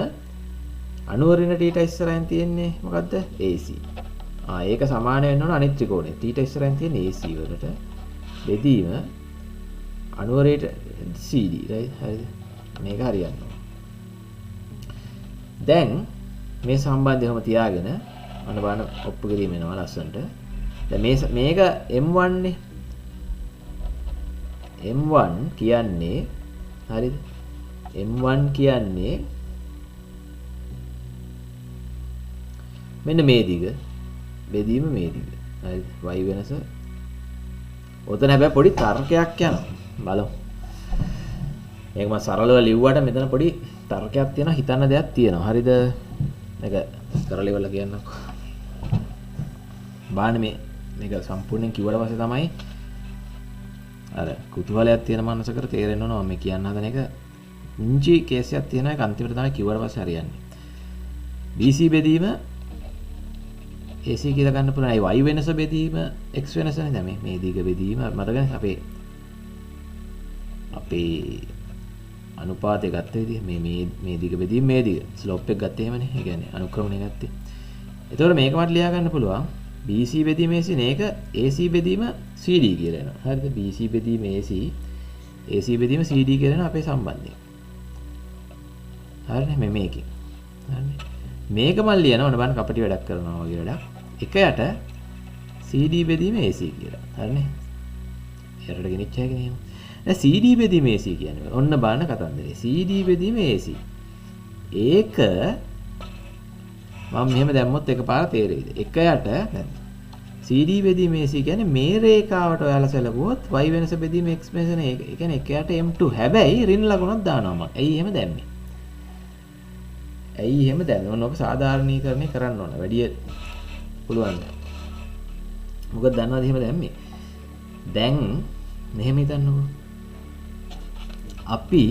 90 ඍණ θ ඉස්සරහින් තියෙන්නේ මොකද්ද AC. ඒක සමාන වෙන්න ඕන අනිත් ත්‍රිකෝණය. θ ඉස්සරහින් තියෙන AC වලට බෙදීම 90 ඍණ CD right හරිද? මේක හරියන්නේ. දැන් මේ සම්බන්ධයම තියාගෙන අන්න බලන්න ඔප්පු කිරීම වෙනවා ලස්සනට. දැන් මේක M1 නේ. M1 කියන්නේ හරිද? M1 කියන්නේ මෙන්න මේ දිග බෙදීම මේ දිග. හරිද? y වෙනස. ඔතන හැබැයි පොඩි තර්කයක් යනවා. බලමු. මේක මම සරලව ලිව්වට මෙතන පොඩි තර්කයක් තියෙනවා, හිතන්න දෙයක් තියෙනවා. හරිද? මේක කරලා ඉවරලා කියන්නම්කෝ. බාන්නේ මේක සම්පූර්ණයෙන් කිව්වට පස්සේ තමයි අර කුතුහලයක් තියෙන මනසකට තේරෙන්න ඕන මම කියන්න හදන එක උන්චි කේස් එකක් තියෙනවා. ඒක අන්තිමට තමයි කිව්වට පස්සේ හරියන්නේ. BC බෙදීම AC කියලා ගන්න පුළුවන්. ඒ y වෙනස බෙදීම x වෙනසනේ. දැන් මේ දිග බෙදීම මතකනේ අපේ අනුපාතය ගත්ත විදිහ මේ දිග බෙදීම මේ දිග ස්ලෝප් එක ගත්තේ එහෙමනේ. ඒ කියන්නේ අනුක්‍රමණය ගත්තේ. එතකොට මේක මට ලියා ගන්න පුළුවන් BC බෙදීම AC නේක AC බෙදීම CD කියලා එනවා. හරිද? BC බෙදීම AC AC බෙදීම CD කියලා එනවා අපේ සම්බන්ධය. හරිනේ මේකෙන්. හරිනේ. මේක මම ලියනවා නබන් කපටි වැඩක් කරනවා වගේ වැඩක්. එක යට CD බෙදීම AC කියලා. හරිනේ. එරට ගෙනිච්ච හැකිනේ එහෙම. දැන් CD බෙදීම AC කියන්නේ ඔන්න බලන්න කතන්දරේ. CD බෙදීම AC. ඒක මම මෙහෙම දැම්මොත් එකපාර තේරෙයිද? එක යට දැන් CD බෙදීම AC කියන්නේ මේ රේඛාවට ඔයාලා සැලකුවොත් y වෙනස බෙදීම x වෙනස නේ. ඒ කියන්නේ එක යට M2. හැබැයි ඍණ ලකුණක් දානවා මම. ඇයි එහෙම දැම්මේ? ඇයි එහෙම දැම්මේ? මොනක සාධාරණීකරණය කරන්න ඕන. වැඩි පුළුවන්ද? මොකද දන්නවද එහෙම දැම්මේ? දැන් මෙහෙම හිතන්නකෝ. අපි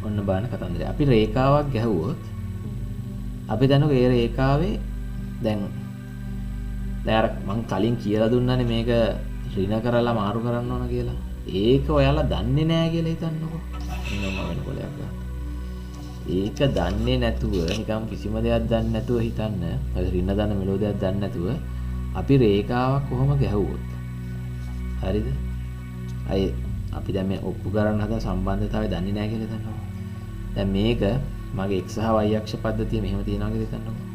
ඔන්න බලන්න කතන්දරේ. අපි රේඛාවක් ගැහුවොත් අපි දන්නකෝ ඒ රේඛාවේ දැන් අර මං කලින් කියලා දුන්නානේ මේක ඍණ කරලා මාරු කරන්න ඕන කියලා. ඒක ඔයාලා දන්නේ නැහැ කියලා හිතන්නකෝ. මම වෙන කොලයක් ගන්න. ඒක දන්නේ නැතුව නිකම් කිසිම දෙයක් දන්නේ නැතුව හිතන්න. ඍණ දන්න මෙලෝ දෙයක් දන්නේ නැතුව අපි රේඛාවක් කොහොම ගැහුවොත් හරිද? අය අපි දැන් මේ ඔප්පු කරන්න හදන සම්බන්ධතාවය දන්නේ නැහැ කියලා හිතන්නකෝ. දැන් මේක මගේ x සහ y අක්ෂ පද්ධතිය මෙහෙම තියනවා කියලා හිතන්නකෝ.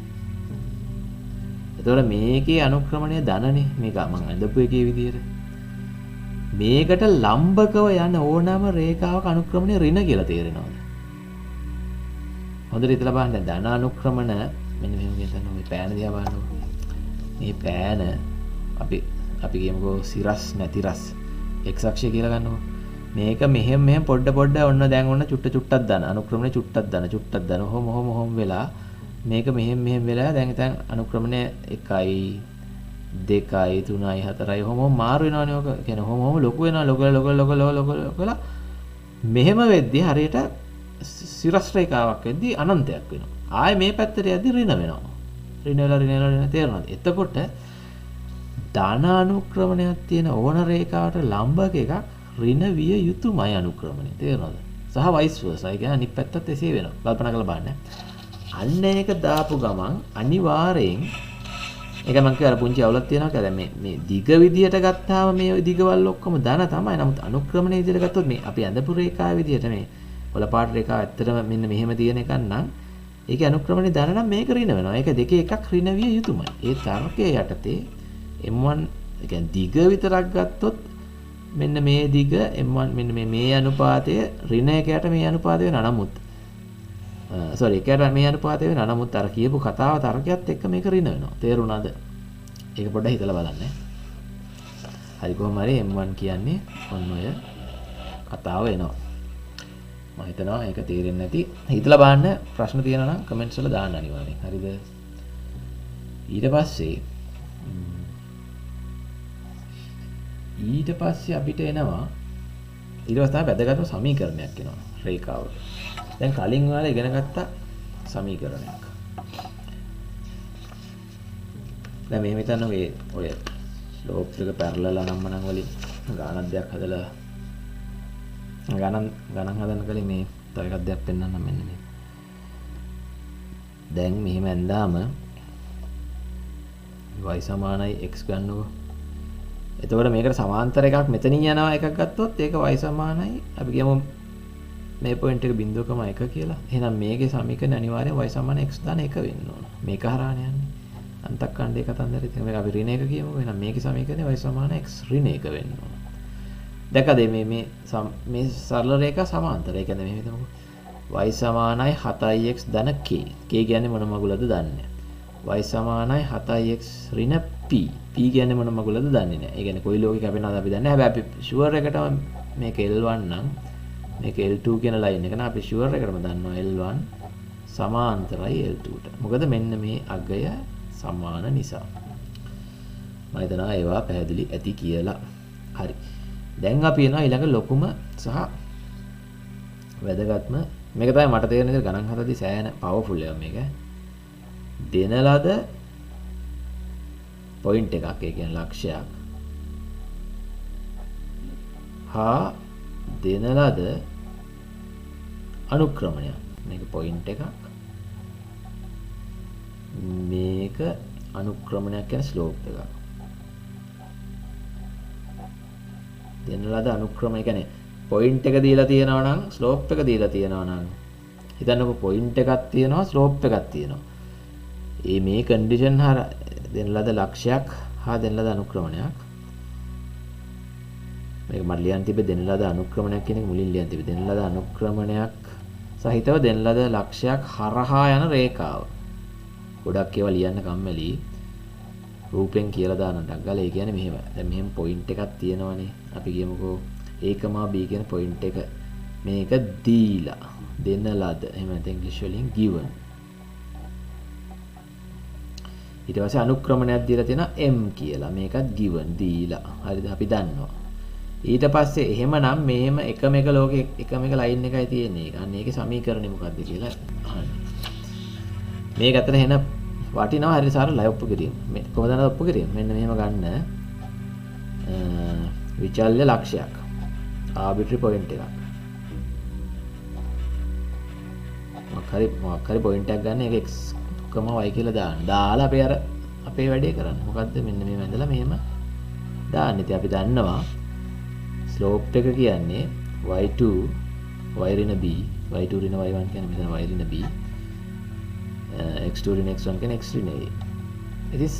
එතකොට මේකේ අනුක්‍රමණය ධනනේ. මේක මම අඳපු එකේ විදියට. මේකට ලම්බකව යන ඕනෑම රේඛාවක අනුක්‍රමණය ඍණ කියලා තේරෙනවද? හොඳට හිතලා බලන්න. ධන අනුක්‍රමණ මෙන්න මෙහෙම කියනවා. මේ පෑන දිහා බලන්නකෝ. මේ පෑන අපි කියමුකෝ සිරස් නැති රස් x අක්ෂය කියලා ගන්නකො. මේක මෙහෙම පොඩ ඔන්න දැන් ඔන්න චුට්ටක් දාන අනුක්‍රමණය චුට්ටක් දාන ඔහොම වෙලා මේක මෙහෙම වෙලා දැන් ඉතින් අනුක්‍රමණය 1යි 2යි 3යි 4යි ඔහොම මාරු වෙනවනේ. ඔක කියන්නේ ඔහොම ලොකු වෙනවා ලොකලා මෙහෙම වෙද්දී හරියට සිරස් රේඛාවක් වෙද්දී අනන්තයක් වෙනවා. ආයේ මේ පැත්තට යද්දී ඍණ වෙනවා. ඍණ වෙලා තේරෙනවද? එතකොට ධන අනුක්‍රමණයක් තියෙන ඕන රේඛාවට ලම්බක එකක් ඍණ විය යුතුමයි අනුක්‍රමණය. තේරෙනවද? සහ වයිස් වර්සා. ඒ කියන්නේ අනිත් පැත්තත් එසේ වෙනවා. කල්පනා කරලා බලන්න. අන්න ඒක දාපු ගමන් අනිවාර්යෙන් ඒක මම කියවල පුංචි අවුලක් තියෙනවා කියලා. දැන් මේ දිග විදියට ගත්තාම මේ දිගවල් ඔක්කොම ධන තමයි. නමුත් අනුක්‍රමණය විදියට ගත්තොත් මේ අපි අඳපු රේඛාව විදියට මේ වල පාට රේඛාව ඇත්තටම මෙන්න මෙහෙම තියෙන එකක් නම් ඒකේ අනුක්‍රමණය ධන නම් මේක ඍණ වෙනවා. ඒක දෙකේ එකක් ඍණ විය යුතුමයි. ඒ තර්කයේ යටතේ M1 ඒ කියන්නේ දිග විතරක් ගත්තොත් මෙන්න මේ දිග M1 මෙන්න මේ අනුපාතය ඍණ එකයට මේ අනුපාතය වෙනවා. නමුත් එකට මේ අනුපාතය වෙනවා. නමුත් අර කියපු කතාව තර්කයත් එක්ක මේක ඍණ වෙනවා. තේරුණාද? ඒක පොඩ්ඩක් හිතලා බලන්න. හරි කොහොම හරි M1 කියන්නේ ඔන්න ඔය කතාව එනවා. මම හිතනවා ඒක තේරෙන්නේ නැති. හිතලා බලන්න ප්‍රශ්න තියෙනවා නම් කමෙන්ට්ස් වල දාන්න අනිවාර්යෙන්. හරිද? ඊට පස්සේ අපිට එනවා ඊට පස්සේ තමයි වැදගත්ම සමීකරණයක් එනවා රේඛාව. දැන් කලින් ඔයාලා ඉගෙන ගත්ත සමීකරණයක්. දැන් මේ හිතන්න ඔය ස්ලෝප් එක පැරලල් අනම්මනම් වලින් ගානක් දෙයක් හදලා ගණන් හදන්න කලින් මේ තව එකක් දෙයක් පෙන්නන්නම් මෙන්න මේ. දැන් මෙහෙම ඇඳාම y සමානයි x ගන්නකො. එතකොට මේකට සමාන්තර එකක් මෙතනින් යනවා එකක් ගත්තොත් ඒක y සමානයි අපි කියමු මේ පොයින්ට් එක 0.1 කියලා. එහෙනම් මේකේ සමීකරණ අනිවාර්යෙන් y සමාන x දාන 1 වෙන්න ඕන. මේක හරහානේ යන්නේ. අන්තක්කණ්ඩේ කතන්දරේ තියෙන මේක අපි ඍණ 1 කියමු. එහෙනම් මේකේ සමීකරණය y සමාන x ඍණ 1 වෙන්න ඕන. දැක්කද මේ සරල රේඛා සමාන්තර. ඒ කියන්නේ මෙහෙම හිතමුකෝ. y සමානයි 7x ධන k. k කියන්නේ මොන මගුලද දන්නේ නැහැ. y සමානයි 7x ඍණ p. p කියන්නේ මොන මගුලද දන්නේ නැහැ. ඒ කියන්නේ කොයි ලෝකේ කැපෙනවද අපි දන්නේ නැහැ. හැබැයි අපි ෂුවර් එකටම මේක L1 නම් මේක L2 කියන ලයින් එක න අපි ෂුවර් එකටම දන්නවා L1 සමාන්තරයි L2ට. මොකද මෙන්න මේ අගය සමාන නිසා. මම හිතනවා ඒවා පැහැදිලි ඇති කියලා. හරි. දැන් අපි එනවා ඊළඟ ලොකුම සහ වැදගත්ම මේක තමයි මට තේරෙන විදිහට ගණන් හදද්දී සෑහෙන පවර්ෆුල් එකක් මේක. දෙන ලද පොයින්ට් එකක් ඒ කියන්නේ ලක්ෂයක් හා දෙන ලද අනුක්‍රමණයක්. මේක පොයින්ට් එකක්. මේක අනුක්‍රමණයක් කියන්නේ ස්ලෝප් එකක්. දෙන ලද අනුක්‍රමය කියන්නේ පොයින්ට් එක දීලා තියෙනවා නම් ස්ලෝප් එක දීලා තියෙනවා නම් හිතන්නකෝ පොයින්ට් එකක් තියෙනවා ස්ලෝප් එකක් තියෙනවා. මේ කන්ඩිෂන් හර දෙන ලද ලක්ෂයක් හා දෙන ලද අනුක්‍රමණයක්. මේක මට ලියන්න තිබ්බේ දෙන ලද අනුක්‍රමණයක් කියන එක මුලින් ලියන්න තිබ්බේ. දෙන ලද අනුක්‍රමණයක් සහිතව දෙන ලද ලක්ෂයක් හරහා යන රේඛාව. ගොඩක් ඒවා ලියන්න කම්මැලි. රූපෙන් කියලා දාන ඩග්ගල ඒ කියන්නේ මෙහෙම. දැන් මෙහෙම පොයින්ට් එකක් තියෙනවනේ. අපි කියමුකෝ a, b කියන පොයින්ට් එක මේක දීලා දෙන ලද එහෙම නැත්නම් ඉංග්‍රීසි වලින් given. ඊට පස්සේ අනුක්‍රමණයක් දීලා තියෙනවා m කියලා. මේකත් given දීලා. හරිද? අපි දන්නවා. ඊට පස්සේ එහෙමනම් මෙහෙම එකම එක ලෝකේ එකම එක ලයින් එකයි තියෙන්නේ. අන්න ඒකේ සමීකරණය මොකක්ද කියලා අහන්න. මේක අතන එන වටිනවා හරිය සරලයි ඔප්පු කිරීම. මේ කොහොමද ඔප්පු කිරීම? මෙන්න මෙහෙම ගන්න විචල්්‍ය ලක්ෂයක්. ආබිටරි පොයින්ට් එකක්. මොකක් හරි පොයින්ට් එකක් ගන්න ඒක x, y කියලා දාන්න. දාලා අපි අර අපේ වැඩේ කරන්න. මොකද්ද මෙන්න මේ වැඳලා මෙහෙම දාන්න. ඉතින් අපි දන්නවා ස්ලෝප් එක කියන්නේ y2 y ඍණ b y2 ඍණ y1 කියන්නේ මෙතන y ඍණ b x2 ඍණ x1 කියන්නේ x ඍණ a. ඉතින්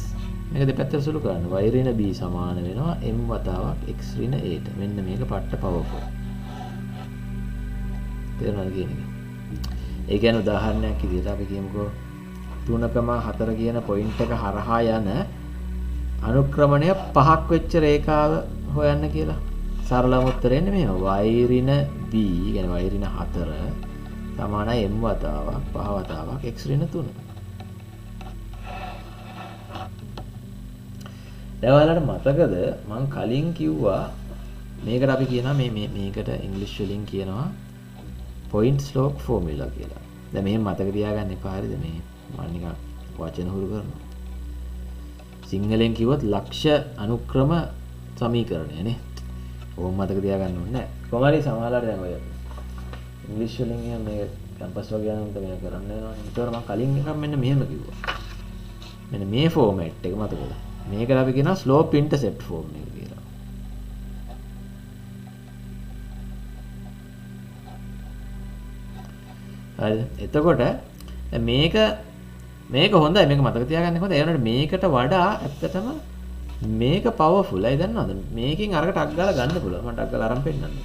මේක දෙපැත්තට සුළු කරන්න y ඍණ b සමාන වෙනවා m වතාවක් x ඍණ a ට. මෙන්න මේක පට්ට පවර්ෆුල්. තේරුණාද කියන එක? ඒ කියන්නේ උදාහරණයක් විදිහට අපි කියමුකෝ 3,4 කියන පොයින්ට් එක හරහා යන අනුක්‍රමණය 5ක් වෙච්ච රේඛාව හොයන්න කියලා. සරලම උත්තරය එන්නේ මෙහෙම. y ඍණ b කියන්නේ y ඍණ 4 සමානයි m වතාවක් 5 වතාවක් x ඍණ 3. දැන් ඔයාලට මතකද මම කලින් කිව්වා මේකට අපි කියනවා මේකට ඉංග්‍රීසි වලින් කියනවා point slope formula කියලා. දැන් මෙහෙම මතක තියාගන්න එපා හරිද? මේ මම නිකන් වචන හුරු කරනවා. සිංහලෙන් කිව්වොත් ලක්ෂ්‍ය අනුක්‍රම සමීකරණය නේ. ඕම මතක තියාගන්න ඕනේ නැහැ. කොහොම හරි සමහරවල් දැන් ඔය ඉංග්‍රීසි වලින් මේ කැම්පස් වගේ යනකොට මේක කරන්න වෙනවා. ඒතකොට මම කලින් එකක් මෙන්න මෙහෙම කිව්වා. මෙන්න මේ ෆෝමැට් එක මතකද? මේකට අපි කියනවා slope intercept form එක කියලා. හරිද? එතකොට මේක හොඳයි. මේක මතක තියාගන්න හොඳයි. ඒ වුණාට මේකට වඩා ඇත්තටම මේක පවර්ෆුල්. අය දන්නවද? මේකෙන් අරකට ටක් ගාලා ගන්න පුළුවන්. මම ටක් ගාලා අරන් පෙන්නන්න.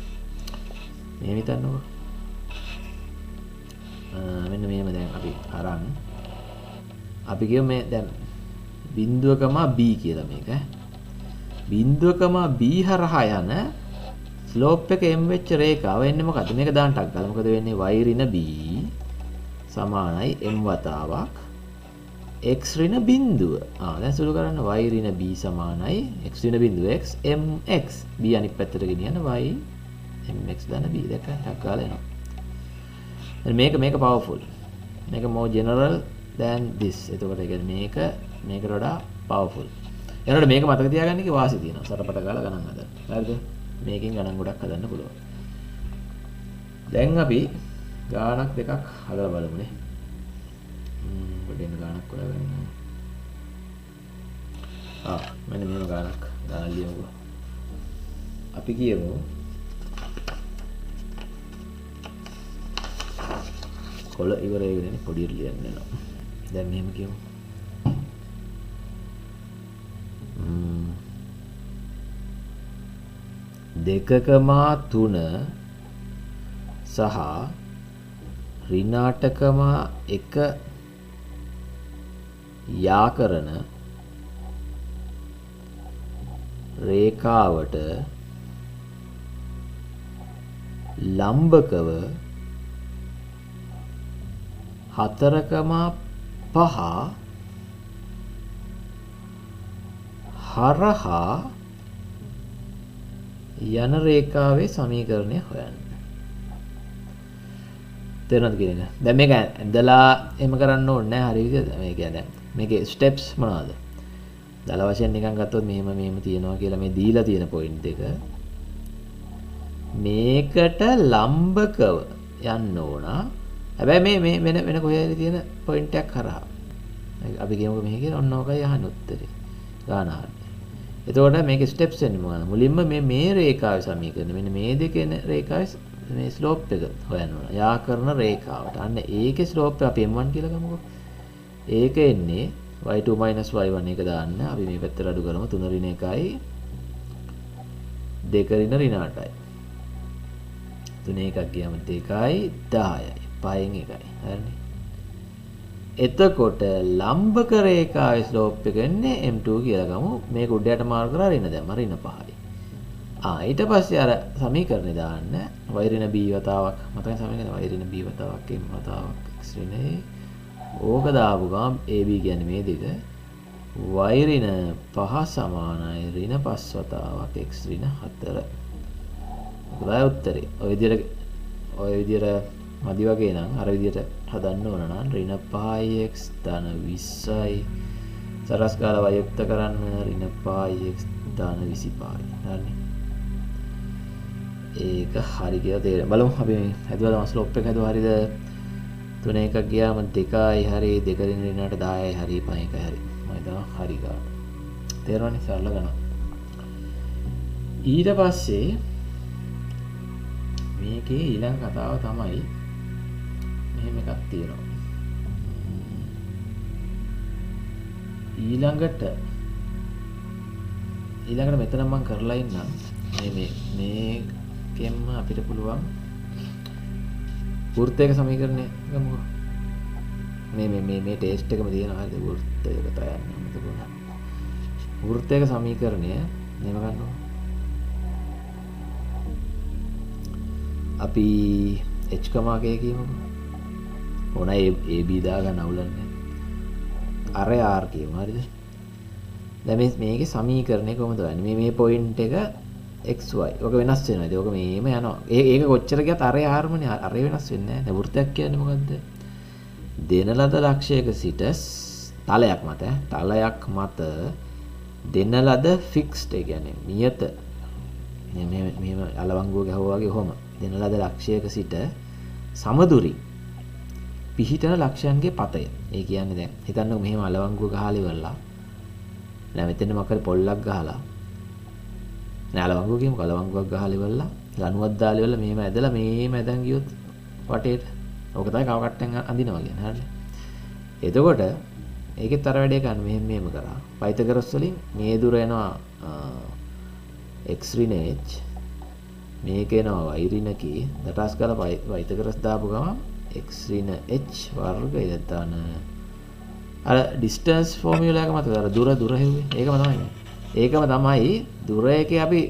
මේ හිතන්නකෝ. මෙන්න මෙහෙම දැන් අපි අරන් අපි කියමු මේ දැන් 0.b කියලා මේක. 0.b හරහා යන ස්ලෝප් එක m වෙච්ච රේඛාව එන්නේ මොකද්ද? මේක දාන්න ටක් ගාලා. මොකද වෙන්නේ? y ඍණ b සමානයි m වතාවක් x ඍණ බිඳුව. දැන් සුළු කරන්න y ඍණ b සමානයි x ඍණ බිඳුව x mx b අනිත් පැත්තට ගෙනියන්න y mx දාන b දෙක ටක් ගාලා එනවා. දැන් මේක පවර්ෆුල්. මේක more general than this. එතකොට ඒ කියන්නේ මේකට වඩා පවර්ෆුල්. එනකොට මේක මතක තියාගන්න එකේ වාසිය තියෙනවා. සරපට ගාලා ගණන් හදන්න. හරිද? මේකෙන් ගණන් ගොඩක් හදන්න පුළුවන්. දැන් අපි ගානක් දෙකක් හදලා බලමුනේ. පොඩ්ඩක් ගානක් හොයාගන්න. මෙන්න මෙහෙම ගානක් දාලා ලියමුකෝ. අපි කියමු කොළ ඉවර වෙන්නේ පොඩියට ලියන්න වෙනවා. දැන් මෙහෙම කියමු. දෙකකමා 3 සහ ඍණාටකමා 1 යා කරන රේඛාවට ලම්බකව 4,5 හරහා යන රේඛාවේ සමීකරණය හොයන්න. තේරුණාද කියන එක? දැන් මේක ඇඳලා එහෙම කරන්න ඕනේ නැහැ හරි විදිහට. මේ කියන්නේ මේකේ ස්ටෙප්ස් මොනවද? දල වශයෙන් නිකන් ගත්තොත් මෙහෙම තියෙනවා කියලා මේ දීලා තියෙන පොයින්ට් එක මේකට ලම්බකව යන්න ඕන. හැබැයි මේ වෙන කොහේ හරි තියෙන පොයින්ට් එකක් කරා. අපි කියමුකෝ මෙහි කියලා ඔන්න ඔකයි අහන්නේ උත්තරේ. ගාන අහන්නේ. එතකොට මේකේ ස්ටෙප්ස් එන්නේ මොනවද? මුලින්ම මේ රේඛාවේ සමීකරණ මෙන්න මේ දෙකේ රේඛාවේ මේ ස්ලෝප් එක හොයන්න ඕන. යා කරන රේඛාවට. අන්න ඒකේ ස්ලෝප් එක අපි m1 කියලා ගමුකෝ. ඒක එන්නේ y2 y1 එක දාන්න. අපි මේ පැත්තට අඩු කරමු 3 ඍණ 1යි 2 ඍණ 8යි. 3 එකක් ගියාම 2යි 10යි. 5න් 1යි. හරිනේ. එතකොට ලම්බක රේඛාවේ ස්ලෝප් එක එන්නේ m2 කියලා ගමු. මේක උඩයට මාරු කරලා ඍණ දැම්ම ඍණ 5යි. ඊට පස්සේ අර සමීකරණේ දාන්න y ඍණ b වතාවක් මතකයි සමීකරණය y ඍණ b වතාවක් m වතාවක් x ඍණ a ඕක දාපු ගමන් ab කියන්නේ මේ දෙක y ඍණ 5 සමානයි ඍණ 5 වතාවක් x ඍණ 4. ඔය උත්තරේ. ඔය විදිහට මදි වගේ නම් අර විදිහට හදන්න ඕන නම් ඍණ 5x ධන 20යි සරස් ගාලා y යුක්ත කරන්න ඍණ 5x ධන 25යි. හරිනේ. ඒක හරි කියලා තේරෙනවා. බලමු අපි හදුවා තමයි ස්ලෝප් එක හදුවා හරියද? 3 එකක් ගියාම 2යි හරි 2 රින් රිනට 10යි හරි 5 එකයි හරි. මම හිතනවා හරි ගාන. තේරෙනවනේ සරල ගණන්. ඊට පස්සේ මේකේ ඊළඟ කතාව තමයි මෙහෙම එකක් තියෙනවා. ඊළඟට මෙතන මම කරලා ඉන්නම් මේකෙන්ම අපිට පුළුවන් වෘත්තයක සමීකරණය ගමුකෝ. මේ ටෙස්ට් එකම තියෙනවා හරිද? වෘත්තයක තයන්න අමතකුණා. වෘත්තයක සමීකරණය මෙහෙම ගන්නවා. අපි h k කියමුකෝ. ඕන ab දාගන්න අවුලන්නේ. අර r කියමු හරිද? දැන් මේකේ සමීකරණය කොහොමද වෙන්නේ? මේ පොයින්ට් එක xy. ඔක වෙනස් වෙනවා. ඒක ඔක මේම යනවා. ඒක කොච්චර ගියත් අර rමනේ. අර වෙනස් වෙන්නේ නැහැ. දැන් වෘත්තයක් කියන්නේ මොකද්ද? දෙන ලද ලක්ෂයක සිට තලයක් මත දෙන ලද ෆික්ස්ඩ් ඒ කියන්නේ නියත මෙහෙම අලවංගුව ගහුවා වගේ ඔහොම දෙන ලද ලක්ෂයක සිට සමදුරි පිහිටන ලක්ෂයන්ගේ පතය. ඒ කියන්නේ දැන් හිතන්නකෝ මෙහෙම අලවංගුව ගහලා ඉවරලා දැන් මෙතන මොකද පොල්ලක් ගහලා නෑ අලවංගුව කියමුකෝ අලවංගුවක් ගහලා ඉවරලා ලණුවක් දාලා ඉවරලා මෙහෙම ඇදලා මෙහෙම ඇදන් ගියොත් වටේට ඕක තමයි කව කට්ටෙන් අඳිනවා කියන්නේ හරිද? එතකොට ඒකෙත් අර වැඩේ ගන්න මෙහෙම කරා. පයිතගොරස් වලින් මේ දුර එනවා x ඍණ h මේක එනවා y ඍණ k දටස් කරලා පයිතගොරස් දාපු ගමන් x ඍණ h වර්ගය දාන අර ඩිස්ටන්ස් ෆෝමියුලා එක මතකද? අර දුර හෙව්වේ. ඒකම තමයි දුර එකේ අපි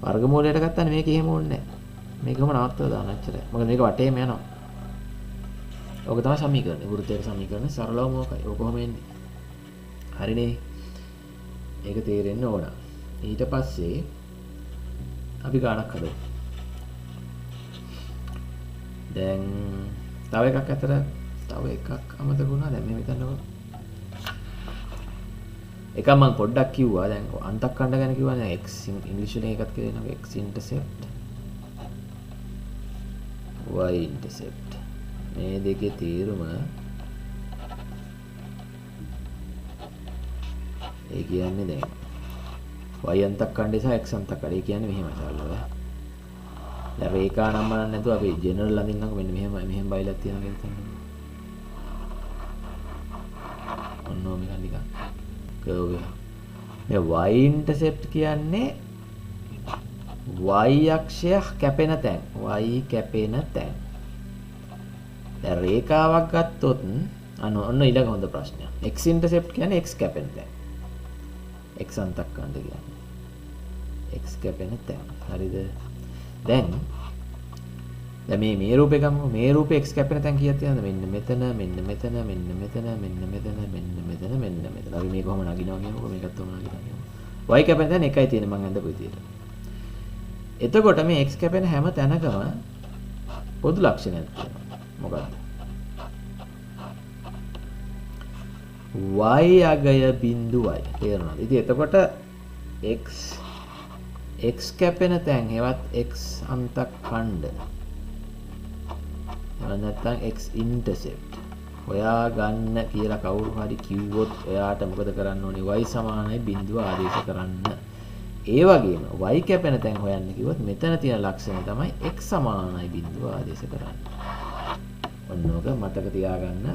වර්ගමූලයට ගත්තානේ මේක එහෙම ඕනේ නැහැ. මේකම නවත්තලා දාන්න ඇත්තට. මොකද මේක වටේම යනවා. ඕක තමයි සමීකරණය. වෘත්තයක සමීකරණ සරලවම ඕකයි. ඕක කොහොම එන්නේ? හරිනේ. ඒක තේරෙන්න ඕන. ඊට පස්සේ අපි ගානක් හදමු. දැන් තව එකක් අමතක වුණා. දැන් මෙහෙම හිතන්නකෝ. එක මම පොඩ්ඩක් කිව්වා. දැන් අන්තක්කණ්ඩ ගැන කිව්වා. දැන් x ඉංග්‍රීසි වලින් එකක් කියනවා x ඉන්ටර්සෙප්ට් y ඉන්ටර්සෙප්ට්. මේ දෙකේ තීරම ඒ කියන්නේ දැන් y අන්තක්කණ්ඩය සහ x අන්තක්කණ්ඩය කියන්නේ මෙහෙමයි සරලව. දැන් රේඛා නම් බලන්න නැතුව අපි ජෙනරල් අඳින්නකො මෙන්න මෙහෙම බයිලක් තියෙනවා කියලා හිතන්න. ඔන්නෝ මේක නිකන් කර්ව් එක. මේ y ඉන්ටර්සෙප්ට් කියන්නේ y අක්ෂය කැපෙන තැන්. y කැපෙන තැන්. දැන් රේඛාවක් ගත්තොත් ඔන්න ඊළඟ හොඳ ප්‍රශ්නයක්. x ඉන්ටර්සෙප්ට් කියන්නේ x කැපෙන තැන්. x අන්තක්කණ්ඩ කියන්නේ x කැපෙන තැන්. හරිද? දැන් මේ රූපේ ගමු. මේ රූපේ x කැපෙන තැන් කීයක් තියෙනවද? මෙන්න මෙතන. අපි මේක කොහොම නගිනවා කියමුකෝ. මේකත් කොහොම නගිනවා. y කැපෙන තැන එකයි තියෙන්නේ මම අඳපු විදියට. එතකොට මේ x කැපෙන හැම තැනකම පොදු ලක්ෂණයක් තියෙනවා. මොකක්ද? y අගය බිඳුවයි. තේරුණාද? ඉතින් එතකොට x කැපෙන තැන් හෙවත් x අන්තක්ඛණ්ඩ එහෙම නැත්නම් x ඉන්ටර්සෙප්ට් හොයා ගන්න කියලා කවුරු හරි කිව්වොත් එයාට මොකද කරන්න ඕනේ? y සමානයි බිඳුව ආදේශ කරන්න. ඒ වගේම y කැපෙන තැන් හොයන්න කිව්වොත් මෙතන තියෙන ලක්ෂණය තමයි x සමානයි බිඳුව ආදේශ කරන්න. ඔන්නෝක මතක තියාගන්න.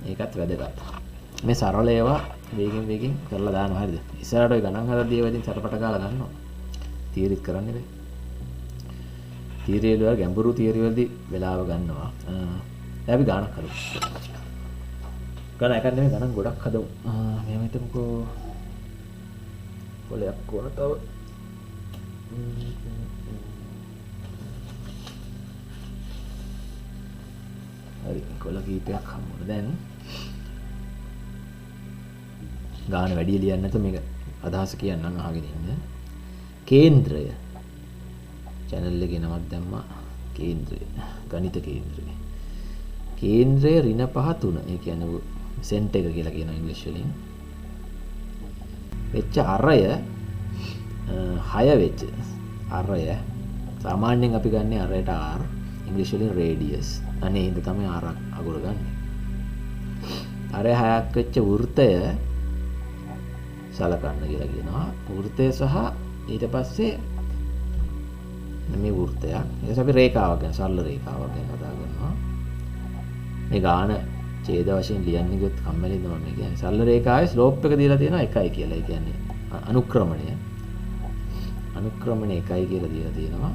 ඒකත් වැදගත්. මේ සරල ඒවා වේගෙන් කරලා දානවා හරිද? ඉස්සරහට ඔය ගණන් හදද්දී ඒවා ඉතින් සරපට ගාලා ගන්නවා. තියරිත් කරන්නේ බෑ. තියරි වල ගැඹුරු තියරි වලදී වෙලාව ගන්නවා. දැන් අපි ගණන් කරමු. ගණන් එකක් නෙමෙයි ගණන් ගොඩක් හදමු. මෙහෙම හිතමුකෝ. කොලයක් ඕන තව. හරි කොල කීපයක් හම්බුණා. දැන් ගාන වැඩි ලියන්න නැත්නම් මේක අදහස කියන්නම් අහගෙන ඉන්න. කේන්ද්‍රය channel එකේ නමක් දැම්මා. කේන්ද්‍රය ගණිත කේන්ද්‍රය. කේන්ද්‍රය ඍණ 5 3. ඒ කියන්නේ සෙන්ටර් එක කියලා කියන ඉංග්‍රීසි වලින්. වෙච්ච අරය 6 වෙච්ච අරය සාමාන්‍යයෙන් අපි ගන්නේ අරයට r ඉංග්‍රීසි වලින් රේඩියස්. අනේ හින්දා තමයි r අගුර ගන්න. අරය 6ක් වෙච්ච වෘත්තය සලකන්න කියලා කියනවා. වෘත්තය සහ ඊට පස්සේ මේ වෘත්තයක්. ඊට පස්සේ අපි රේඛාවක් ගැන සරල රේඛාවක් ගැන කතා කරනවා. මේ ගාන ඡේද වශයෙන් ලියන්නේ ගොත් කම්මැලිද මම කියන්නේ. සරල රේඛාවේ ස්ලෝප් එක දීලා තියෙනවා 1යි කියලා. ඒ කියන්නේ අනුක්‍රමණය. අනුක්‍රමණය 1යි කියලා දීලා තියෙනවා.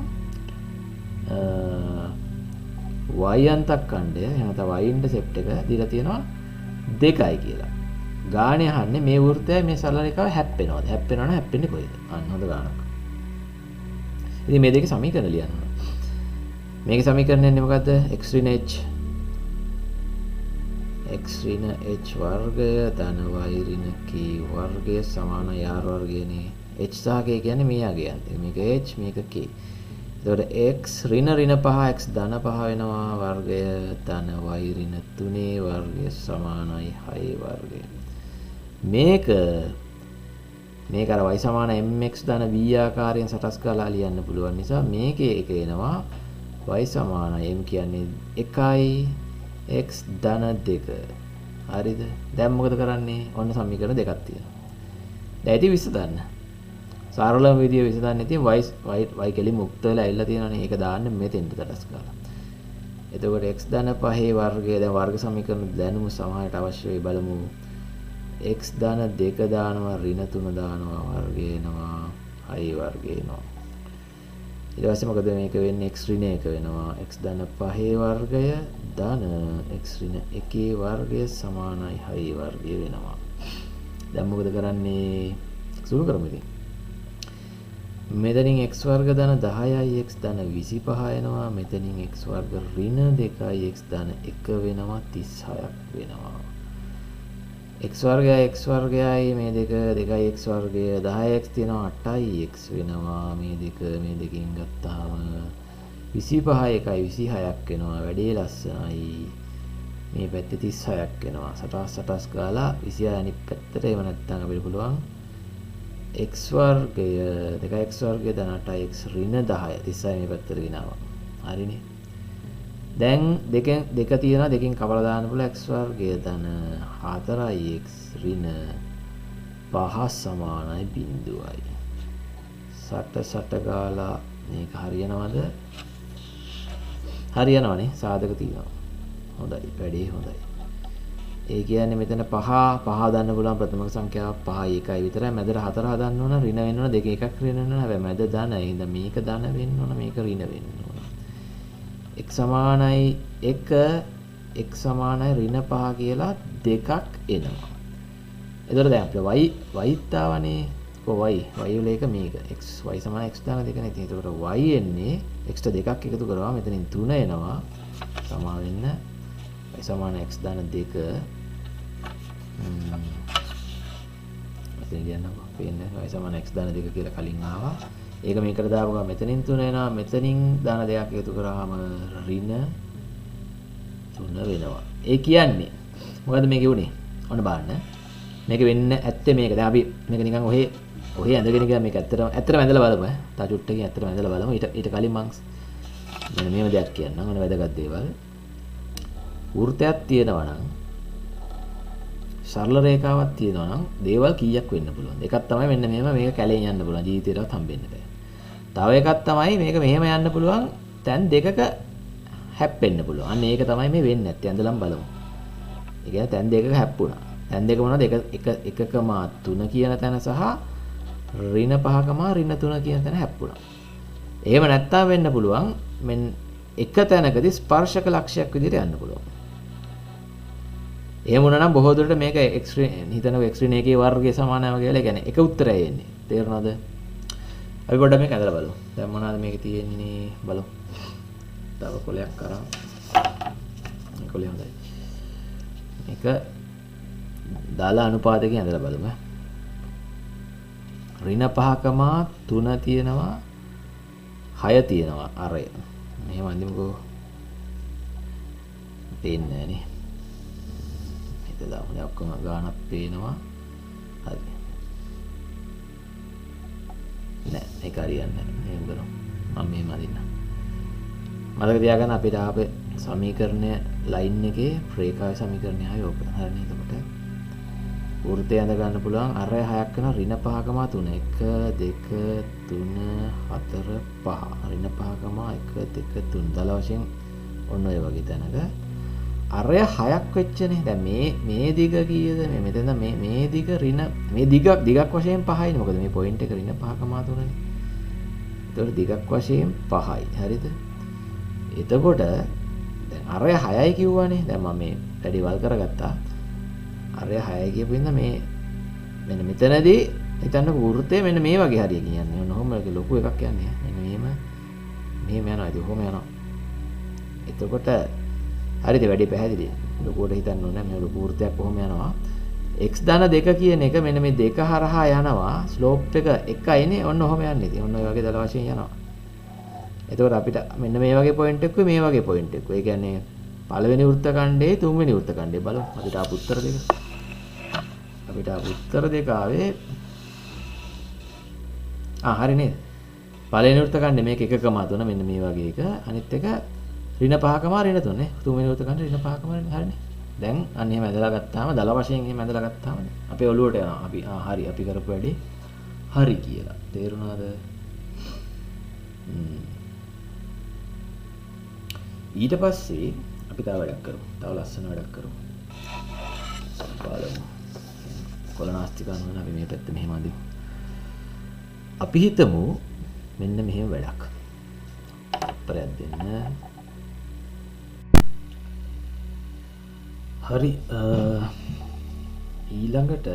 y අන්තක්ඛණ්ඩය එහෙනම් තමයි y ඉන්ටර්සෙප්ට් එක දීලා තියෙනවා 2යි කියලා. ගාණය අහන්නේ මේ වෘත්තයයි මේ සරල රේඛාව හැප්පෙනවද? හැප්පෙනවනම් හැප්පෙන්නේ කොහෙද? අන්න හොඳ ගාණක්. ඉතින් මේ දෙකේ සමීකරණ ලියන්න ඕන. මේකේ සමීකරණය එන්නේ මොකද්ද? x ඍණ h x ඍණ h වර්ගය ධන y ඍණ k වර්ගය සමාන r වර්ගයනේ. h සහ k කියන්නේ මේ අගයන්. මේක h මේක k. එතකොට x ඍණ 5 x ධන 5 වෙනවා වර්ගය ධන y ඍණ 3 වර්ගය සමානයි 6 වර්ගය. මේක අර y සමාන mx ධන v ආකාරයෙන් සටස් කරලා ලියන්න පුළුවන් නිසා මේකේ එක එනවා y සමාන m කියන්නේ 1යි x ධන 2. හරිද? දැන් මොකද කරන්නේ? ඔන්න සමීකරණ දෙකක් තියෙනවා. දැන් ඉතින් විසඳන්න. සරලම විදිය විසඳන්න ඉතින් y කෙලින් මුක්ත වෙලා ඇවිල්ලා තියෙනවානේ. ඒක දාන්න මෙතෙන්ට සටස් කරලා. එතකොට x ධන 5 වර්ගය දැන් වර්ග සමීකරණ දැනුම සමහරට අවශ්‍ය වෙයි බලමු. x ධන 2 දානවා ඍණ 3 දානවා වර්ගය එනවා 6 වර්ගය එනවා. ඊට පස්සේ මොකද මේක වෙන්නේ? x ඍණ 1 වෙනවා. x ධන 5 වර්ගය ධන x ඍණ 1 වර්ගය සමානයි 6 වර්ගය වෙනවා. දැන් මොකද කරන්නේ? සුළු කරමු ඉතින්. මෙතනින් x වර්ග ධන 10යි x ධන 25 එනවා. මෙතනින් x වර්ග ඍණ 2යි x ධන 1 වෙනවා 36ක් වෙනවා. x වර්ගයයි x වර්ගයයි මේ දෙක 2යි x වර්ගය 10x තියෙනවා 8යි x වෙනවා. මේ දෙකෙන් ගත්තාම 25 එකයි 26ක් වෙනවා. වැඩේ ලස්සනයි. මේ පැත්තේ 36ක් වෙනවා. සටස් ගාලා 26 අනිත් පැත්තට එව නැත්නම් අපිට පුළුවන් x වර්ගය 2x වර්ගය ධන 8x ඍණ 10 36 මේ පැත්තට ගෙනාවා. හරිනේ. දැන් දෙක තියෙනවා දෙකෙන් කපලා දාන්න පුළුවන් x වර්ගය ධන 4x ඍණ 5 සමානයි 0යි. සට ගාලා මේක හරියනවද? හරියනවනේ. සාධක තියෙනවා. හොඳයි. වැඩේ හොඳයි. ඒ කියන්නේ මෙතන 5 දාන්න පුළුවන් ප්‍රථම සංඛ්‍යාව 5යි 1යි විතරයි. මැදට 4 හදන්න ඕන. ඍණ වෙන්න ඕන. දෙක එකක් ඍණ වෙන්න ඕන. හැබැයි මැද ධන. ඒ හින්දා මේක ධන වෙන්න ඕන. මේක ඍණ වෙන්න ඕන. x සමානයි 1 x සමානයි ඍණ 5 කියලා දෙකක් එනවා. එතකොට දැන් අපිට y තාවනේ. කො y වල එක මේක x y සමාන x දාන දෙක නේ. එතකොට y එන්නේ x ට දෙකක් එකතු කරනවා. මෙතනින් 3 එනවා. සමා වෙන්න y සමාන x දාන 2 මෙතන කියන්නකෝ. පේන්නේ y සමාන x දාන 2 කියලා කලින් ආවා. ඒක මේකට දාපුවා මෙතනින් 3 එනවා. මෙතනින් දාන දෙකක් එකතු කරාම ඍණ 3 වෙනවා. ඒ කියන්නේ මොකද්ද මේක උනේ? ඔන්න බලන්න. මේක වෙන්න ඇත්තේ මේක. දැන් අපි මේක නිකන් ඔහේ ඇඳගෙන ගියා. මේක ඇත්තටම ඇඳලා බලමු ඈ. තා චුට්ටකින් ඇත්තටම ඇඳලා බලමු. ඊට කලින් මං මෙන්න මේව දෙයක් කියන්නම්. ඔන්න වැදගත් දේවල්. වෘත්තයක් තියෙනවා නම් සරල රේඛාවක් තියෙනවා නම් දේවල් කීයක් වෙන්න පුළුවන්? එකක් තමයි මෙන්න මෙහෙම මේක කැලෙන් යන්න පුළුවන්. ජීවිතේටවත් හම්බෙන්න බෑ. තව එකක් තමයි මේක මෙහෙම යන්න පුළුවන්. තැන් දෙකක හැප්පෙන්න පුළුවන්. අන්න ඒක තමයි මේ වෙන්නේ නැත්තේ. ඇඳලම් බලමු. ඒ කියන්නේ තැන් දෙකක හැප්පුණා. තැන් දෙක මොනවද? 1,3 කියන තැන සහ ඍණ 5, ඍණ 3 කියන තැන හැප්පුණා. එහෙම නැත්තම් වෙන්න පුළුවන් මෙන්න එක තැනකදී ස්පර්ශක ලක්ෂයක් විදිහට යන්න පුළුවන්. එහෙම වුණා නම් බොහෝ දුරට මේක හිතනකො x ඍණ 1 වර්ගය සමානයි කියලා. ඒ කියන්නේ එක උත්තරයයි එන්නේ. තේරුණාද? අපි පොඩ්ඩක් මේක ඇදලා බලමු. දැන් මොනවද මේකේ තියෙන්නේ බලමු. තව කොලයක් කරා. මේ කොලේ හොඳයි. මේක දාලා අනුපාතකයෙන් ඇදලා බලමු. ඍණ 5,3 තියෙනවා 6 තියෙනවා අරය. මෙහෙම අඳිමුකෝ. පේන්නේ නැහැ නේ. හිත දාමු. දැන් ඔක්කොම ගානක් පේනවා. හරි. නෑ ඒක හරියන්නේ නැහැ. එහෙම කරමු. මම මෙහෙම අදින්නම්. මතක තියාගන්න අපිට ආපේ සමීකරණය ලයින් එකේ රේඛාවේ සමීකරණය ආවේ ඕක. හරිනේ. එතකොට වෘත්තය ඇඳ ගන්න පුළුවන් අරය 6ක් වෙනවා ඍණ 5කමා 3 1 2 3 4 5 ඍණ 5කමා 1 2 3 දල වශයෙන් ඔන්න ඔය වගේ තැනක අරය 6ක් වෙච්චනේ දැන් මේ දිග කීයද මේ මෙතන මේ දිග ඍණ මේ දිගක් වශයෙන් 5යිනේ මොකද මේ පොයින්ට් එක ඍණ 5කමා 3නේ ඒතකොට දිගක් වශයෙන් 5යි හරිද එතකොට දැන් අරය 6යි කිව්වනේ දැන් මම මේ වැඩි වල් කරගත්තා අරය 6යි කියපු ඉඳ මේ මෙන්න මෙතනදී හිතන්නකෝ වෘත්තය මෙන්න මේ වගේ හරිය කියන්නේ ඔන්න ඔහොම ලොකු එකක් යන්නේ මෙන්න මෙහෙම යනවා ඉතින් ඔහොම යනවා එතකොට හරිද වැඩි පැහැදිලි ලොකුවට හිතන්න ඕනේ මේ ලොකු වෘත්තයක් කොහොම යනවා x ධන 2 කියන එක මෙන්න මේ 2 හරහා යනවා ස්ලෝප් එක 1යිනේ ඔන්න ඔහොම යන්නේ ඉතින් ඔන්න ඔය වගේ දල වශයෙන් යනවා එතකොට අපිට මෙන්න මේ වගේ පොයින්ට් එකක් මේ වගේ පොයින්ට් එකක් ඒ කියන්නේ පළවෙනි වෘත්ත ඛණ්ඩේ තුන්වෙනි වෘත්ත ඛණ්ඩේ බලමු අපිට ආපු උත්තර දෙක ආවේ හරි නේද පළවෙනි වෘත්ත ඛණ්ඩේ මේක 1.3 මෙන්න මේ වගේ එක අනිත් එක ඍණ 5කමා ඍණ 3 නේ තුන්වෙනි වෘත්ත ඛණ්ඩේ ඍණ 5කමා ඍණ හරිනේ දැන් අන්න එහෙම ඇදලා ගත්තාම දල වශයෙන් එහෙම ඇදලා ගත්තාම අපේ ඔළුවට යනවා අපි හරි අපි කරපු වැඩේ හරි කියලා තේරුණාද ඊට පස්සේ අපි තව වැඩක් කරමු. තව ලස්සන වැඩක් කරමු. බලමු. කොළනාස්ති කරනවා නම් අපි මේ පැත්ත මෙහෙම අදිමු. අපි හිතමු මෙන්න මෙහෙම වැඩක්. අපරයක් දෙන්න. හරි ඊළඟට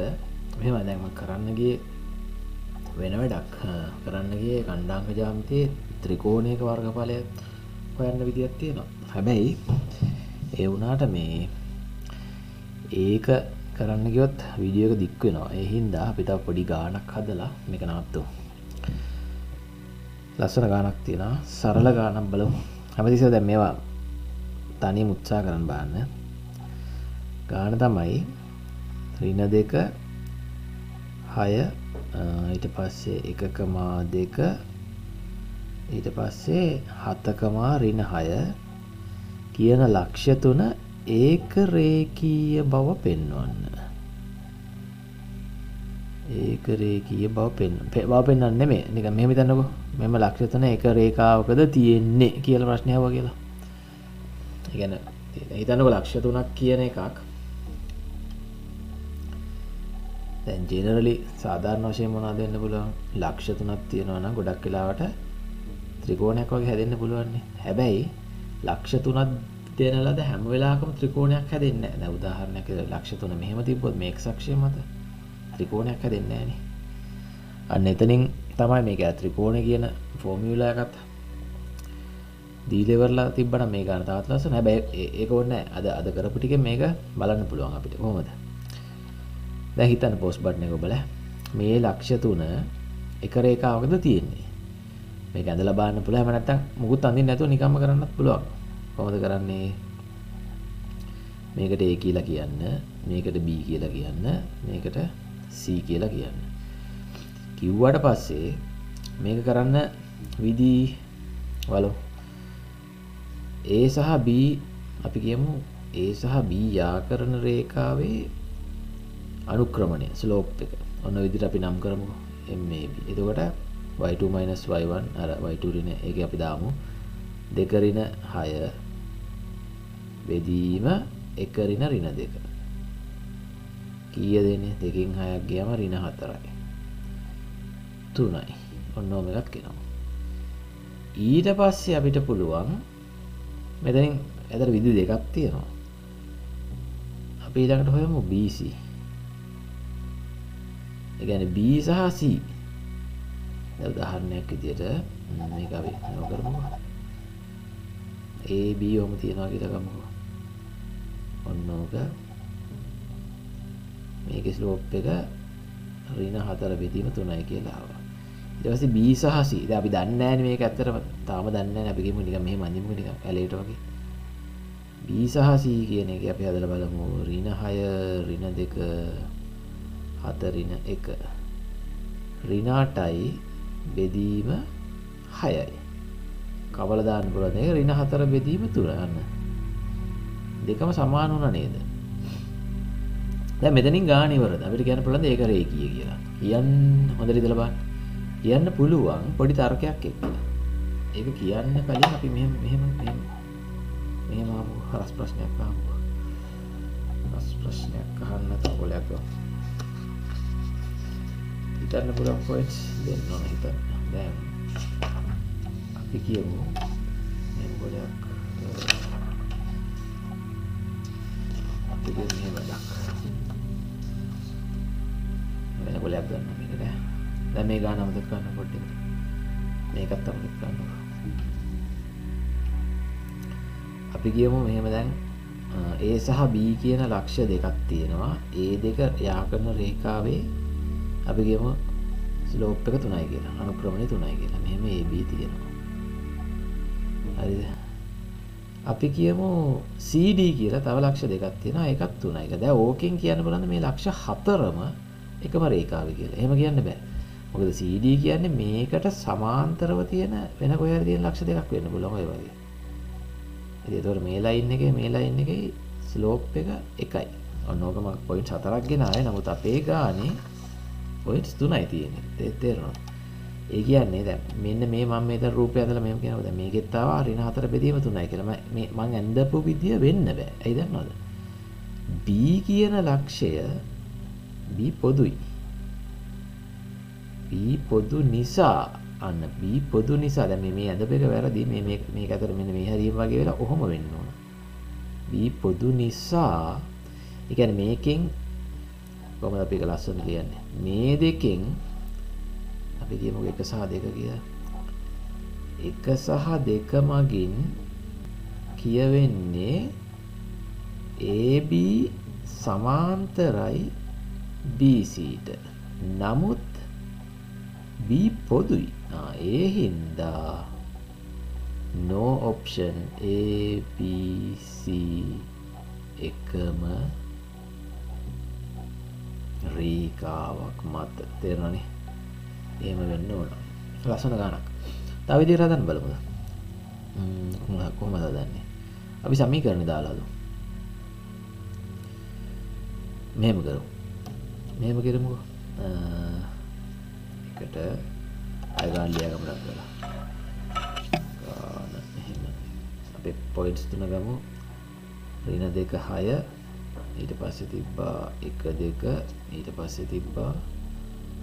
මෙහෙම දැන් මම කරන්න ගියේ වෙන වැඩක්. කරන්න ගියේ කණ්ඩාංග ජ්‍යාමිතියේ ත්‍රිකෝණයක වර්ගඵලය හොයන්න විදියක් තියෙනවා. හැබැයි ඒ වුණාට මේ ඒක කරන්න ගියොත් වීඩියෝ එක දික් වෙනවා. ඒ හින්දා අපි තව පොඩි ගානක් හදලා මේක නවත්තමු. ලස්සන ගානක් තියෙනවා. සරල ගානක් බලමු. හැමතිස්සෙම දැන් මේවා තනියම උත්සාහ කරන්න බලන්න. ගාන තමයි ඍණ 2 6 ඊට පස්සේ 1.2 ඊට පස්සේ 7 ඍණ 6 කියන ලක්ෂ්‍ය තුන ඒක රේඛීය බව පෙන්වන්න. ඒක රේඛීය බව පෙන්වන්න නෙමෙයි. නිකන් මෙහෙම හිතන්නකෝ. මෙම ලක්ෂ්‍ය තුන එක රේඛාවකද තියෙන්නේ කියලා ප්‍රශ්නය ආවා කියලා. ඒ කියන්නේ හිතන්නකෝ ලක්ෂ්‍ය තුනක් කියන එකක්. දැන් ජෙනරලි සාධාරණ වශයෙන් මොනවද වෙන්න පුළුවන්? ලක්ෂ්‍ය තුනක් තියෙනවා නම් ගොඩක් වෙලාවට ත්‍රිකෝණයක් වගේ හැදෙන්න පුළුවන් නේ. හැබැයි ලක්ෂ්‍ය තුනක් දෙන ලද හැම වෙලාවකම ත්‍රිකෝණයක් හැදෙන්නේ නැහැ. දැන් උදාහරණයක් ලක්ෂ්‍ය තුන මෙහෙම තිබ්බොත් මේ x අක්ෂය මත ත්‍රිකෝණයක් හැදෙන්නේ නැහැ නේ. අන්න එතනින් තමයි මේක ත්‍රිකෝණය කියන ෆෝමියුලා එකත් දීලා ඉවරලා තිබ්බනම් මේ ගන්න තාත් ලස්සන. හැබැයි ඒක ඕනේ නැහැ. අද කරපු ටිකෙන් මේක බලන්න පුළුවන් අපිට. කොහොමද? දැන් හිතන්න පෝස්ට් බටන් එක ඔබලා මේ ලක්ෂ්‍ය තුන එක රේඛාවකද තියෙන්නේ. මේක ඇදලා බලන්න පුළුවන්. එහෙම නැත්නම් මුකුත් අඳින්න නැතුව නිකම්ම කරන්නත් පුළුවන්. කොහොමද කරන්නේ? මේකට A කියලා කියන්න, මේකට B කියලා කියන්න, මේකට C කියලා කියන්න. කිව්වට පස්සේ මේක කරන්න විදි වල A සහ B අපි කියමු A සහ B යා කරන රේඛාවේ අනුක්‍රමණය ස්ලෝප් එක. ඔන්න ඔය විදිහට අපි නම් කරමු MAB. එතකොට y2 y1 අර y2 ඍණ ඒකේ අපි දාමු 2 ඍණ 6 බෙදීම 1 ඍණ 2 කීයද එන්නේ 2කින් 6ක් ගියාම ඍණ 4යි 3යි ඔන්න ඔය එකක් එනවා ඊට පස්සේ අපිට පුළුවන් මෙතනින් ඇතර විදි දෙකක් තියෙනවා අපි ඊළඟට හොයමු BC ඒ කියන්නේ B සහ C උදාහරණයක් විදියට මේක අපි කරමු A B ඔහම තියනවා කියලා ගමුකෝ ඔන්න ඕක මේකේ ස්ලෝප් එක ඍණ 4 බෙදීම 3යි කියලා ආවා ඊට පස්සේ B සහ C දැන් අපි දන්නේ නැහැ මේක ඇත්තටම තාම දන්නේ නැහැ අපි කියමු නිකන් මෙහෙම අඳිමු නිකන් කැලේට වගේ B සහ C කියන එක අපි හදලා බලමු ඍණ 6 ඍණ 2 7 ඍණ 1 ඍණ 8යි බෙදීම 6යි. කවල දාන්න පුළුවන් ඒක ඍණ 4 බෙදීම 3 යන්න. දෙකම සමාන වුණා නේද? දැන් මෙතනින් ගාන ඉවරද? අපිට කියන්න පුළුවන් ඒක රේඛීය කියලා. කියන්න හොඳට ඉතලා බලන්න. කියන්න පුළුවන් පොඩි තර්කයක් එක්ක. ඒක කියන්න කලින් අපි මෙහෙම හරස් ප්‍රශ්නයක් අහමු. හරස් ප්‍රශ්නයක් අහන්න තවලයක් ගමු. හිතන්න පුළුවන් පොයින්ට්ස් දෙන්න ඕන හිතන්න. දැන් අපි කියමු මේ පොඩක් අපි කියමු මේ වැඩක්. මේ පොඩක් ගන්න මේක නෑ. දැන් මේ ගාන අමතක කරන්න පොඩ්ඩක්. මේකත් අමතක කරන්න. අපි කියමු මෙහෙම දැන් A සහ B කියන ලක්ෂ්‍ය දෙකක් තියෙනවා. A දෙක යා කරන රේඛාවේ අපි කියමු ස්ලෝප් එක 3යි කියලා. අනුක්‍රමණය 3යි කියලා. මෙහෙම AB තියෙනවා. හරිද? අපි කියමු CD කියලා තව ලක්ෂ්‍ය දෙකක් තියෙනවා. ඒකත් 3යි. දැන් ඕකෙන් කියන්න බලන්න මේ ලක්ෂ්‍ය හතරම එකම රේඛාවේ කියලා. එහෙම කියන්න බෑ. මොකද CD කියන්නේ මේකට සමාන්තරව තියෙන වෙන කොහේ හරි තියෙන ලක්ෂ්‍ය දෙකක් වෙන්න පුළුවන් ඔය වගේ. ඉතින් ඒතකොට මේ ලයින් එකේ ස්ලෝප් එක එකයි. ඔන්න ඕක මම පොයින්ට් 4ක් ගෙන ආවේ. නමුත් අපේ ගානේ පොයින්ට්ස් 3යි තියෙන්නේ. තේරෙනවද? ඒ කියන්නේ දැන් මෙන්න මේ මම මෙතන රූපය ඇඳලා මෙහෙම කියනවා. දැන් මේකෙත් ආවා ඍණ 4 බෙදීම 3යි කියලා. මම ඇඳපු විදිය වෙන්න බෑ. ඇයි දන්නවද? B කියන ලක්ෂය B පොදුයි. B පොදු නිසා අන්න B පොදු නිසා දැන් මේ ඇඳපෙක වැරදි මේක අතර මෙන්න මේ හැරීම වගේ වෙලා ඔහොම වෙන්න ඕන. B පොදු නිසා ඒ කියන්නේ මේකෙන් කොහොමද අපි ඒක ලස්සන ලියන්නේ? මේ දෙකෙන් අපි කියමු 1 සහ 2 කියලා. 1 සහ 2 මගින් කියවෙන්නේ AB සමාන්තරයි BCට. නමුත් B පොදුයි. ඒ හින්දා no option A B C එකම රේඛාවක් මත. තේරෙනවනේ? එහෙම වෙන්න ඕන. ලස්සන ගානක්. තව විදිහට හදන්න බලමු. කොහොමද හදන්නේ? අපි සමීකරණ දාලා හදමු. මෙහෙම කරමුකෝ. එකට අය ගන්න ලියා ගමු කරලා. ගාන එහෙම. අපි පොයින්ට්ස් තුන ගමු. ඍණ 2 6 ඊට පස්සේ තිබ්බා 1 2 ඊට පස්සේ තිබ්බා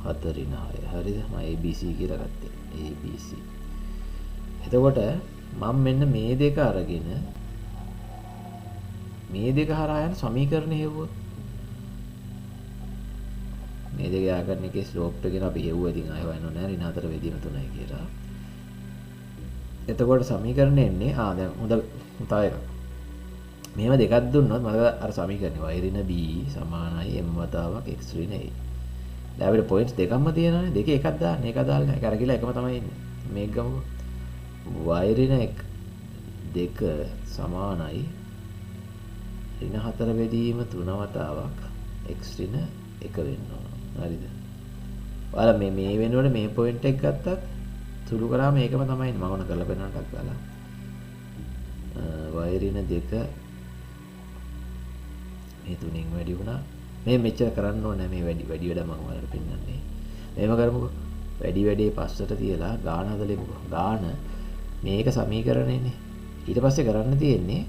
4 ඍණ 6. හරිද? මම ABC කියලා ගත්තේ. ABC. එතකොට මම මෙන්න මේ දෙක අරගෙන මේ දෙක හරහා යන සමීකරණය හෙව්වොත් මේ දෙක යාකරන එකේ ස්ලෝප් එක අපි හෙව්වා. ඉතින් ආයෙ වයින්ව නැහැ ඍණ 4 බෙදීම 3යි කියලා. එතකොට සමීකරණය එන්නේ දැන් හොඳ තව එකක්. මේව දෙකක් දුන්නොත් මතක අර සමීකරණේ y ඍණ b සමානයි m වතාවක් x ඍණ a. දැන් අපිට පොයින්ට්ස් දෙකක්ම තියෙනවානේ. දෙකේ එකක් දාන්න. එකක් දාලා නැහැ. ඒක අරගිලා එකම තමයි ඉන්නේ. මේක ගමුකෝ. y ඍණ 2 සමානයි ඍණ 4 බෙදීම 3 වතාවක් x ඍණ 1 වෙන්න ඕන. හරිද? ඔයාලා මේ වෙනකොට මේ පොයින්ට් එක ගත්තත් සුළු කරාම ඒකම තමයි ඉන්නේ. මම ඕන කරලා පෙන්නන්නටක් ගාලා. y ඍණ 2 මේ තුنين වැඩි වුණා. මේ මෙච්චර කරන්න ඕනේ මේ වැඩි වැඩ මම ඔයාලට පෙන්නන්නේ. මේව කරමුකෝ. වැඩි පස්සට තියලා ගාන හදලෙමුකෝ. ගාන මේක සමීකරණයනේ. ඊට පස්සේ කරන්න තියෙන්නේ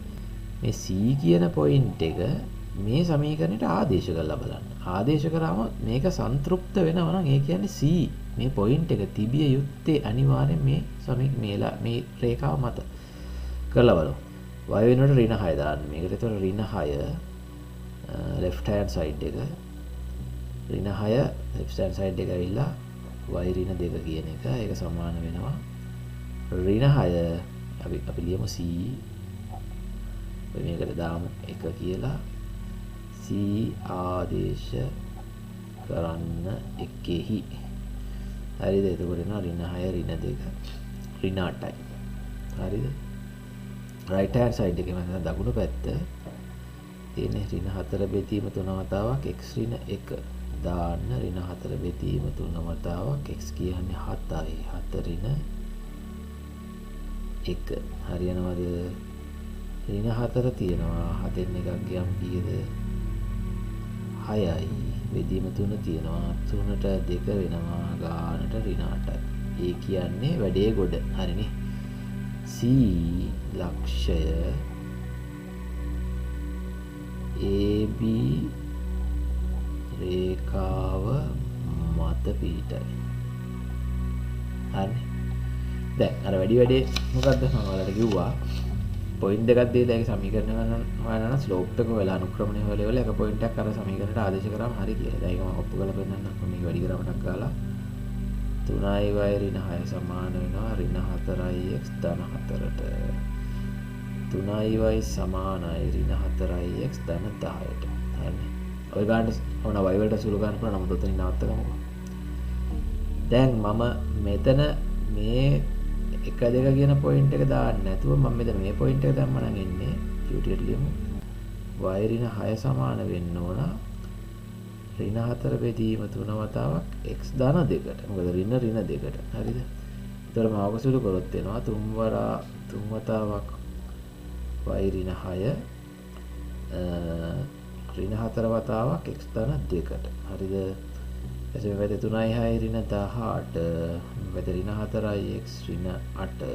මේ C කියන පොයින්ට් එක මේ සමීකරණයට ආදේශ කරලා බලන්න. ආදේශ කරාම මේක සන්තුෂ්ත වෙනවා නම් ඒ කියන්නේ C මේ පොයින්ට් එක තිබිය යුත්තේ අනිවාර්යෙන් මේ රේඛාව මත. කරලා බලමු. y වෙනුවට ඍණ 6 දාන්න. මේකට ඒතර ඍණ 6 left hand side එක ඍණ 6 left hand side එක ඇවිල්ලා y ඍණ 2 කියන එක ඒක සමාන වෙනවා ඍණ 6 අපි ලියමු c මේකට දාමු 1 කියලා c ආදේශ කරන්න එකෙහි හරිද? එතකොට එනවා ඍණ 6 ඍණ 2 ඍණ 8යි. හරිද? right hand side එකේ මම දකුණු පැත්ත තියෙන ඍණ 4 බෙදීම 3 වතාවක් x ඍණ 1 දාන්න ඍණ 4 බෙදීම 3 වතාවක් x කියන්නේ 7යි 4 ඍණ 1 හරියනවද? ඍණ 4 තියෙනවා 7න් එකක් ගියම් කීයද? 6යි. බෙදීම 3 තියෙනවා. 3ට 2 වෙනවා. ගානට ඍණ 8යි. ඒ කියන්නේ වැඩේ ගොඩ. හරිනේ. C ලක්ෂය AB රේඛාව මත පිහිටයි. හරි. දැන් අර වැඩි මොකද්ද මම ඔයාලට කිව්වා පොයින්ට් එකක් දීලා ඒක සමීකරණය කරනවා ස්ලෝප් එක වෙලා අනුක්‍රමණය වෙලා එක පොයින්ට් එකක් අර සමීකරණයට ආදේශ කරාම හරි කියලා. දැන් ඒක මම ඔප්පු කරලා පෙන්නන්නම්. මේක වැඩි කරවටක් ගාලා 3y ඍණ 6 සමාන වෙනවා ඍණ 4x ධන 4ට. 3y සමානයි ඍණ 4x ධන 10ට. හරිනේ. ඔය ගන්න ඕන y වලට සුළු ගන්න පුළුවන් නම් ඔතනින් නවත්තගමු. දැන් මම මෙතන මේ 1 2 කියන පොයින්ට් එක දාන්න නැතුව මම මෙතන මේ පොයින්ට් එක දැම්ම නම් එන්නේ ක්‍යුටියට ලියමු. y ඍණ 6 සමාන වෙන්න ඕන ඍණ 4 බෙදීම 3 වතාවක් x ධන 2ට. මොකද ඍණ 2ට. හරිද? ඒතර මම අවසුළු කරොත් වෙනවා 3 වතාවක් y ඍණ 6 ඍණ 4 වතාවක් x ධන 2ට. හරිද? එසේ වෙද 3යි 6 ඍණ 18 වෙද ඍණ 4යි x ඍණ 8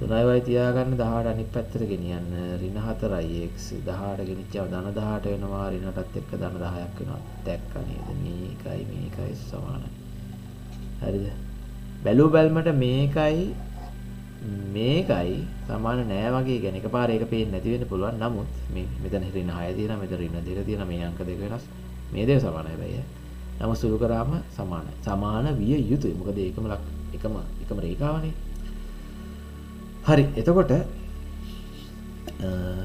3යි තියාගන්න 18 අනිත් පැත්තට ගෙනියන්න ඍණ 4යි x 18 ගෙනිච්චාම ධන 18 වෙනවා ඍණටත් එක්ක ධන 10ක් වෙනවා දැක්කා නේද මේකයි සමානයි. හරිද? බැලු බැලමට මේකයි සමාන නෑ වගේ කියන්නේ එකපාරේ ඒක පේන්නේ නැති වෙන්න පුළුවන්. නමුත් මේ මෙතන ඍණ 6 තියෙනවා මෙතන ඍණ 2 තියෙනවා මේ අංක දෙක වෙනස් මේ දෙක සමානයි හැබැයි. නම සුළු කරාම සමානයි. සමාන විය යුතුයි. මොකද ඒකම රේඛාවනේ. හරි. එතකොට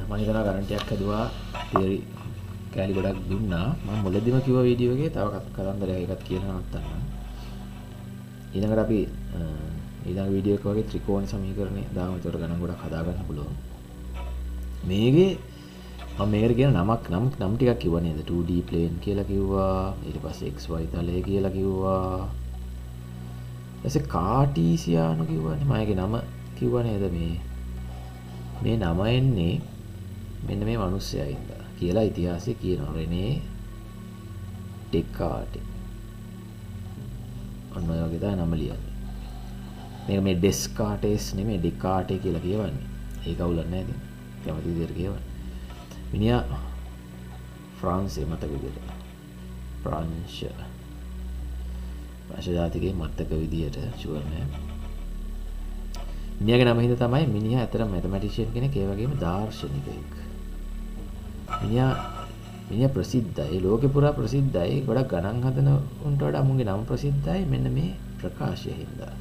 මම හිතනවා ගරන්ටියක් හදුවා තියරි කැලි ගොඩක් දුන්නා. මම මුලදීම කිව්ව වීඩියෝ එකේ තව කතන්දරයක් එකක් කියනවා නැත්තම්. ඊළඟට අපි ඊළඟ වීඩියෝ එක වගේ ත්‍රිකෝණ සමීකරණය දාමු. ඒතකොට ගණන් ගොඩක් හදා ගන්න පුළුවන්. මේකේ මම මේකට කියන නම් ටිකක් කිව්වා නේද 2D plane කියලා කිව්වා ඊට පස්සේ xy තලය කියලා කිව්වා ඊපස්සේ කාටීසියානු කිව්වනේ මම ඒකේ නම කිව්වා නේද මේ නම එන්නේ මෙන්න මේ මිනිස්සයා ඉඳලා කියලා ඉතිහාසයේ කියනවා රෙනේ ඩෙකාට් ඔන්න ඔය වගේ තමයි නම ලියන්නේ මේක මේ ඩෙස්කාටේස් නෙමෙයි ඩෙකාටේ කියලා කියවන්නේ ඒක අවුලක් නැහැ ඉතින් කැමති විදිහට කියවන්න මිනිහා ෆ්‍රාන්සේ මතක විදියට ප්‍රංශ ජාතිකයේ මතක විදියට ෂුවර් නෑ මිනිහාගේ නම හින්දා තමයි මිනිහා ඇත්තටම මැතමැටිෂියන් කෙනෙක් ඒ වගේම දාර්ශනිකයෙක් මිනිහා ප්‍රසිද්ධයි ලෝකේ පුරා ප්‍රසිද්ධයි ගොඩක් ගණන් හදන උන්ට වඩා මුන්ගේ නම ප්‍රසිද්ධයි මෙන්න මේ ප්‍රකාශය හින්දා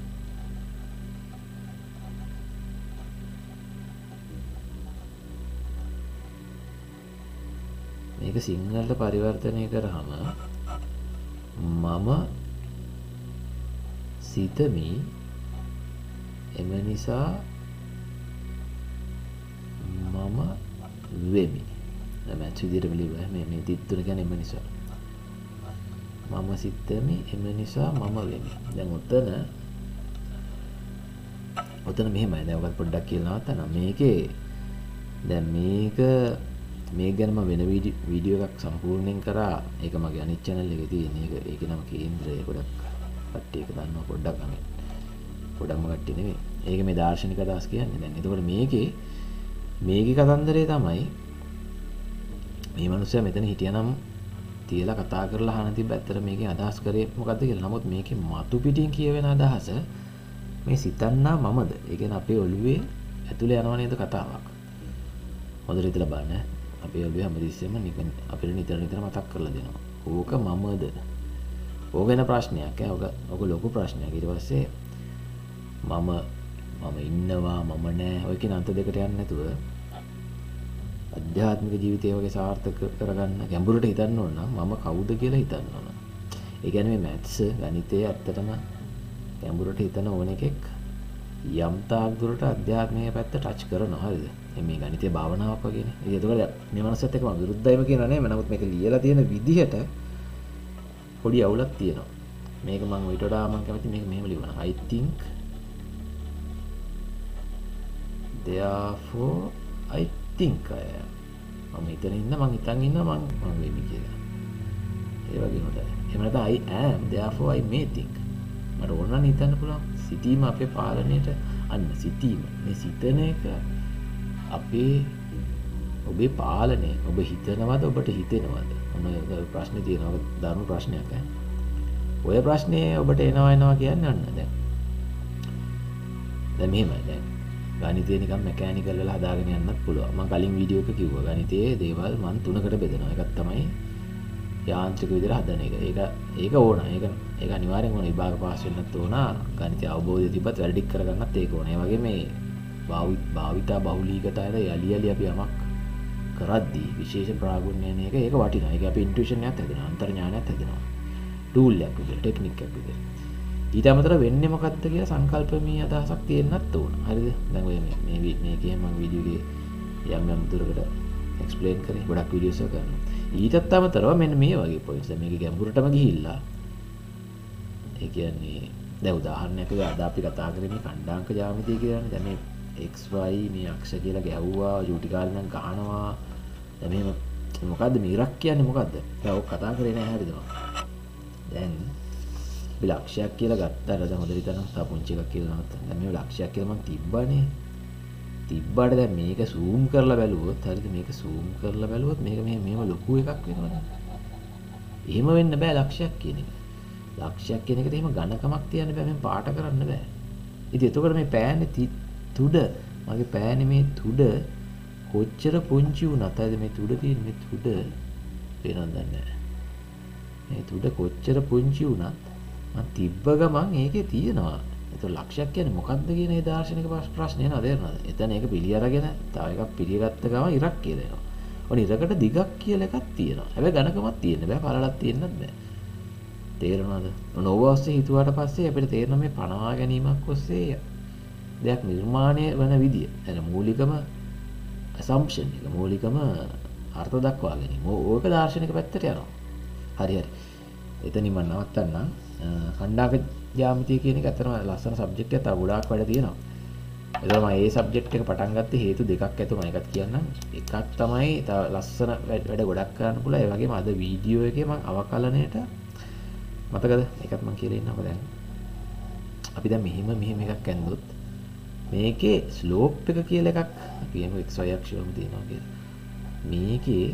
මේක සිංහලට පරිවර්තනය කරාම මම සිතමි එම නිසා මම වෙමි නැමැත් විදිහට බලුවා මේ තිත්තුන කියන්නේ එම නිසා මම සිතමි එම නිසා මම වෙමි දැන් ඔතන මෙහෙමයි දැන් ඔයගොල්ලෝ පොඩ්ඩක් කියලා නවත්තන්න මේකේ දැන් මේ ගැන මම වෙන වීඩියෝ එකක් සම්පූර්ණයෙන් කරා ඒක මගේ අනිත් channel එකේ තියෙන ඒකේ නම කේන්ද්‍රය ගොඩක් කට්ටිය ඒක දන්නවා පොඩ්ඩක්ම කට්ටිය නෙමෙයි ඒක මේ දාර්ශනික අදහස් කියන්නේ දැන් එතකොට මේකේ කතන්දරය තමයි මේ මිනිස්සයා මෙතන හිටියනම් තියලා කතා කරලා අහන තිබ්බ ඇත්තට මේකේ අදහස් කරේ මොකද්ද කියලා නමුත් මේකේ මතු පිටින් කියවෙන අදහස මේ සිතන්නා මමද ඒ කියන්නේ අපේ ඔළුවේ ඇතුලේ යනවා නේද කතාවක් හොඳට හිතලා බලන්න අපේ ඔළුවේ හැමදෙස්සෙම නිකන් අපිට නිතර මතක් කරලා දෙනවා. ඕක මමද? ඕක වෙන ප්‍රශ්නයක් ඈ. ඕක ලොකු ප්‍රශ්නයක්. ඊට පස්සේ මම ඉන්නවා මම නෑ. ඔය කියන අන්ත දෙකට යන්නේ නැතුව අධ්‍යාත්මික ජීවිතය වගේ සාර්ථක කරගන්න ගැඹුරට හිතන්න ඕන නම් මම කවුද කියලා හිතන්න ඕන. ඒ කියන්නේ මේ මැත්ස් ගණිතය ඇත්තටම ගැඹුරට හිතන ඕන එකෙක් යම් තාක් දුරට අධ්‍යාත්මීය පැත්ත ටච් කරනවා. හරිද? මේ ගණිතය භාවනාවක් වගේනේ. ඒක එතකොට මේ මනසත් එක්ක මම විරුද්ධයිම කියනවා නේ. නමුත් මේක ලියලා තියෙන විදිහට පොඩි අවුලක් තියෙනවා. මේක මම ඊට වඩා මම කැමති මේක මෙහෙම ලියවනවා. I think therefore I think I am. මම හිතන ඉන්න මං හිතන් ඉන්නවා මං වෙමි කියලා. එහෙම නැත්නම් I am therefore I may think. මට ඕන නම් හිතන්න පුළුවන්. සිතීම අපේ පාලනයට අන්න සිතීම. මේ සිතන එක අපේ ඔබේ පාලනය. ඔබ හිතනවද ඔබට හිතෙනවද? ඔන්න ප්‍රශ්නේ තියෙනවා. දරුණු ප්‍රශ්නයක් ඈ. ඔය ප්‍රශ්නේ ඔබට එනවා කියන්නේ අන්න දැන් මෙහෙමයි දැන් ගණිතය නිකන් මැකැනිකල් වල හදාගෙන යන්නත් පුළුවන්. මම කලින් වීඩියෝ එක කිව්වා ගණිතයේ දේවල් මම තුනකට බෙදනවා. එකක් තමයි යාන්ත්‍රික විදිහට හදන එක. ඒක ඕන. ඒක අනිවාර්යෙන් ඕන. විභාග පාස් වෙන්නත් ඕන. ගණිතය අවබෝධය තිබ්බත් වැඩි ටික කරගන්නත් ඒක ඕන. ඒ වගේ මේ භාවිතා බහුලීගත අය යලි අපි යමක් කරද්දී විශේෂ ප්‍රාගුණ්‍යන එක ඒක වටිනවා. ඒක අපේ ඉන්ටුයිෂන් එකත් හැදෙනවා. අන්තර්ඥානයත් හැදෙනවා. ටූල් එකක් විදිහට, ටෙක්නික් එකක් විදිහට. ඊට අමතරව වෙන්නේ මොකක්ද කියලා සංකල්පමී අදහසක් තියෙන්නත් ඕන. හරිද? දැන් ඔය මේකේ මම වීඩියෝ එකේ යම් දුරකට එක්ස්ප්ලেইন කරේ. ගොඩක් වීඩියෝස් එක කරනවා. ඊටත් අමතරව මෙන්න මේ වගේ පොයින්ට්ස්. දැන් මේක ගැඹුරටම ගිහිල්ලා ඒ කියන්නේ දැන් උදාහරණයක් අද අපි කතා කරේ මේ ඛණ්ඩාංක ජ්‍යාමිතිය කියලානේ. දැන් මේ XY මේ අක්ෂ කියලා ගැහුවා, යුටි කාලේ නම් ගහනවා. දැන් මෙහෙම මොකද්ද මේ ඉරක් කියන්නේ මොකද්ද? දැන් ඔක් කතා කරේ නෑ හරිද? දැන් අපි ලක්ෂයක් කියලා ගත්තාට දැන් හොඳට හිතන්න තා පුංචි එකක් කියලා නමුත් දැන් මේ ලක්ෂයක් කියලා මම තිබ්බට දැන් මේක zoom කරලා බැලුවොත් හරිද මේක zoom කරලා බැලුවොත් මේක මෙහෙම ලොකු එකක් වෙනවා. එහෙම වෙන්න බෑ ලක්ෂයක් කියන එක. ලක්ෂයක් කියන එකට එහෙම ඝනකමක් තියන්න බෑ මෙහෙම පාට කරන්න බෑ. ඉතින් එතකොට මේ පෑන්නේ තුඩ මගේ පෑන්නේ මේ තුඩ කොච්චර පුංචි වුණත් හරිද මේ තුඩ තියෙන මේ තුඩ වෙනවද නැහැ. මේ තුඩ කොච්චර පුංචි වුණත් මම තිබ්බ ගමන් ඒකේ තියෙනවා. ඒතකොට ලක්ෂයක් කියන්නේ මොකක්ද කියන ඒ දාර්ශනික ප්‍රශ්නේ නේද තේරෙනවද? එතන ඒක පිළි අරගෙන තව එකක් පිළිගත්ත ගමන් ඉරක් කියලා එනවා. ඔන්න ඉරකට දිගක් කියලා එකක් තියෙනවා. හැබැයි ඝනකමක් තියෙන්න බෑ, පළලක් තියෙන්නත් බෑ. තේරෙනවද? ඔන්න ඕව ඔස්සේ හිතුවාට පස්සේ අපිට තේරෙනවා මේ පනවා ගැනීමක් ඔස්සේ දෙයක් නිර්මාණය වෙන විදිය. එතන මූලිකම assumption එක, මූලිකම අර්ථ දක්වා ගැනීම. ඕක දාර්ශනික පැත්තට යනවා. හරි. එතනින් මම නවත්තන්නම්. ඛණ්ඩාංක ජ්‍යාමිතිය කියන එක ඇත්තටම ලස්සන සබ්ජෙක්ට් එකක්. තව ගොඩාක් වැඩ තියෙනවා. ඒතකොට මම මේ සබ්ජෙක්ට් එක පටන් ගත්තේ හේතු දෙකක් ඇතුව මම එකක් කියන්නම්. එකක් තමයි තව ලස්සන වැඩ ගොඩක් කරන්න පුළුවන්. ඒ වගේම අද වීඩියෝ එකේ මම අවකලනයට මතකද? ඒකත් මම කියලා ඉන්නවා දැන්. අපි දැන් මෙහෙම එකක් ඇන්දොත් මේකේ ස්ලෝප් එක කියලා එකක් අපි කියමු xy අක්ෂයම තියෙනවා කියලා. මේකේ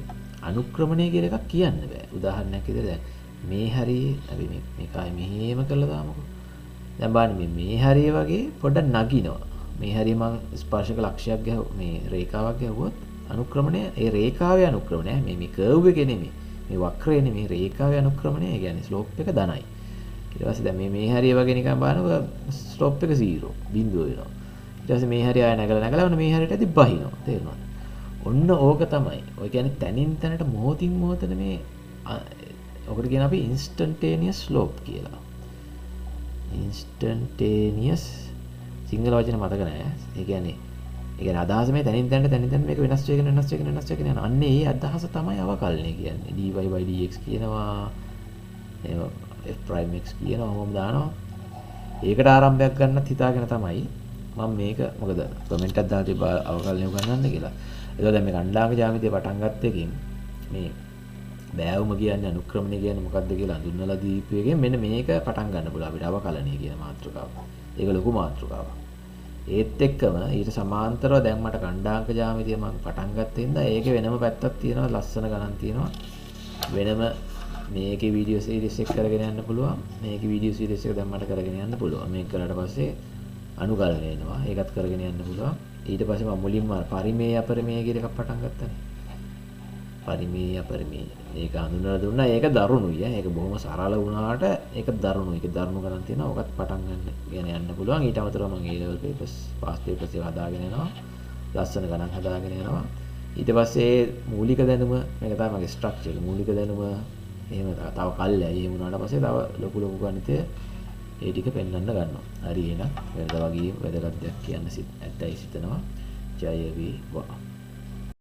අනුක්‍රමණය කියලා එකක් කියන්න බෑ. උදාහරණයක් විදිහට දැන් මේ හරියේ අපි මේකයි මෙහෙම කරලා දාමුකෝ. දැන් බලන්න මේ හරිය වගේ පොඩ්ඩක් නගිනවා. මේ හරිය මං ස්පර්ශක ලක්ෂයක් මේ රේඛාවක් ගැහුවොත් අනුක්‍රමණය ඒ රේඛාවේ අනුක්‍රමණය මේ කර්ව් එකේ නෙමෙයි. මේ වක්‍රයේ නෙමෙයි රේඛාවේ අනුක්‍රමණය. ඒ කියන්නේ ස්ලෝප් එක ධනයි. ඊට පස්සේ දැන් මේ හරිය වගේ නිකන් බලනකොට ස්ලෝප් එක 0 බිඳුව වෙනවා. ඊට පස්සේ මේ හරිය ආය නැගලා ඔන්න මේ හරියට ඇදි බහිනවා. තේරෙනවද? ඔන්න ඕක තමයි. ඔය කියන්නේ තනින් තැනට මොහොතින් මොහොතට මේ ඔකට කියන අපි instantaneous slope කියලා. instantaneous සිංහල වචන මතක නැහැ. ඒ කියන්නේ අදහස මේ තනින් තැනට මේක වෙනස් වෙගෙන යන. අන්න ඒ අදහස තමයි අවකලනය කියන්නේ. dy by dx කියනවා. f prime x කියනවා. මොකම දානවා. ඒකට ආරම්භයක් ගන්නත් හිතාගෙන තමයි මම මේක මොකද කමෙන්ට් එකක් දාලා තිබ්බා අවකලනය උගන්වන්න කියලා. ඒක දැන් මේ ඛණ්ඩාංක ජ්‍යාමිතිය පටන් ගත්ත එකකින් මේ බෑවුම කියන්නේ අනුක්‍රමණය කියන්නේ මොකක්ද කියලා හඳුන්වලා දීපු එකෙන් මෙන්න මේක පටන් ගන්න පුළුවන් අපිට අවකලනය කියන මාතෘකාව. ඒක ලොකු මාතෘකාවක්. ඒත් එක්කම ඊට සමාන්තරව දැන් මට ඛණ්ඩාංක ජ්‍යාමිතිය මම පටන් ගත්තේ ඉඳලා ඒකේ වෙනම පැත්තක් තියෙනවා, ලස්සන ගණන් තියෙනවා. වෙනම මේකේ වීඩියෝ සීරීස් එක කරගෙන යන්න පුළුවන්. මේකේ වීඩියෝ සීරීස් එක දැන් මට කරගෙන යන්න පුළුවන්. මේක කරලා පස්සේ අනුකලනය වෙනවා. ඒකත් කරගෙන යන්න පුළුවන්. ඊට පස්සේ මම මුලින්ම පරිමේය අපරිමේය කියන එකක් පටන් ගත්තානේ. පරිමේය අපරිමේය. ඒක හඳුන්වලා දුන්නා. ඒක දරුණුයි. ඒක බොහොම සරල වුණාට ඒක දරුණුයි. ඒක දරුණු ගණන් තියෙනවා. ඔකත් පටන් ගන්න යන්න පුළුවන්. ඊට අමතරව මම A level papers, pass papers ඒවා හදාගෙන යනවා. ලස්සන ගණන් හදාගෙන යනවා. ඊට පස්සේ මූලික දැනුම මේක තමයි මගේ ස්ට්‍රක්චර්. මූලික දැනුම එහෙම තව කල්යයි. එහෙම වුණාට පස්සේ තව ලොකු ගණිතය ඒ ටික පෙන්වන්න ගන්නවා. හරි එහෙනම් වෙනදා වගේ වැදගත් දෙයක් කියන්න ඇත්තයි සිතනවා. ජය වේවා.